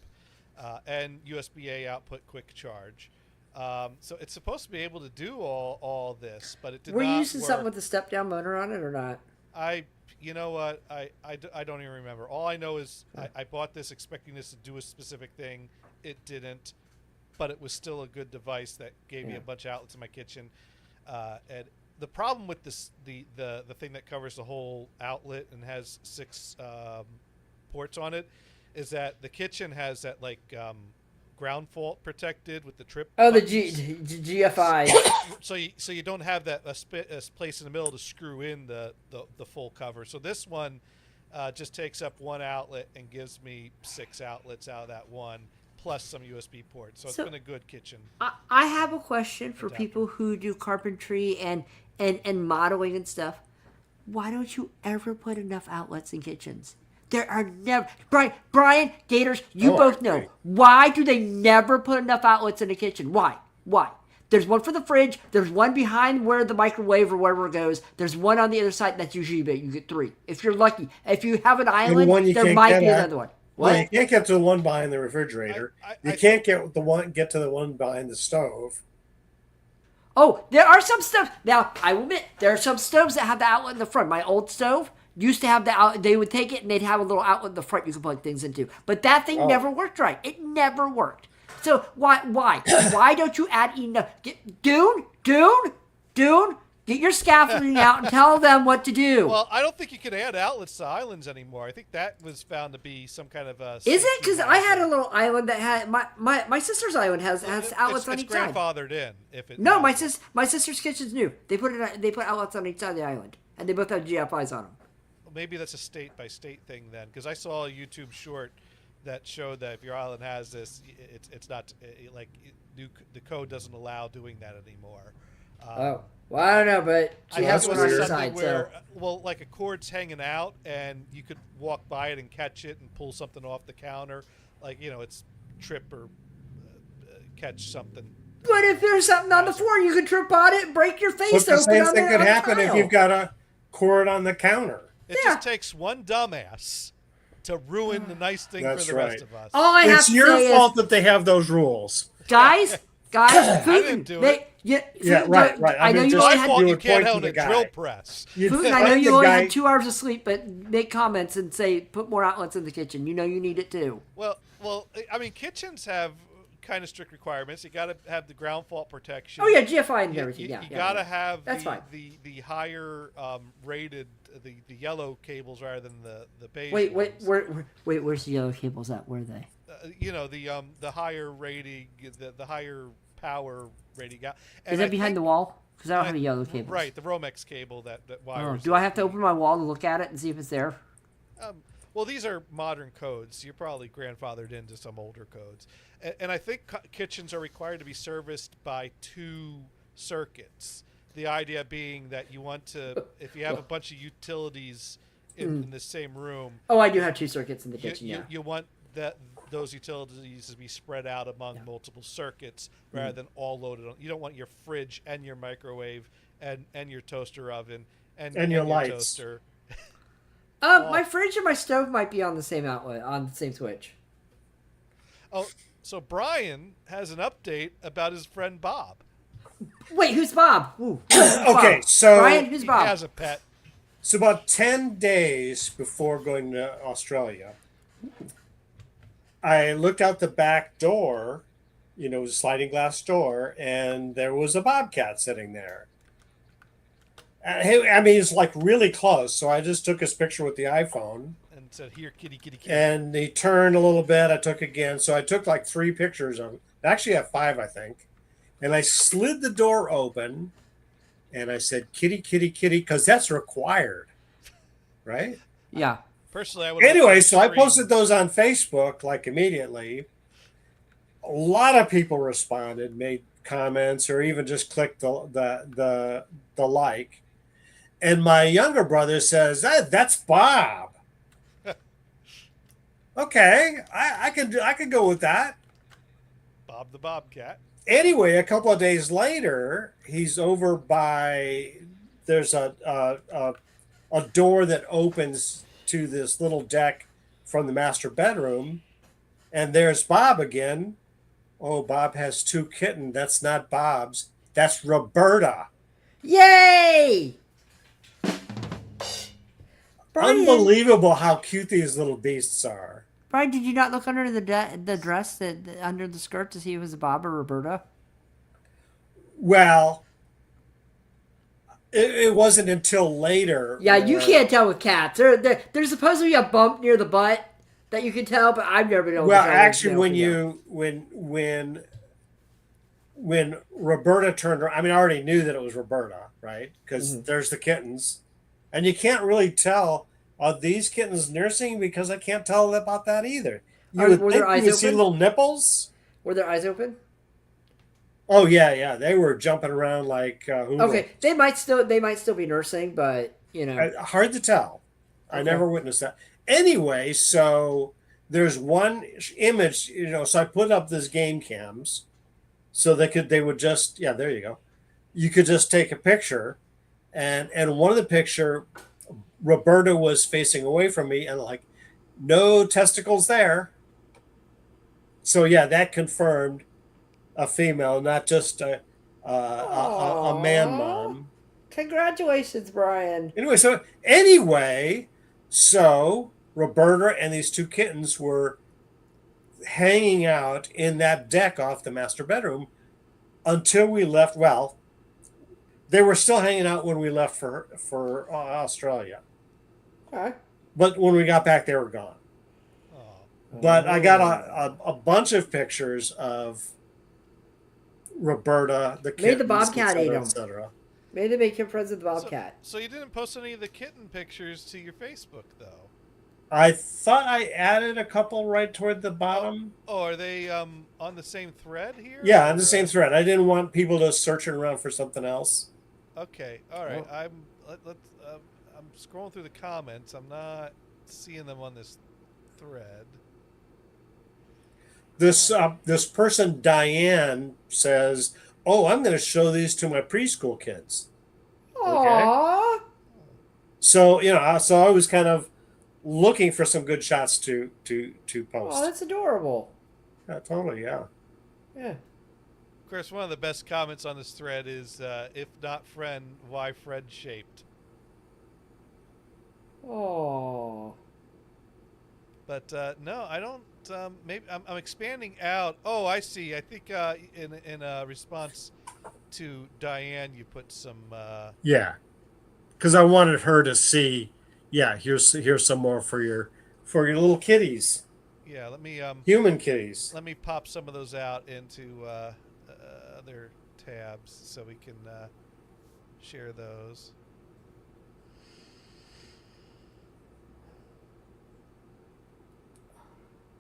and USB-A output quick charge. So it's supposed to be able to do all this, but it did not Were you using work. something with the step down motor on it or not? You know what? I don't even remember. All I know is I bought this expecting this to do a specific thing. It didn't, but it was still a good device that gave me a bunch of outlets in my kitchen. And the problem with this, the thing that covers the whole outlet and has 6 ports on it, is that the kitchen has that ground fault protected with the trip. Oh, the buttons. GFI. So you don't have that a place in the middle to screw in the full cover. So this one just takes up one outlet and gives me 6 outlets out of that one, plus some USB ports. So it's been a good kitchen. I have a question for people who do carpentry and modeling and stuff. Why don't you ever put enough outlets in kitchens? There are never... Brian, Gators, you both know. Why do they never put enough outlets in a kitchen? Why? There's one for the fridge. There's one behind where the microwave or wherever it goes. There's one on the other side. That's usually big. You get 3. If you're lucky. If you have an island, there might be another one. What? Well, you can't get to the one behind the refrigerator. You can't get to the one behind the stove. Oh, there are some stoves. Now, I will admit, there are some stoves that have the outlet in the front. My old stove used to have the outlet. They would take it and they'd have a little outlet in the front you could plug things into. But that thing never worked right. It never worked. So why? Why don't you add enough? Dune, Get your scaffolding out and tell them what to do. Well, I don't think you can add outlets to islands anymore. I think that was found to be some kind of a. Is it? Because I had a little island that had my sister's island has outlets on it's each side. grandfathered in. If it No, my sister's kitchen's new. They put outlets on each side of the island, and they both have GFIs on them. Maybe that's a state by state thing then, because I saw a YouTube short that showed that if your island has this, it's not the code doesn't allow doing that anymore. Well, I don't know, but she I has think one it on was her something side. where, So well, like a cord's hanging out, and you could walk by it and catch it and pull something off the counter, like it's trip or catch something. but if there's something on the floor, you could trip on it and break your face But the open same on thing the could on the happen if tile. you've got a cord on the counter. It Yeah. just takes one dumbass to ruin the nice thing That's for the right. rest of us. All I have It's to your say fault is, that they have those rules. guys, didn't do it. Right. I know mean, you just- only My had fault you you would can't point to own the a guy. drill press. You'd Putin, I know find you the only guy- had 2 hours of sleep, but make comments and say put more outlets in the kitchen. You know you need it too. Well, I mean, kitchens have kind of strict requirements. You got to have the ground fault protection. Oh yeah, GFI and You, everything. you, Yeah, you yeah, got to yeah. have That's fine. the higher rated the yellow cables rather than the beige. Wait, ones. where's the yellow cables at? Where are they? The higher rating, the higher power rating. Is that behind the wall? Because I don't have a yellow cable. Right, the Romex cable that Oh, wires. do I have to open my wall to look at it and see if it's there? Well, these are modern codes. You're probably grandfathered into some older codes. And I think kitchens are required to be serviced by 2 circuits. The idea being that you want to, if you have a bunch of utilities in the same room, Oh, I do have 2 circuits in the kitchen. you, Yeah. you want those utilities to be spread out among multiple circuits rather than all loaded on. You don't want your fridge and your microwave and your toaster oven and your lights. toaster. My fridge and my stove might be on the same outlet, on the same switch. Oh, so Brian has an update about his friend Bob. Wait, who's Bob? Ooh, Okay, Bob? so Brian, who's He Bob? has a pet. So about 10 days before going to Australia, I looked out the back door, it was a sliding glass door, and there was a bobcat sitting there. I mean, it's like really close. So I just took his picture with the iPhone, And said, "Here, kitty, kitty, kitty." and he turned a little bit. I took again. So I took like 3 pictures of him. I actually have 5, I think. And I slid the door open, and I said, "Kitty, kitty, kitty," because that's required, right? Yeah. Personally, I would. Anyway, so I posted those on Facebook like immediately. A lot of people responded, made comments, or even just clicked the like. And my younger brother says, "That's Bob." Okay, I could go with that. Bob the Bobcat. Anyway, a couple of days later, he's over by. There's a door that opens to this little deck from the master bedroom, and there's Bob again. Oh, Bob has 2 kittens. That's not Bob's. That's Roberta. Yay! Brian, Unbelievable how cute these little beasts are. Brian, did you not look under the dress under the skirt to see if it was Bob or Roberta? Well, it wasn't until later. Yeah, you where- can't tell with cats. There's supposed to be a bump near the butt that you can tell, but I've never been able Well, to tell. actually, when Roberta turned around, I mean, I already knew that it was Roberta, right? Because there's the kittens, and you can't really tell, are these kittens nursing? Because I can't tell about that either. You would were think their eyes you would see open? little nipples. Were their eyes open? Oh yeah, they were jumping around like who knows? Okay, they might still be nursing, but Hard to tell. I never witnessed that. Anyway, so there's one image, so I put up this game cams so they would just, there you go. You could just take a picture, and one of the picture, Roberta was facing away from me and like, no testicles there. So yeah, that confirmed a female, not just a man mom. Congratulations, Brian. So Roberta and these 2 kittens were hanging out in that deck off the master bedroom until we left. Well, They were still hanging out when we left for Australia, Okay. but when we got back, they were gone. Oh, But I got a bunch of pictures of Roberta, the kittens, Maybe the bobcat ate 'em. etc. Maybe they make him friends with the bobcat. so you didn't post any of the kitten pictures to your Facebook though. I thought I added a couple right toward the bottom. Oh, are they on the same thread here? Yeah, on or, the same thread. I didn't want people to searching around for something else. Okay, all right. Oh. I'm scrolling through the comments. I'm not seeing them on this thread. This person, Diane, says, "Oh, I'm going to show these to my preschool kids." Aww. So so I was kind of looking for some good shots to post. Oh, that's adorable. Yeah, totally, yeah. Yeah. Of course, one of the best comments on this thread is, "If not friend, why Fred shaped?" Oh. But no, I don't. Maybe I'm expanding out. Oh, I see. I think in response to Diane, you put some. Yeah, because I wanted her to see. Yeah, here's some more for your little kitties, Yeah, let me human kitties. let me pop some of those out into other tabs so we can share those.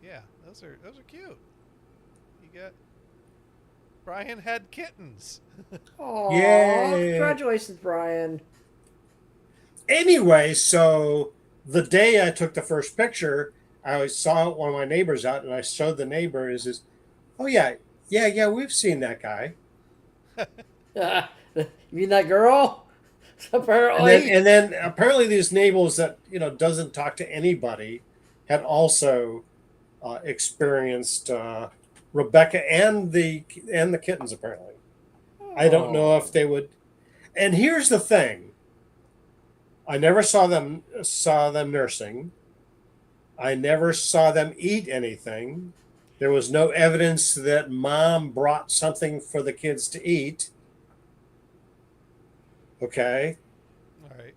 Yeah, those are cute. You got Brian had kittens. Aw. Yay. Congratulations, Brian. Anyway, so the day I took the first picture, I saw one of my neighbors out, and I showed the neighbor. Is oh yeah, we've seen that guy. You mean that girl? Apparently. And then apparently these neighbors that doesn't talk to anybody had also experienced Rebecca and the kittens. Apparently, I don't know if they would. And here's the thing: I never saw them nursing. I never saw them eat anything. There was no evidence that mom brought something for the kids to eat. Okay. All right.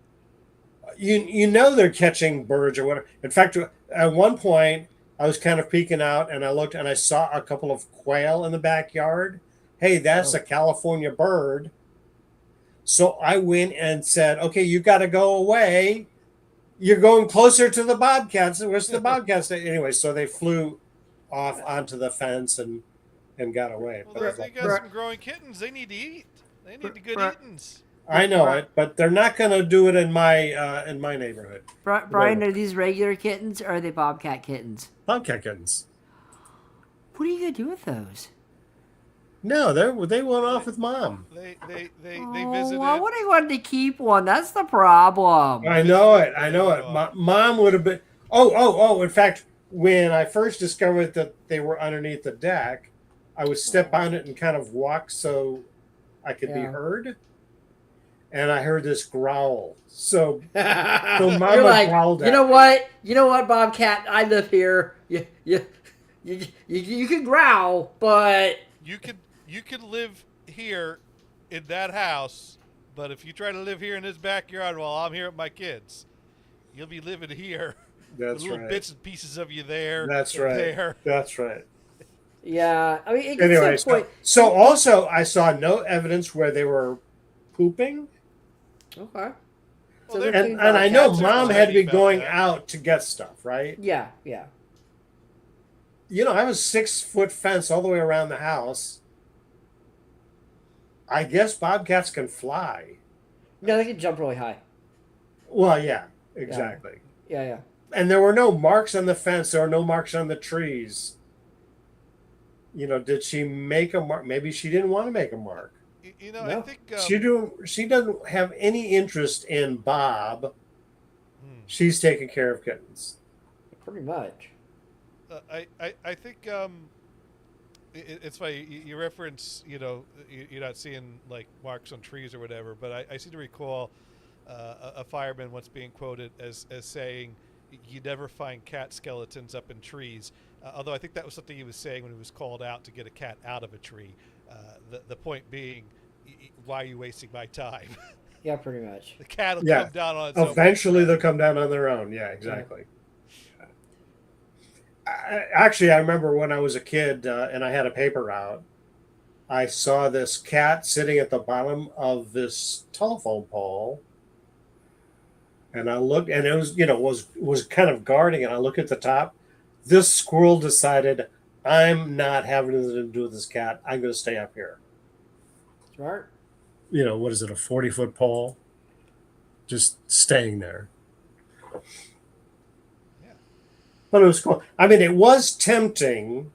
You know they're catching birds or whatever. In fact, at one point, I was kind of peeking out and I looked and I saw a couple of quail in the backyard. Hey, that's a California bird. So I went and said, okay, you got to go away. You're going closer to the bobcats. Where's the bobcats? Anyway, so they flew off onto the fence and got away. Well, they got some growing kittens. They need to eat. They need the good eatings. I know it, but they're not going to do it in my neighborhood. Brian, are these regular kittens or are they bobcat kittens? Bobcat kittens. What are you going to do with those? No, they went off with mom. They Oh, visited. I would have wanted to keep one. That's the problem. I know it. Mom would have been. Oh! In fact, when I first discovered that they were underneath the deck, I would step on it and kind of walk so I could be heard. And I heard this growl. So Mama You're like, growled at you know me. what? You know what, Bobcat? I live here. You can growl, but You could live here in that house, but if you try to live here in this backyard while I'm here with my kids, you'll be living here. That's little right. bits and pieces of you there. That's right. There. That's right. yeah. I mean, it gets Anyway, to a point. so also I saw no evidence where they were pooping. Okay. Well, they're they're- clean And I know Bobcats are mom had to be about going that. out to get stuff, right? Yeah. I have a 6-foot fence all the way around the house. I guess bobcats can fly. No, they can jump really high. Well, yeah, exactly. Yeah. And there were no marks on the fence. There were no marks on the trees. Did she make a mark? Maybe she didn't want to make a mark. I No. think She doesn't have any interest in Bob. She's taking care of kittens. Pretty much. I think it's funny you reference you're not seeing like marks on trees or whatever, but I seem to recall a fireman once being quoted as saying you never find cat skeletons up in trees, although I think that was something he was saying when he was called out to get a cat out of a tree. The point being why are you wasting my time? Yeah, pretty much. The cat will Yeah. come down on its own. Eventually, they'll come down on their own. Yeah, exactly. Actually, I remember when I was a kid and I had a paper route, I saw this cat sitting at the bottom of this telephone pole, and I looked, and it was kind of guarding, and I look at the top. This squirrel decided, I'm not having anything to do with this cat. I'm going to stay up here. Smart. What is it, a 40-foot pole? Just staying there. Yeah. But it was cool. I mean, it was tempting.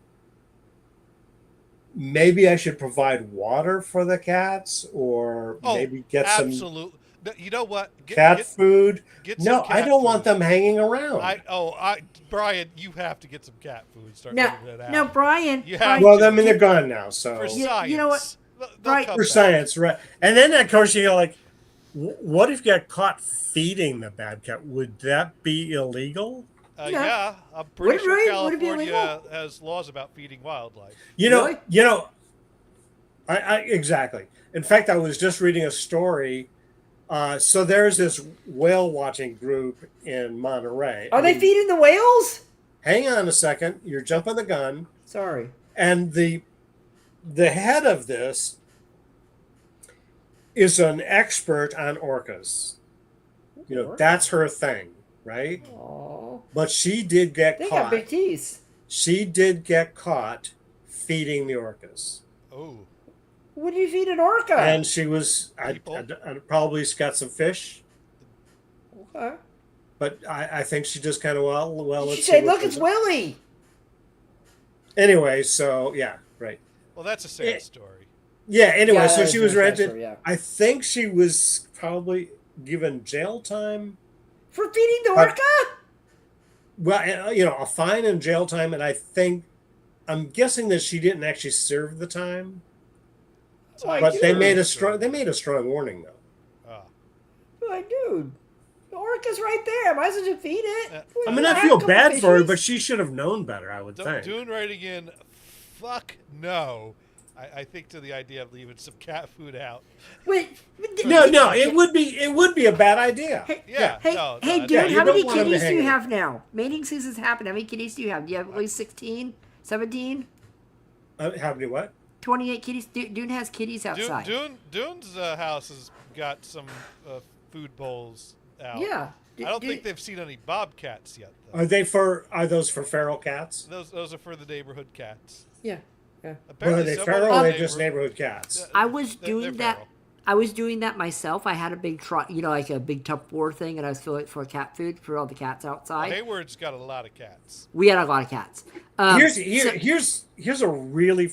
Maybe I should provide water for the cats, or maybe get some absolutely. You know what? cat food. Get some No, cat I don't food. want them hanging around. Brian, you have to get some cat food. Start No, moving it out. no, Brian. You have Well, to. I mean, they're gone now, so For You- science. you know what? They'll Right. come for back. science, right? And then, of course, you're like, what if you got caught feeding the bad cat? Would that be illegal? No. Yeah, I'm pretty sure Would it be California illegal? has laws about feeding wildlife. Really? I exactly. In fact, I was just reading a story. So there's this whale watching group in Monterey. Are they feeding the whales? Hang on a second. You're jumping the gun. Sorry. And the head of this is an expert on orcas. That's her thing, right? Oh, But she did get they got caught. big teeth. She did get caught feeding the orcas. Oh, What do you feed an orca? And she was I probably got some fish, Okay. but I think she just kind of She let's see said, what "Look, it's goes- Willie." Anyway, so yeah, right. well, that's a sad story. Yeah, anyway, Yeah, so that she is was a sad rented. story, yeah. I think she was probably given jail time. For feeding the But- orca? Well, a fine and jail time, and I'm guessing that she didn't actually serve the time. But they made a strong warning though. Ah. Like, dude, the orca's right there. Might as well just feed it. I mean, I feel bad for her, but she should have known better, I would think. Dune writing in, fuck no. I think to the idea of leaving some cat food out. Wait, No, it would be a bad idea. Yeah. Hey, no, hey, no, dude, yeah, you how many don't want 'em to kitties do hang you out. have now? Mating season's happened. How many kitties do you have? Do you have at least 16, 17, How many what? 28 kitties? Dune has kitties outside. Dune's house has got some food bowls out. Yeah. I don't think they've seen any bobcats yet, though. Are those for feral cats? Those are for the neighborhood cats. Yeah. Yeah. Or are Apparently they someone feral in or the are they just neighborhood cats? I was They're doing that. feral. I was doing that myself. I had a big like a big Tupperware thing, and I was filling it for cat food for all the cats outside. Hayward's got a lot of cats. We had a lot of cats. Here's a really.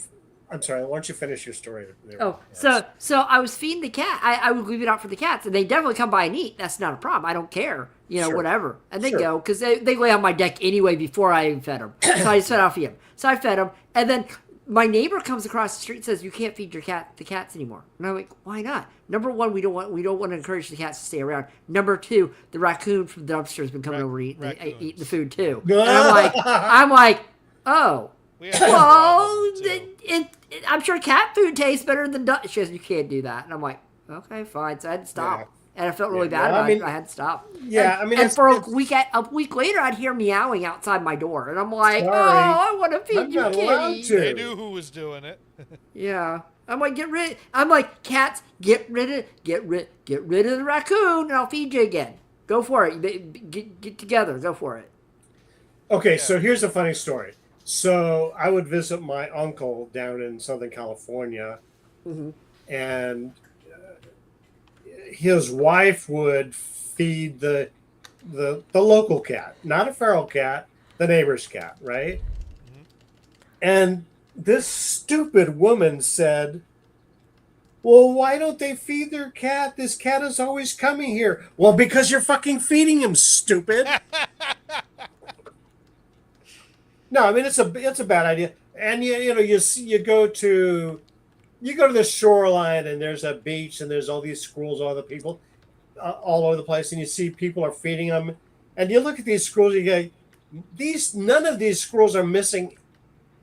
I'm sorry. Why don't you finish your story? There? So I was feeding the cat. I would leave it out for the cats, and they definitely come by and eat. That's not a problem. I don't care. Sure. Whatever. And they Sure. go because they lay on my deck anyway before I even fed them. So I just said I'll feed them. So I fed them, and then my neighbor comes across the street and says, "You can't feed the cats anymore." And I'm like, "Why not?" Number one, we don't want to encourage the cats to stay around. Number two, the raccoon from the dumpster has been coming over eating the food too. And I'm like, oh. We have that Well, problem, too. I'm sure cat food tastes better than duck. She says, "You can't do that." And I'm like, okay, fine. So I had to stop. Yeah. And I felt really Yeah, bad well, I about it. mean- I had to stop. Yeah, and, I mean, and it's- for a it's- week later, I'd hear meowing outside my door. And I'm like, Sorry. oh, I want to feed I'm you not allowed kitties. to. They knew who was doing it. Yeah. I'm like, cats, get rid of the raccoon and I'll feed you again. Go for it. Get together. Go for it. Okay, so here's a funny story. So I would visit my uncle down in Southern California, and his wife would feed the local cat, not a feral cat, the neighbor's cat, right? And this stupid woman said, "Well, why don't they feed their cat? This cat is always coming here." Well, because you're fucking feeding him, stupid. No, I mean it's a bad idea. And you go to the shoreline and there's a beach and there's all these squirrels, all the people all over the place, and you see people are feeding them, and you look at these squirrels, you go, none of these squirrels are missing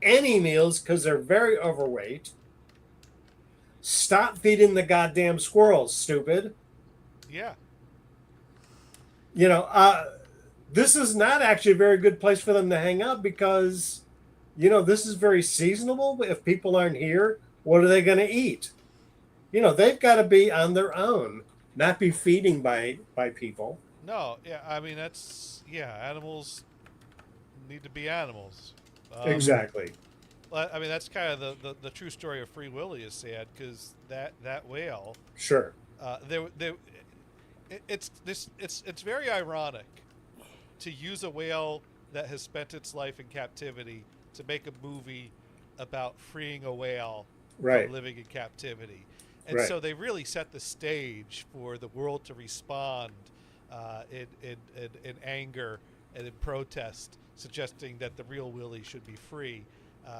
any meals because they're very overweight. stop feeding the goddamn squirrels, stupid. Yeah. You know, this is not actually a very good place for them to hang out because, you know, this is very seasonable. If people aren't here, what are they going to eat? You know, they've got to be on their own, not be feeding by people. No, yeah, I mean animals need to be animals. Exactly. I mean that's kind of the true story of Free Willy is sad because that whale. Sure. It's very ironic to use a whale that has spent its life in captivity to make a movie about freeing a whale Right. from living in captivity. And Right. so they really set the stage for the world to respond in anger and in protest, suggesting that the real Willie should be free.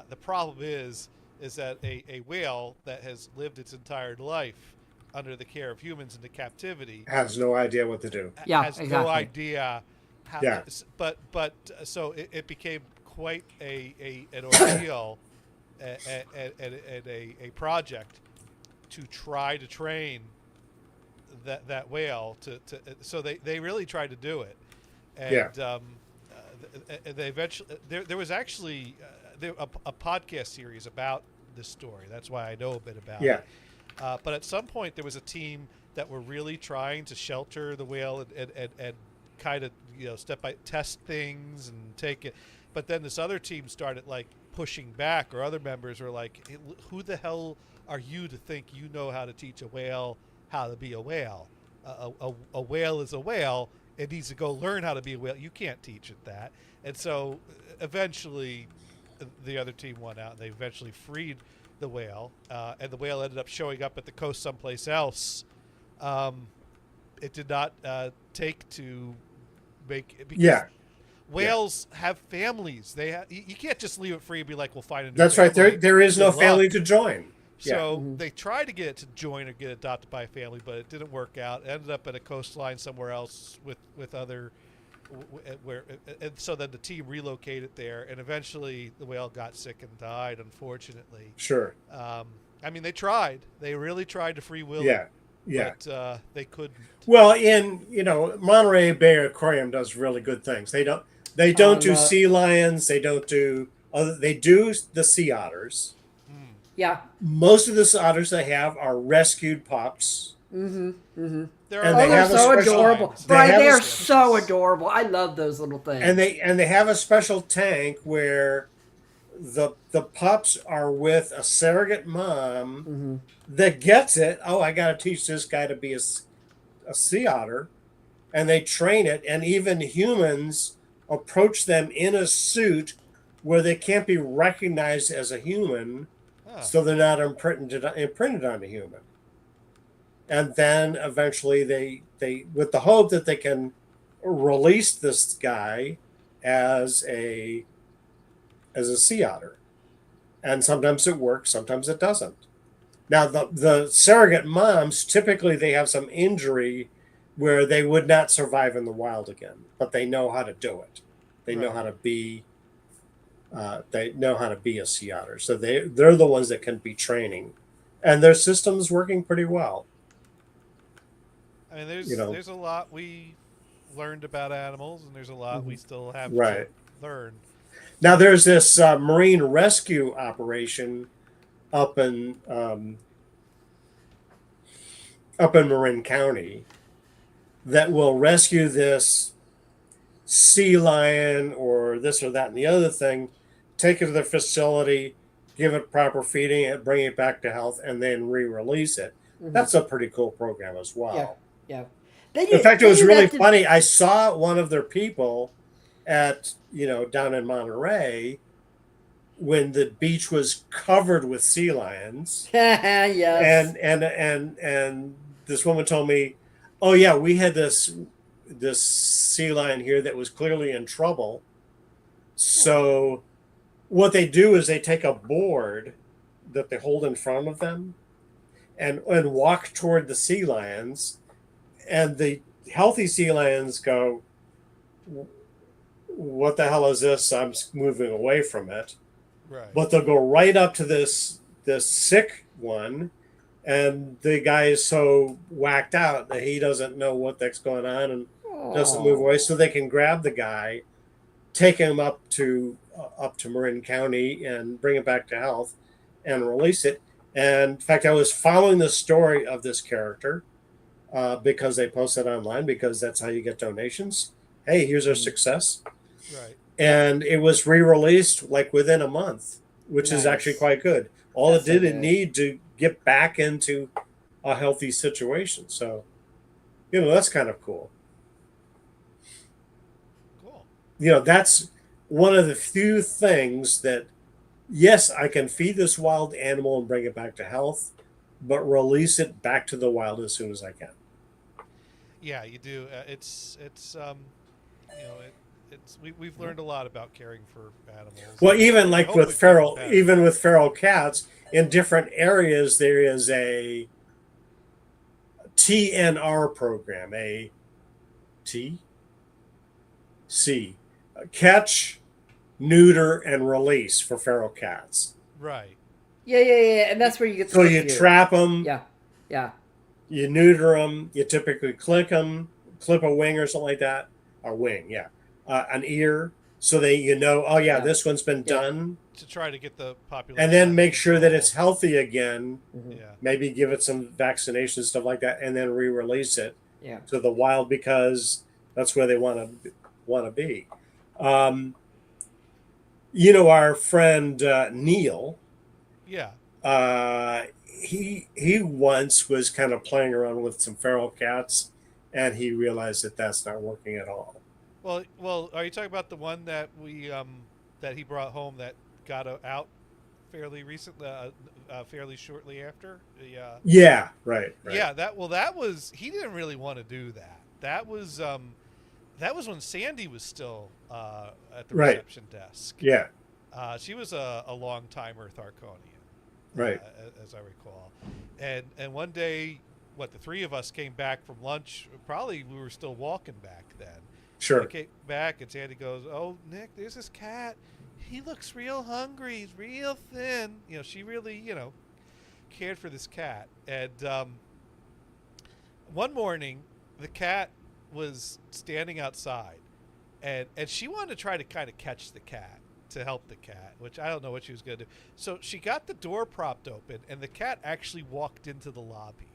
The problem is that a whale that has lived its entire life under the care of humans into captivity Has no idea what to do. Yeah, has no exactly. idea how. Yeah. But so it became quite an ordeal and a project to try to train that whale to so they really tried to do it, and they eventually there was actually a podcast series about this story. That's why I know a bit about it. But at some point there was a team that were really trying to shelter the whale and kind of step by test things and take it. But then this other team started like pushing back, or other members were like, hey, who the hell are you to think you know how to teach a whale how to be a whale? A whale is a whale. It needs to go learn how to be a whale. You can't teach it that. And so eventually the other team won out, and they eventually freed the whale. And the whale ended up showing up at the coast someplace else. It did not take to make it because whales have families. You can't just leave it free and be like, we'll find a new That's family. right. There is no Good family luck. to join. So they tried to get it to join or get adopted by a family, but it didn't work out. It ended up at a coastline somewhere else with other, and so then the team relocated there, and eventually the whale got sick and died, unfortunately. Sure. I mean, they tried. They really tried to free Willie. Yeah. But they couldn't. Well, Monterey Bay Aquarium does really good things. They don't do sea lions. They don't do they do the sea otters. Yeah. Most of the otters they have are rescued pups. Mm-hmm. Mm-hmm. They're so adorable. Right, they are special- so adorable. I love those little things. And they have a special tank where the pups are with a surrogate mom that gets it. Oh, I got to teach this guy to be a sea otter, and they train it. And even humans approach them in a suit where they can't be recognized as a human. So they're not imprinted on a human. And then eventually they with the hope that they can release this guy as a sea otter. And sometimes it works, sometimes it doesn't. Now the surrogate moms, typically they have some injury where they would not survive in the wild again, but they know how to do it. They know how to be a sea otter, so they're the ones that can be training, and their system's working pretty well. I mean, there's a lot we learned about animals, and there's a lot we still have to learn. Now, there's this marine rescue operation up in Marin County that will rescue this sea lion or this or that and the other thing, take it to their facility, give it proper feeding, and bring it back to health, and then re-release it. That's a pretty cool program as well. Yeah. In fact, it was really funny. I saw one of their people at down in Monterey when the beach was covered with sea lions. Yes. And this woman told me, "Oh yeah, we had this sea lion here that was clearly in trouble. So what they do is they take a board that they hold in front of them and walk toward the sea lions, and the healthy sea lions go, what the hell is this? I'm moving away from it." Right. But they'll go right up to this sick one and the guy is so whacked out that he doesn't know what that's going on and doesn't move away. So they can grab the guy, take him up to Marin County and bring it back to health and release it. And in fact, I was following the story of this character because they post it online, because that's how you get donations. Hey, here's our success. Right. And it was re-released like within a month, which is actually quite good. All That's it did, so it good. need to get back into a healthy situation. So, that's kind of cool. Cool. That's one of the few things that, yes, I can feed this wild animal and bring it back to health, but release it back to the wild as soon as I can. Yeah, you do. We've learned a lot about caring for animals. Well, even like Hopefully with feral, pets. even with feral cats, in different areas there is a TNR program, a catch, neuter, and release for feral cats. Right. Yeah, and that's where you get. So you trap them, Yeah. you neuter them, you typically clip a wing or something like that, a wing, an ear, so that oh yeah, this one's been done, To try to get the population. and then under make sure that control. it's healthy again. Mm-hmm. Yeah. Maybe give it some vaccination stuff like that, and then re-release it Yeah. to the wild, because that's where they want to be. Our friend Neil. Yeah. He once was kind of playing around with some feral cats, and he realized that that's not working at all. Well, are you talking about the one that that he brought home that got out fairly recently, fairly shortly after? Yeah, right. Yeah, that was, he didn't really want to do that. That was when Sandy was still at the reception desk. Yeah. She was a long timer Tharkonian, Right. As I recall, and one day, the three of us came back from lunch. Probably we were still walking back then. Sure. I came back and Sandy goes, "Oh, Nick, there's this cat. He looks real hungry. He's real thin." She really, cared for this cat. And one morning, the cat was standing outside, and she wanted to try to kind of catch the cat to help the cat, which I don't know what she was going to do. So she got the door propped open, and the cat actually walked into the lobby.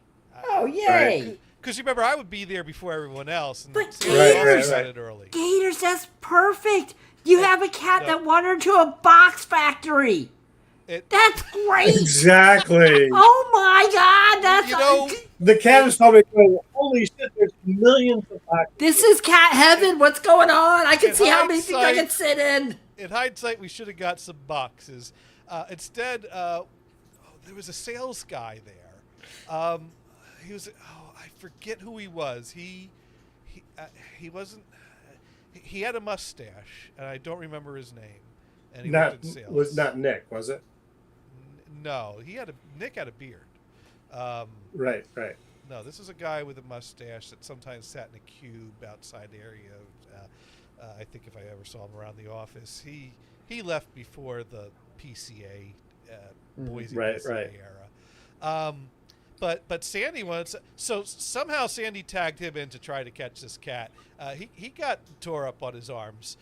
Oh, yay! Because remember, I would be there before everyone else. And But Sandy Gators, decided early. Gators, that's perfect. You have a cat that wandered into a box factory. That's great. Exactly. Oh my God, that's the cat is probably going, holy shit, there's millions of boxes. This is cat heaven. What's going on? I can In see how many things I hindsight- can sit in. In hindsight, we should have got some boxes. Instead, there was a sales guy there. He was, I forget who he was. He wasn't. He had a mustache, and I don't remember his name. And he worked in sales. Was not Nick, was it? No, Nick had a beard. Right. No, this is a guy with a mustache that sometimes sat in a cube outside the area. I think if I ever saw him around the office, he left before the PCA, Boise PCA era. But Sandy so somehow Sandy tagged him in to try to catch this cat. He got tore up on his arms.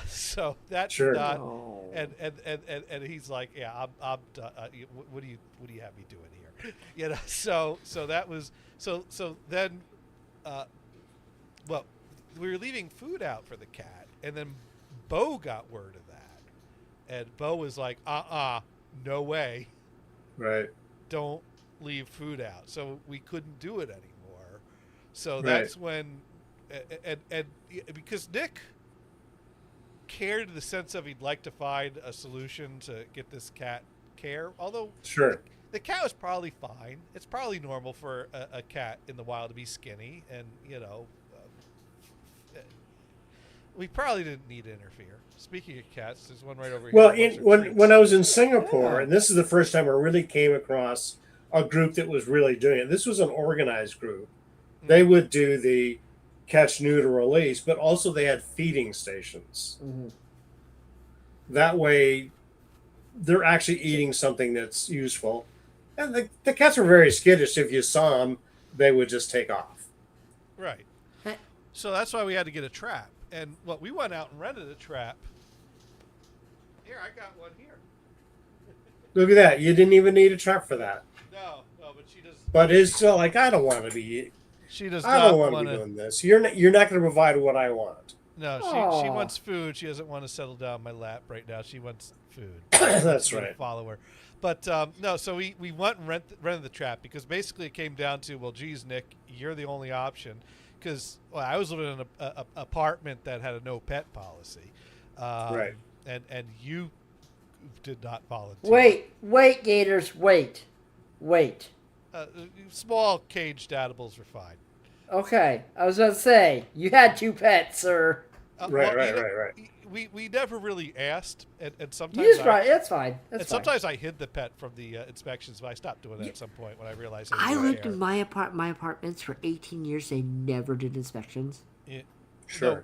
So that's not. No. And he's like, yeah, I'm done. What do you have me doing here? So that was so then. Well, we were leaving food out for the cat, and then Bo got word of that, and Bo was like, no way, Right. don't leave food out. So we couldn't do it anymore. So that's when, and because Nick cared in the sense of he'd like to find a solution to get this cat care, although Sure. the cat was probably fine. It's probably normal for a cat in the wild to be skinny, and we probably didn't need to interfere. Speaking of cats, there's one right over here. Well, when I was in Singapore, and this is the first time I really came across a group that was really doing it. This was an organized group. They would do the catch, neuter, release, but also they had feeding stations. Mm-hmm. That way, they're actually eating something that's useful. And the cats were very skittish. If you saw them, they would just take off. Right. Hey. So that's why we had to get a trap. And we went out and rented a trap. Here, I got one here. Look at that. You didn't even need a trap for that. No, but she does. But it's still like, I don't want to be. She does I not don't want to want be doing this. You're not going to provide what I want. No, she Aw. wants food. She doesn't want to settle down my lap right now. She wants food. That's I'm gonna right. Follow her. But no, so we went and rented the trap because basically it came down to, well, geez, Nick, you're the only option. Because I was living in an apartment that had a no pet policy. Right. And you did not volunteer. Wait, Gators, wait. Small caged animals were fine. Okay, I was about to say, you had 2 pets, sir. Right. We never really asked, and sometimes You just brought, that's fine. That's and fine. sometimes I hid the pet from the inspections, but I stopped doing that at some point when I realized it was I not lived fair. in my apartments for 18 years. They never did inspections. Sure.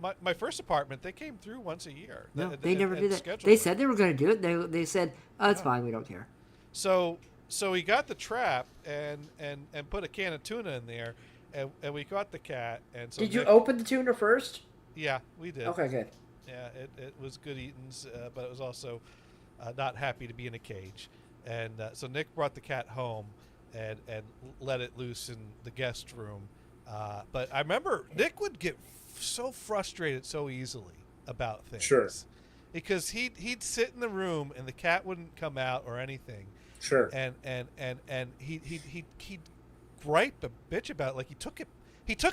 No, my first apartment, they came through once a year. No, and- they and- never and did that. scheduled They it. said they were going to do it. They said, "Oh, it's fine. We don't care." So we got the trap and put a can of tuna in there, and we caught the cat. And so Did you Nick- open the tuna first? Yeah, we did. Okay, good. Yeah, it was good eatings, but it was also not happy to be in a cage. And so Nick brought the cat home and let it loose in the guest room. But I remember Nick would get so frustrated so easily about things. Sure. Because he'd sit in the room and the cat wouldn't come out or anything. Sure. And he'd gripe a bitch about it, like he took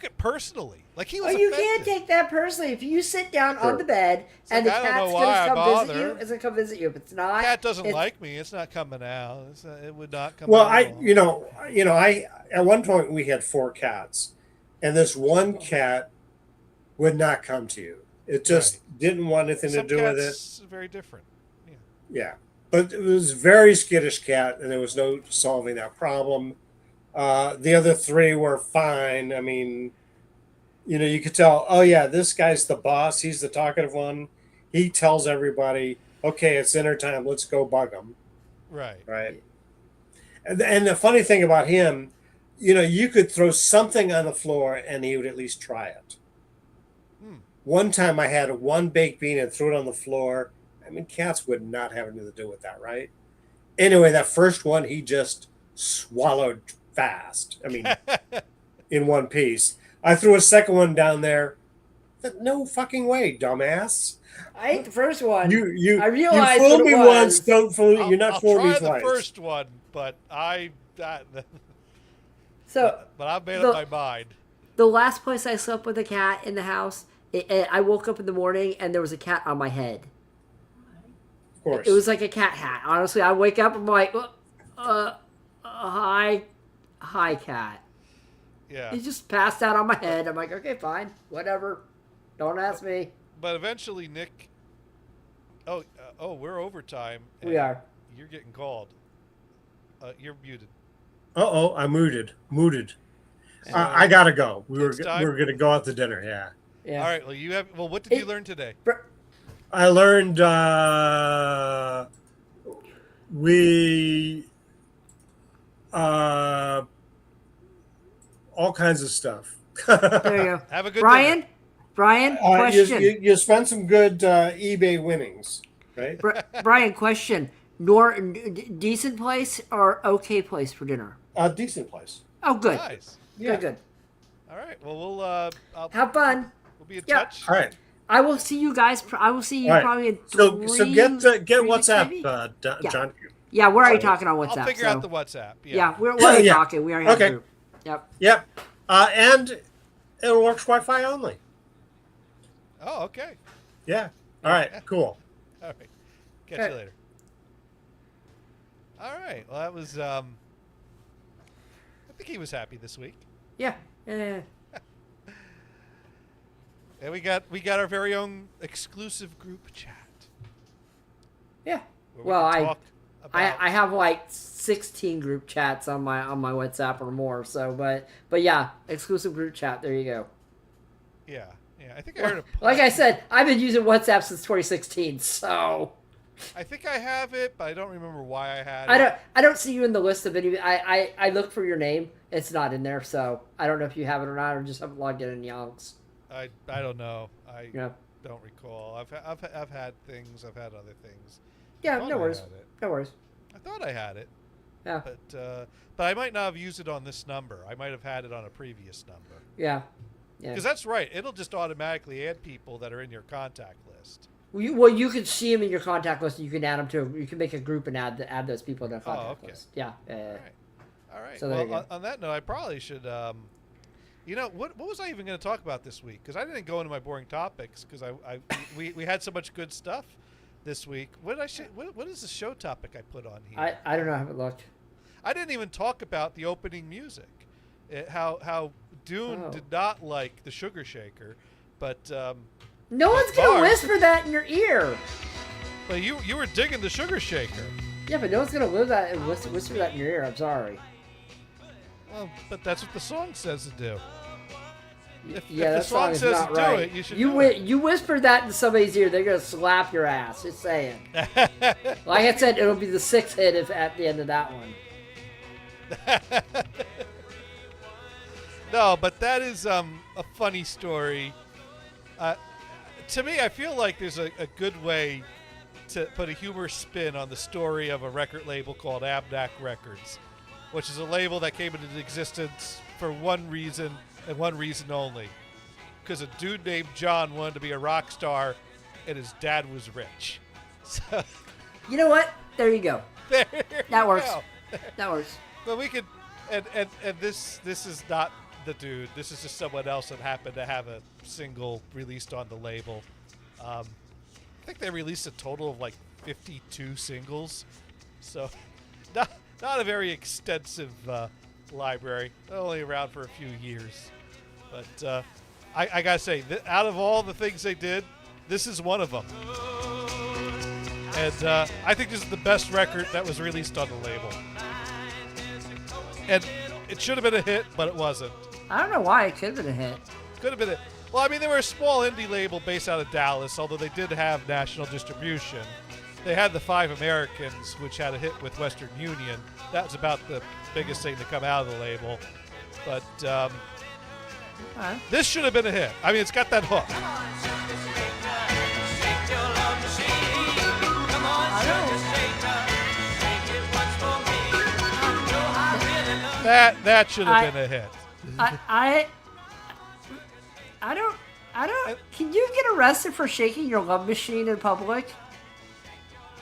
it personally. Like he Oh, was you offended. can't take that personally. If you sit down Sure. on the bed and the like, I don't cat's know why I going to come visit you, bother. it's going to come visit you. If it's not, Cat doesn't it's- like me. It's not coming out. It would not come Well, out. I at all. I at one point we had 4 cats, and this one cat would not come to you. It just didn't want anything Some to do with it. cats are very different. Yeah. Yeah, but it was a very skittish cat, and there was no solving that problem. The other 3 were fine. I mean, you could tell. Oh yeah, this guy's the boss. He's the talkative one. He tells everybody, "Okay, it's dinner time. Let's go bug him." Right. Right. And the funny thing about him, you could throw something on the floor and he would at least try it. One time I had 1 baked bean and threw it on the floor. I mean, cats would not have anything to do with that, right? Anyway, that first one he just swallowed fast. I mean, in one piece. I threw a second one down there. No fucking way, dumbass. I ate the first one. You I realized you fool what it me was. once, don't fool. You're not I'll fooling me try the twice. first one, but So but I've made the- up my mind. the last place I slept with a cat in the house, I woke up in the morning and there was a cat on my head. Of course. It was like a cat hat. Honestly, I wake up and I'm like, hi, cat. Yeah. He just passed out on my head. I'm like, okay, fine, whatever. Don't ask me. But eventually, Nick. We're overtime. We and are. You're getting called. You're muted. I'm mooted. I gotta go. It's time? We're gonna go out to dinner. Yeah. Yeah. All right. Well, what did you learn today? I learned we all kinds of stuff. There you go. Have a good Brian. dinner. Brian, question. You spent some good eBay winnings, right? Brian, question. Decent place or okay place for dinner? Decent place. Oh, good. Nice. Yeah. Good. All right. Well, we'll Have fun. we'll be in Yeah. touch. All right. I will see you guys. I will see you All right. probably in So get 3 weeks, WhatsApp, maybe? John. Yeah, we're already talking on WhatsApp. I'll figure so. out the WhatsApp. Yeah, we're already Yeah. talking. We already have Okay. a group. Yep. Yep. And it works Wi-Fi only. Oh, okay. Yeah. All right. Cool. All right. Catch Okay. you later. All right. Well, that was. I think he was happy this week, Yeah. Yeah. and we got our very own exclusive group chat. Yeah. Where we Well, can I talk about, I have like 16 group chats on my WhatsApp or more. So, but yeah, exclusive group chat. There you go. yeah. I think I heard a Like I said, I've been using WhatsApp since 2016. So I think I have it, but I don't remember why I had I it. don't see you in the list of any. I look for your name. It's not in there, so I don't know if you have it or not, or just haven't logged in any Youngs. I don't know. I Yeah. don't recall. I've had things. I've had other things. Yeah, thought no I worries. had it. No worries. I thought I had it, Yeah. but I might not have used it on this number. I might have had it on a previous number. Yeah. Yeah. Because that's right. It'll just automatically add people that are in your contact list. Well, you can see them in your contact list, and you can add them to. You can make a group and add those people to the contact okay. list. Yeah. All right. So there you well, go. on that note, I probably should. What was I even going to talk about this week? Because I didn't go into my boring topics because we had so much good stuff this week. What is the show topic I put on here? I don't know. I haven't looked. I didn't even talk about the opening music. How Dune did not like the Sugar Shaker, but No one's gonna Barb- whisper that in your ear. but you were digging the Sugar Shaker. Yeah, but no one's gonna live that and whisper that in your ear. I'm sorry. Well, but that's what the song says to do. If Yeah, the that song is not do right. it, you should do it. You whisper that in somebody's ear, they're gonna slap your ass. Just saying. Like I said, it'll be the 6th hit if at the end of that one. No, but that is a funny story. To me, I feel like there's a good way to put a humor spin on the story of a record label called Abnac Records, which is a label that came into existence for one reason and one reason only. Because a dude named John wanted to be a rock star and his dad was rich. So You know what? There you go. there That you works. go. That works. But we could, and this is not the dude. This is just someone else that happened to have a single released on the label. I think they released a total of like 52 singles, so not a very extensive library. Only around for a few years, but I gotta say, out of all the things they did, this is one of them. And I think this is the best record that was released on the label. And it should have been a hit, but it wasn't. I don't know why it could have been a hit. Could have been a... Well, I mean, they were a small indie label based out of Dallas, although they did have national distribution. They had the Five Americans, which had a hit with Western Union. That was about the biggest thing to come out of the label. But Alright. this should have been a hit. I mean, it's got that hook. That should have been a hit. I don't. Can you get arrested for shaking your love machine in public?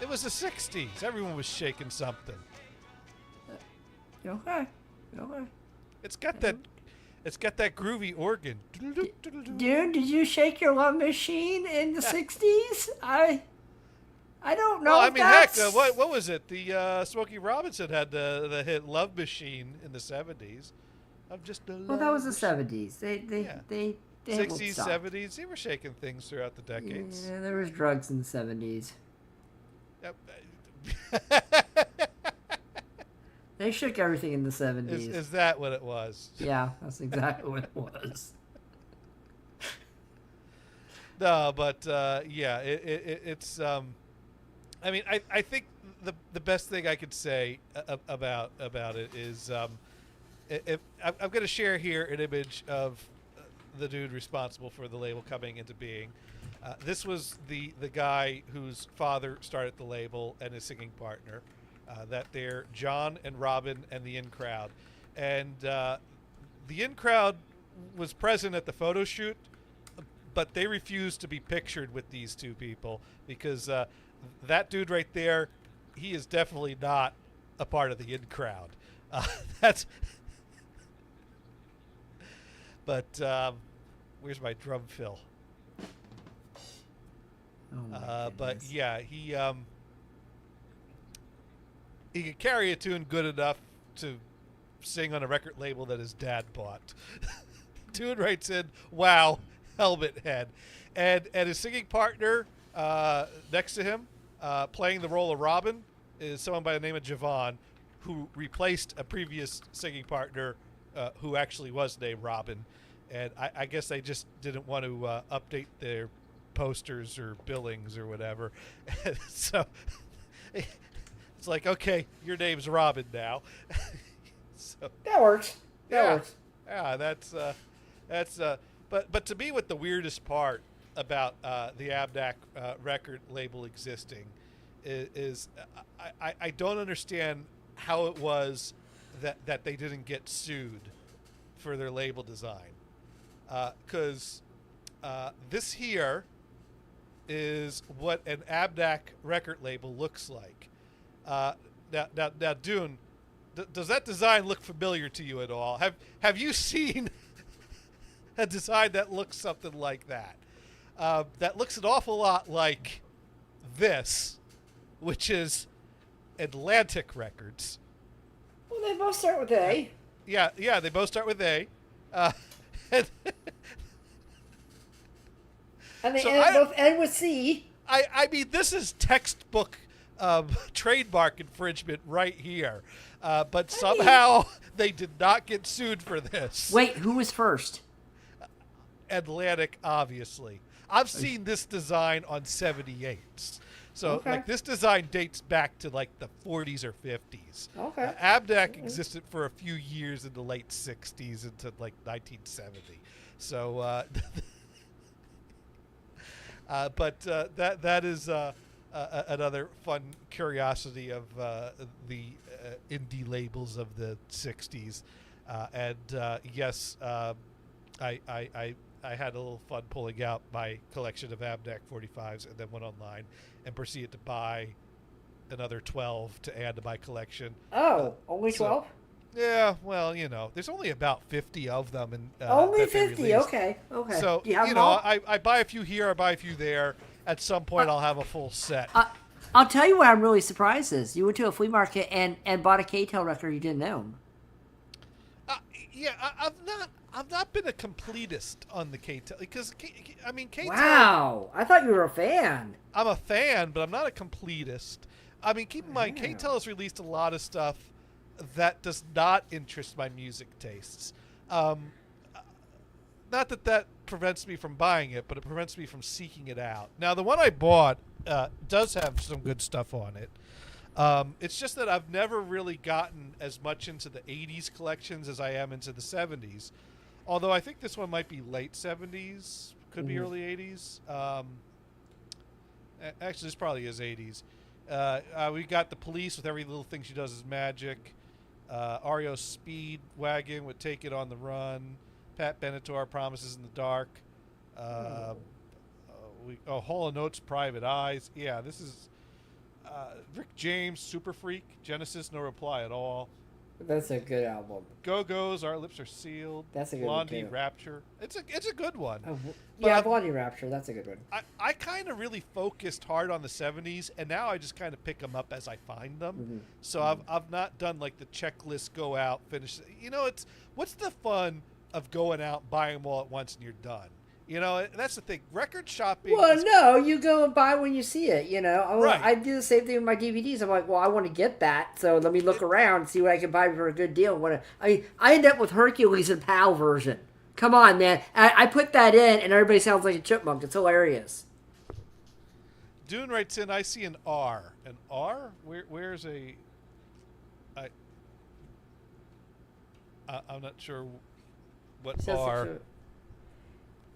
It was the 60s. Everyone was shaking something. Okay. Okay. It's got that groovy organ. Dude, did you shake your love machine in the 60s? I don't know. Well, I if mean, heck, that's... what was it? The Smokey Robinson had the hit "Love Machine" in the 70s. I'm just a Well, that was the love 70s. They machine. won't 60s, stop. 70s. They were shaking things throughout the decades. Yeah, there was drugs in the 70s. Yep. They shook everything in the 70s. Is that what it was? Yeah, that's exactly what it was. No, but yeah, it's. I mean, I think the best thing I could say about it is, if I'm going to share here an image of the dude responsible for the label coming into being. This was the guy whose father started the label and his singing partner. That they're John and Robin and the in crowd, and the in crowd was present at the photo shoot, but they refused to be pictured with these two people because that dude right there, he is definitely not a part of the in crowd. That's. But where's my drum fill? Oh my But goodness. yeah, he could carry a tune good enough to sing on a record label that his dad bought. Tune writes in, "Wow, helmet head," and his singing partner next to him, playing the role of Robin, is someone by the name of Javon, who replaced a previous singing partner who actually was named Robin. And I guess they just didn't want to update their posters or billings or whatever. So it's like, okay, your name's Robin now. So That works. That yeah, works. yeah, but to me, what the weirdest part about the Abdac record label existing is I don't understand how it was that they didn't get sued for their label design, because this here is what an Abdac record label looks like. Now, Dune, does that design look familiar to you at all? Have you seen a design that looks something like that? That looks an awful lot like this, which is Atlantic Records. Well, they both start with A. Yeah, they both start with A. And And they So both end with C. I mean, this is textbook trademark infringement right here. But somehow they did not get sued for this. Wait, who was first? Atlantic, obviously. I've seen this design on 78s. So, Okay. like, this design dates back to, like, the 40s or 50s. Okay. Abdac existed for a few years in the late 60s into, like, 1970. So, but that is another fun curiosity of the indie labels of the 60s. And yes, I had a little fun pulling out my collection of Abdac 45s and then went online and proceeded to buy another 12 to add to my collection. Oh, only so- 12? Yeah, well, there's only about 50 of them. And Only that they 50. released. Okay. So, Do you have them all? I buy a few here, I buy a few there. At some point, I'll have a full set. I'll tell you what I'm really surprised is you went to a flea market and bought a K-Tel record you didn't own. Yeah, I've not been a completist on the K-Tel because K-Tel. Wow, I thought you were a fan. I'm a fan, but I'm not a completist. I mean, keep in mind, K-Tel has released a lot of stuff that does not interest my music tastes. Not that prevents me from buying it, but it prevents me from seeking it out. Now, the one I bought does have some good stuff on it. It's just that I've never really gotten as much into the 80s collections as I am into the 70s. Although I think this one might be late 70s, could be early 80s. Actually, this probably is 80s. We got the Police with Every Little Thing She Does Is Magic. REO Speedwagon with Take It on the Run. Pat Benatar, Promises in the Dark. Hall & Oates, Private Eyes. Yeah, this is Rick James, Super Freak. Genesis, No Reply at All. That's a good album. Go-Go's, Our Lips Are Sealed. That's a good Blondie, one, too. Rapture. It's a good one. Oh, But yeah, I've- Blondie Rapture. That's a good one. I kind of really focused hard on the 70s, and now I just kind of pick them up as I find them. So I've not done like the checklist, go out, finish. What's the fun of going out, buying them all at once, and you're done? That's the thing. Record shopping. Well, no, you go and buy when you see it. Right. I do the same thing with my DVDs. I'm like, well, I want to get that, so let me look around and see what I can buy for a good deal. I end up with Hercules and PAL version. Come on, man. I put that in, and everybody sounds like a chipmunk. It's hilarious. Dune writes in, I see an R. An R? Where's a... I'm not sure what It says R...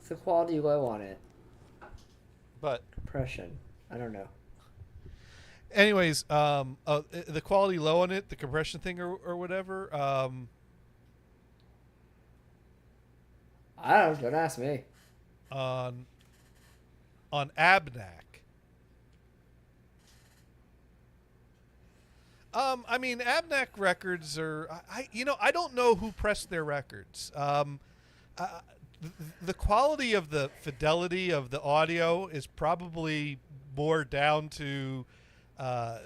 it's the quality low on it. But Compression. I don't know. anyways, the quality low on it, the compression thing or whatever, I don't know. Don't ask me. on Abnac. Abnac records are I don't know who pressed their records. The quality of the fidelity of the audio is probably more down to down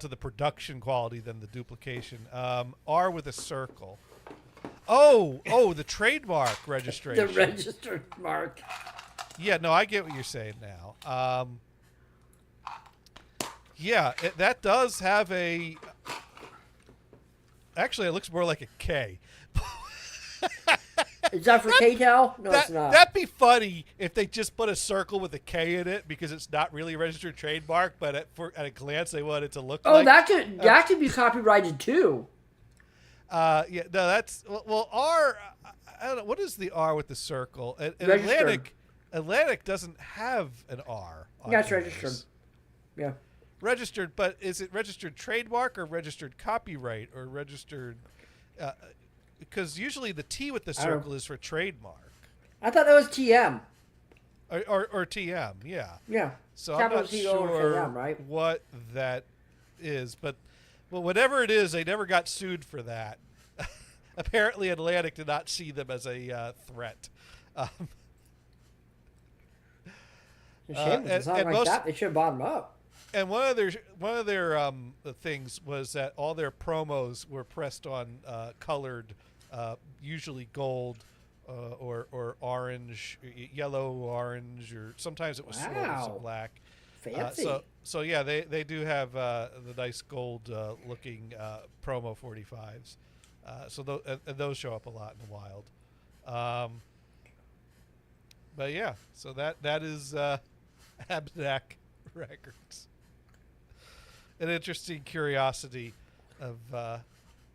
to the production quality than the duplication. R with a circle. Oh, the trademark registration. The registered mark. Yeah, no, I get what you're saying now. That does have a... Actually, it looks more like a K. Is that for K-Tel? No, it's not. That'd be funny if they just put a circle with a K in it because it's not really a registered trademark, but at a glance they want it to look like. That could be copyrighted too. Yeah, no, that's well. R. I don't know what is the R with the circle. And Atlantic doesn't have an R. Yeah, it's registered. Yeah. Registered, but is it registered trademark or registered copyright or registered? Because usually the T with the circle is for trademark. I thought that was TM. Or TM, yeah. Yeah. So Capital I'm not T O sure TM, right? what that is, but whatever it is, they never got sued for that. Apparently, Atlantic did not see them as a threat. It's a shame with a song like that. They should have bought them up. And one of their things was that all their promos were pressed on colored, usually gold or orange, yellow, orange, or sometimes it was silver, some black. Fancy. So yeah, they do have the nice gold looking promo 45s. So those show up a lot in the wild. But yeah, so that is Abnac Records. An interesting curiosity of,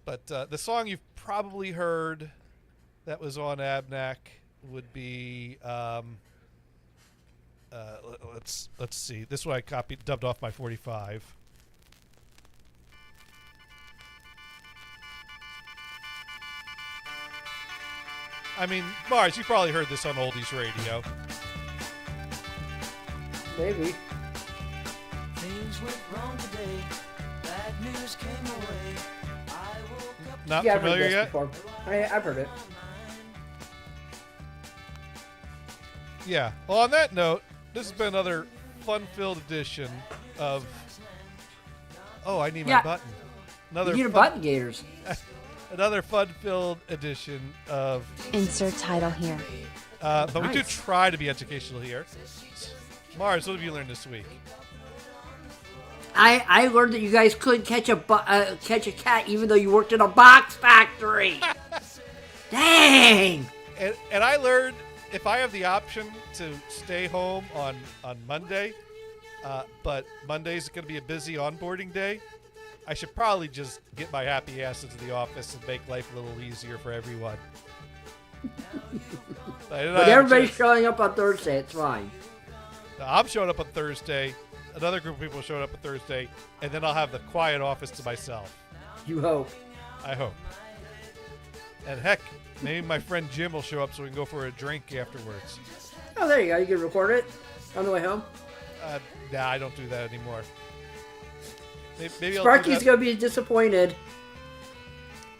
but the song you've probably heard that was on Abnac would be let's see. This one I dubbed off my 45. I mean, Mars, you probably heard this on Oldies Radio. Maybe. Things went wrong today. Bad news came away. I woke up. Not Yeah, familiar yet? Before. I've heard it. Yeah. Well, on that note, this has been another fun-filled edition of. Oh, I need my button. You need a button, Gators. Another fun-filled edition of. Insert title here. But we do try to be educational here. Mars, what have you learned this week? I learned that you guys couldn't catch a cat even though you worked in a box factory. Dang. And I learned if I have the option to stay home on Monday, but Monday's going to be a busy onboarding day, I should probably just get my happy ass into the office and make life a little easier for everyone. But everybody's showing up on Thursday. It's fine. I'm showing up on Thursday. Another group of people showing up on Thursday, and then I'll have the quiet office to myself. You hope. I hope. And heck, maybe my friend Jim will show up so we can go for a drink afterwards. Oh, there you go. You can record it on the way home. Nah, I don't do that anymore. Maybe Sparky's going to be disappointed.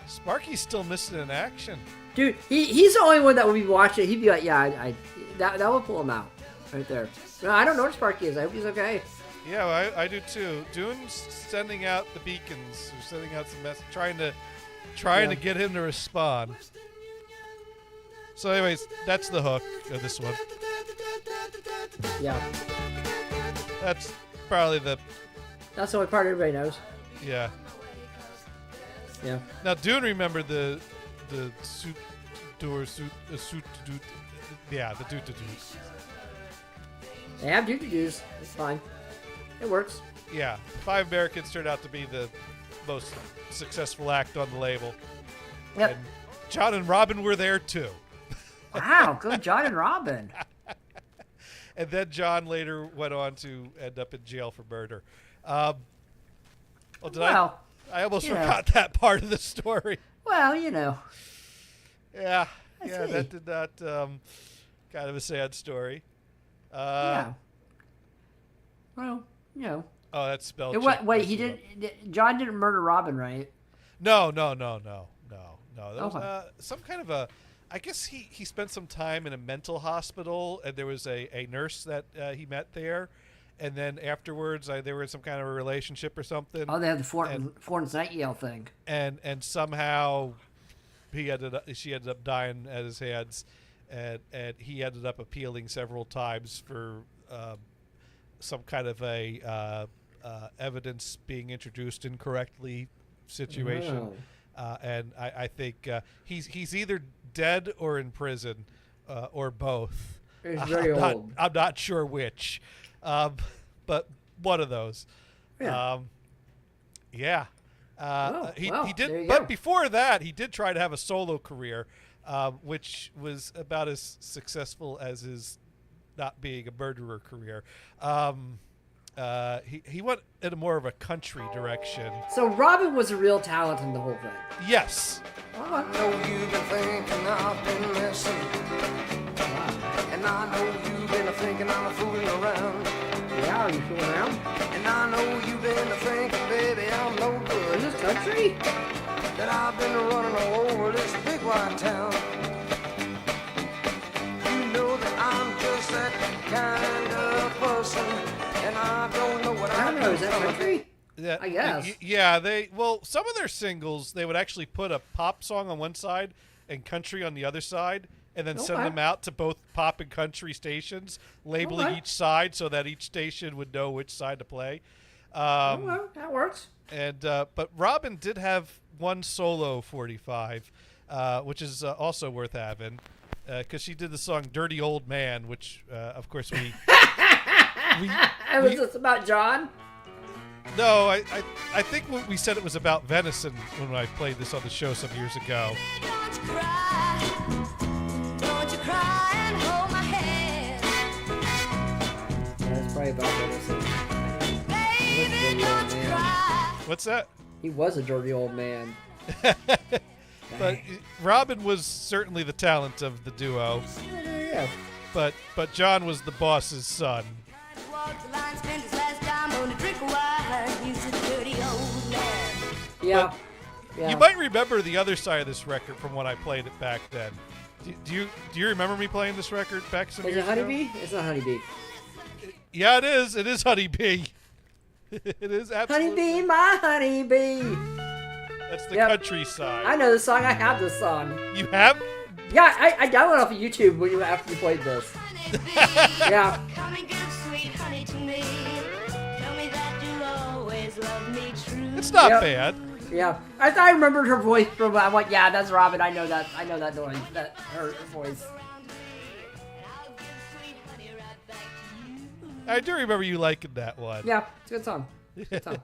Sparky's still missing in action. Dude, he's the only one that will be watching. He'd be like, yeah, that will pull him out right there. No, I don't know where Sparky is. I hope he's okay. Yeah, well, I do too. Dune's sending out the beacons, or sending out some messages, trying to get him to respond. So, anyways, that's the hook of this one. Yeah. That's probably the. That's the only part everybody knows. Yeah. Yeah. Now, Dune remembered the suit, yeah, the doot. They have doo-doo-doos. It's fine. It works. Yeah, 5 Americans turned out to be the most successful act on the label. Yep. And John and Robin were there too. Wow, good John and Robin. And then John later went on to end up in jail for murder. I almost forgot that part of the story. Well, you know. Yeah, that did not. Kind of a sad story. Yeah. Well, you know. Oh, that's spelled. Wait, he didn't. John didn't murder Robin, right? No. That was some kind of a. I guess he spent some time in a mental hospital, and there was a nurse that he met there, and then afterwards they were in some kind of a relationship or something. Oh, they had the Florence Nightingale thing. And somehow she ended up dying at his hands, and he ended up appealing several times for some kind of a evidence being introduced incorrectly situation. Oh. And I think he's either dead or in prison, or both. He's very old. I'm not sure which, but one of those. Yeah. Yeah. Well, He there did, you but go. before that, he did try to have a solo career, which was about as successful as his not being a murderer career. He went in a more of a country direction. So Robin was a real talent in the whole thing. Yes. I know you've been thinking I've been messing, and I know you've been thinking I'm fooling around, Yeah, are you fooling around? and I know you've been thinking, baby, I'm no good, Is this country? that I've been running all over this big white town. You know that I'm just that kind of person, and I don't know what I don't know. Is that I'm country? Yeah, I guess. Yeah, some of their singles, they would actually put a pop song on one side and country on the other side, and then send Okay. them out to both pop and country stations, labeling Okay. each side so that each station would know which side to play. Well, that works. And but Robin did have one solo 45, which is also worth having, because she did the song "Dirty Old Man," which of course we. Was this about John? No, I think we said it was about venison when I played this on the show some years ago. Don't you cry, don't you cry and hold my hand. That's probably about venison. Baby, don't you cry. What's that? He was a dirty old man. But Robin was certainly the talent of the duo, Yeah. but John was the boss's son. Walked the line, spent his last dime on a drink of wine. He's a dirty old man. Yeah. Yeah. You might remember the other side of this record from when I played it back then. Do you remember me playing this record back some Is years it ago? Honeybee? It's not Honeybee. Yeah, it is. It is Honeybee. It is absolutely. Honeybee, my honeybee. That's the Yep. countryside. I know the song. I have this song. You have? Yeah, I downloaded it off of YouTube when after you played this. Yeah. Come and give sweet honey to me. Tell me that you'll always love me true. It's not Yep. bad. Yeah. I thought I remembered her voice from. I'm like, yeah, that's Robin. I know that. I know that noise. That her voice. I'll give sweet honey right back to you. I do remember you liking that one. Yeah, it's a good song. It's a good song.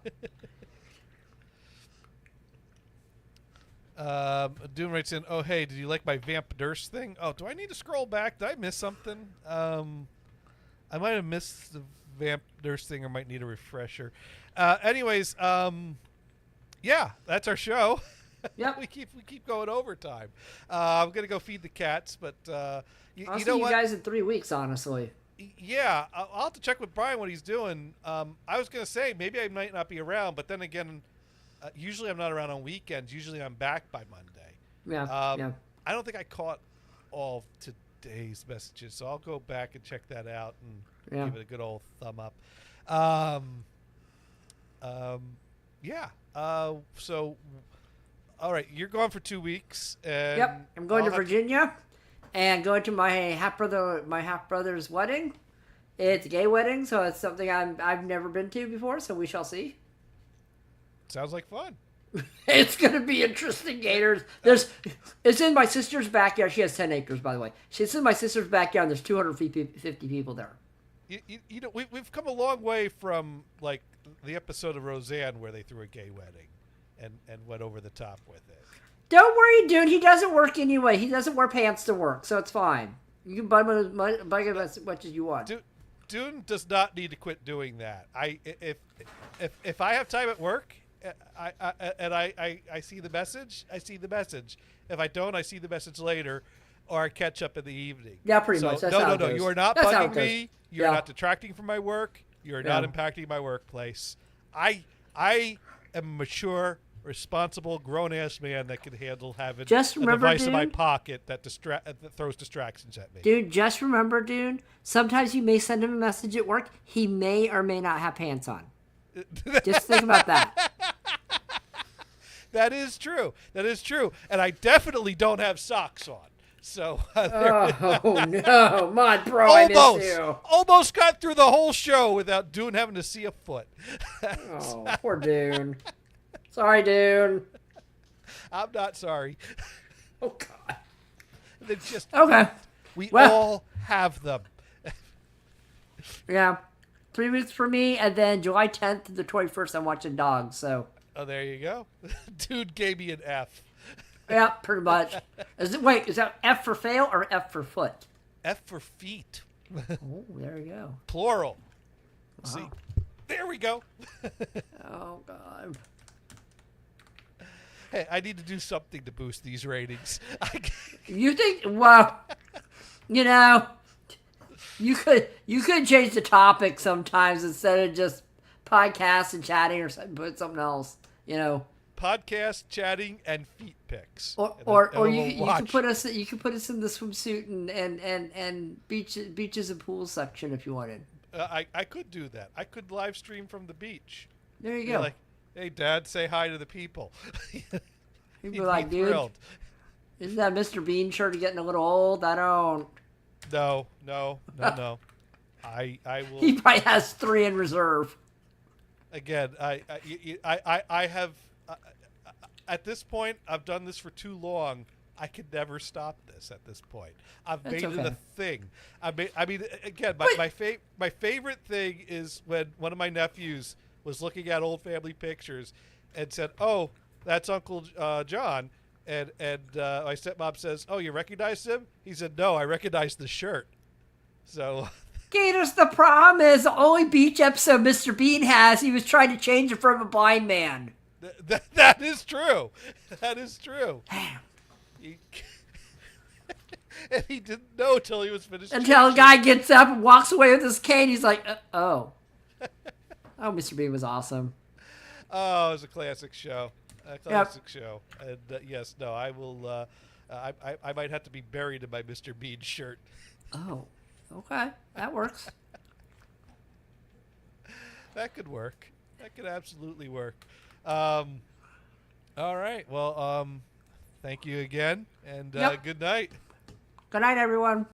Doom writes in, oh, hey, did you like my Vamp Durst thing? Oh, do I need to scroll back? Did I miss something? I might have missed the Vamp Durst thing or might need a refresher. Anyways, yeah, that's our show. Yep. we keep going overtime. I'm going to go feed the cats, but I'll you see know you what? guys in 3 weeks, honestly. Yeah, I'll have to check with Brian what he's doing. I was going to say maybe I might not be around, but then again, usually I'm not around on weekends. Usually I'm back by Monday. Yeah. Yeah. I don't think I caught all of today's messages, so I'll go back and check that out and Yeah. give it a good old thumb up. Yeah. So, all right, you're gone for 2 weeks. And Yep. I'm going I'll to have- Virginia, and going to my half brother's wedding. It's a gay wedding, so it's something I've never been to before. So we shall see. Sounds like fun. It's gonna be interesting, Gators. It's in my sister's backyard. She has 10 acres, by the way. It's in my sister's backyard. And there's 250 people there. You know, we've come a long way from like the episode of Roseanne where they threw a gay wedding and went over the top with it. Don't worry, dude. He doesn't work anyway. He doesn't wear pants to work, so it's fine. You can bug him as much as you want. Dune does not need to quit doing that. If I have time at work, I see the message. I see the message. If I don't, I see the message later, or I catch up in the evening. Yeah, pretty much. That's how no. it goes. You are not That's how it bugging goes. me. You are Yeah. not detracting from my work. You are not Yeah. impacting my workplace. I am a mature, responsible, grown-ass man that can handle having Just a remember, device in my dude- pocket that throws distractions at me. Dude, just remember, dude. Sometimes you may send him a message at work. He may or may not have pants on. Just think about that. That is true. That is true. And I definitely don't have socks on. So Oh no, Mod Pro, I miss you. almost got through the whole show without Dune having to see a foot. Oh, poor Dune. Sorry, Dune. I'm not sorry. Oh God. They're just Okay. we Well- all have them. Yeah. 3 weeks for me, and then July 10th to the 21st, I'm watching Dogs. So, Oh, there you go. Dude gave me an F. yeah, pretty much. Is that F for fail or F for foot? F for feet. Oh, there you go. Plural. See? There we go. Oh, God. Hey, I need to do something to boost these ratings. You think, well, you know, you could change the topic sometimes instead of just podcasts and chatting or something, put something else, you know. Podcast, chatting, and feet pics. Or And or, then or we'll you watch. could put us in the swimsuit and beaches and pool section if you wanted. I could do that. I could live stream from the beach. There you Be go. like, hey, Dad, say hi to the people. You'd be He'd like, be dude, thrilled. isn't that Mr. Bean shirt getting a little old? I don't. No. I will. He probably has 3 in reserve. Again, I have. At this point, I've done this for too long. I could never stop this. At this point, I've That's made it okay. a thing. I mean, again, my favorite thing is when one of my nephews was looking at old family pictures and said, "Oh, that's Uncle John," and my stepmom says, "Oh, you recognize him?" He said, "No, I recognize the shirt." So. Gators, the problem is the only beach episode Mr. Bean has, he was trying to change it from a blind man. That is true. That is true. He, and he didn't know till he was finished. Until a changing. guy gets up and walks away with his cane, he's like, oh. Oh, Mr. Bean was awesome. Oh, it was a classic show. A classic show. And yes, no, I will. I might have to be buried in my Mr. Bean shirt. Oh, okay. That works. That could work. That could absolutely work. All right. Well, thank you again, and Yep. good night. Good night, everyone.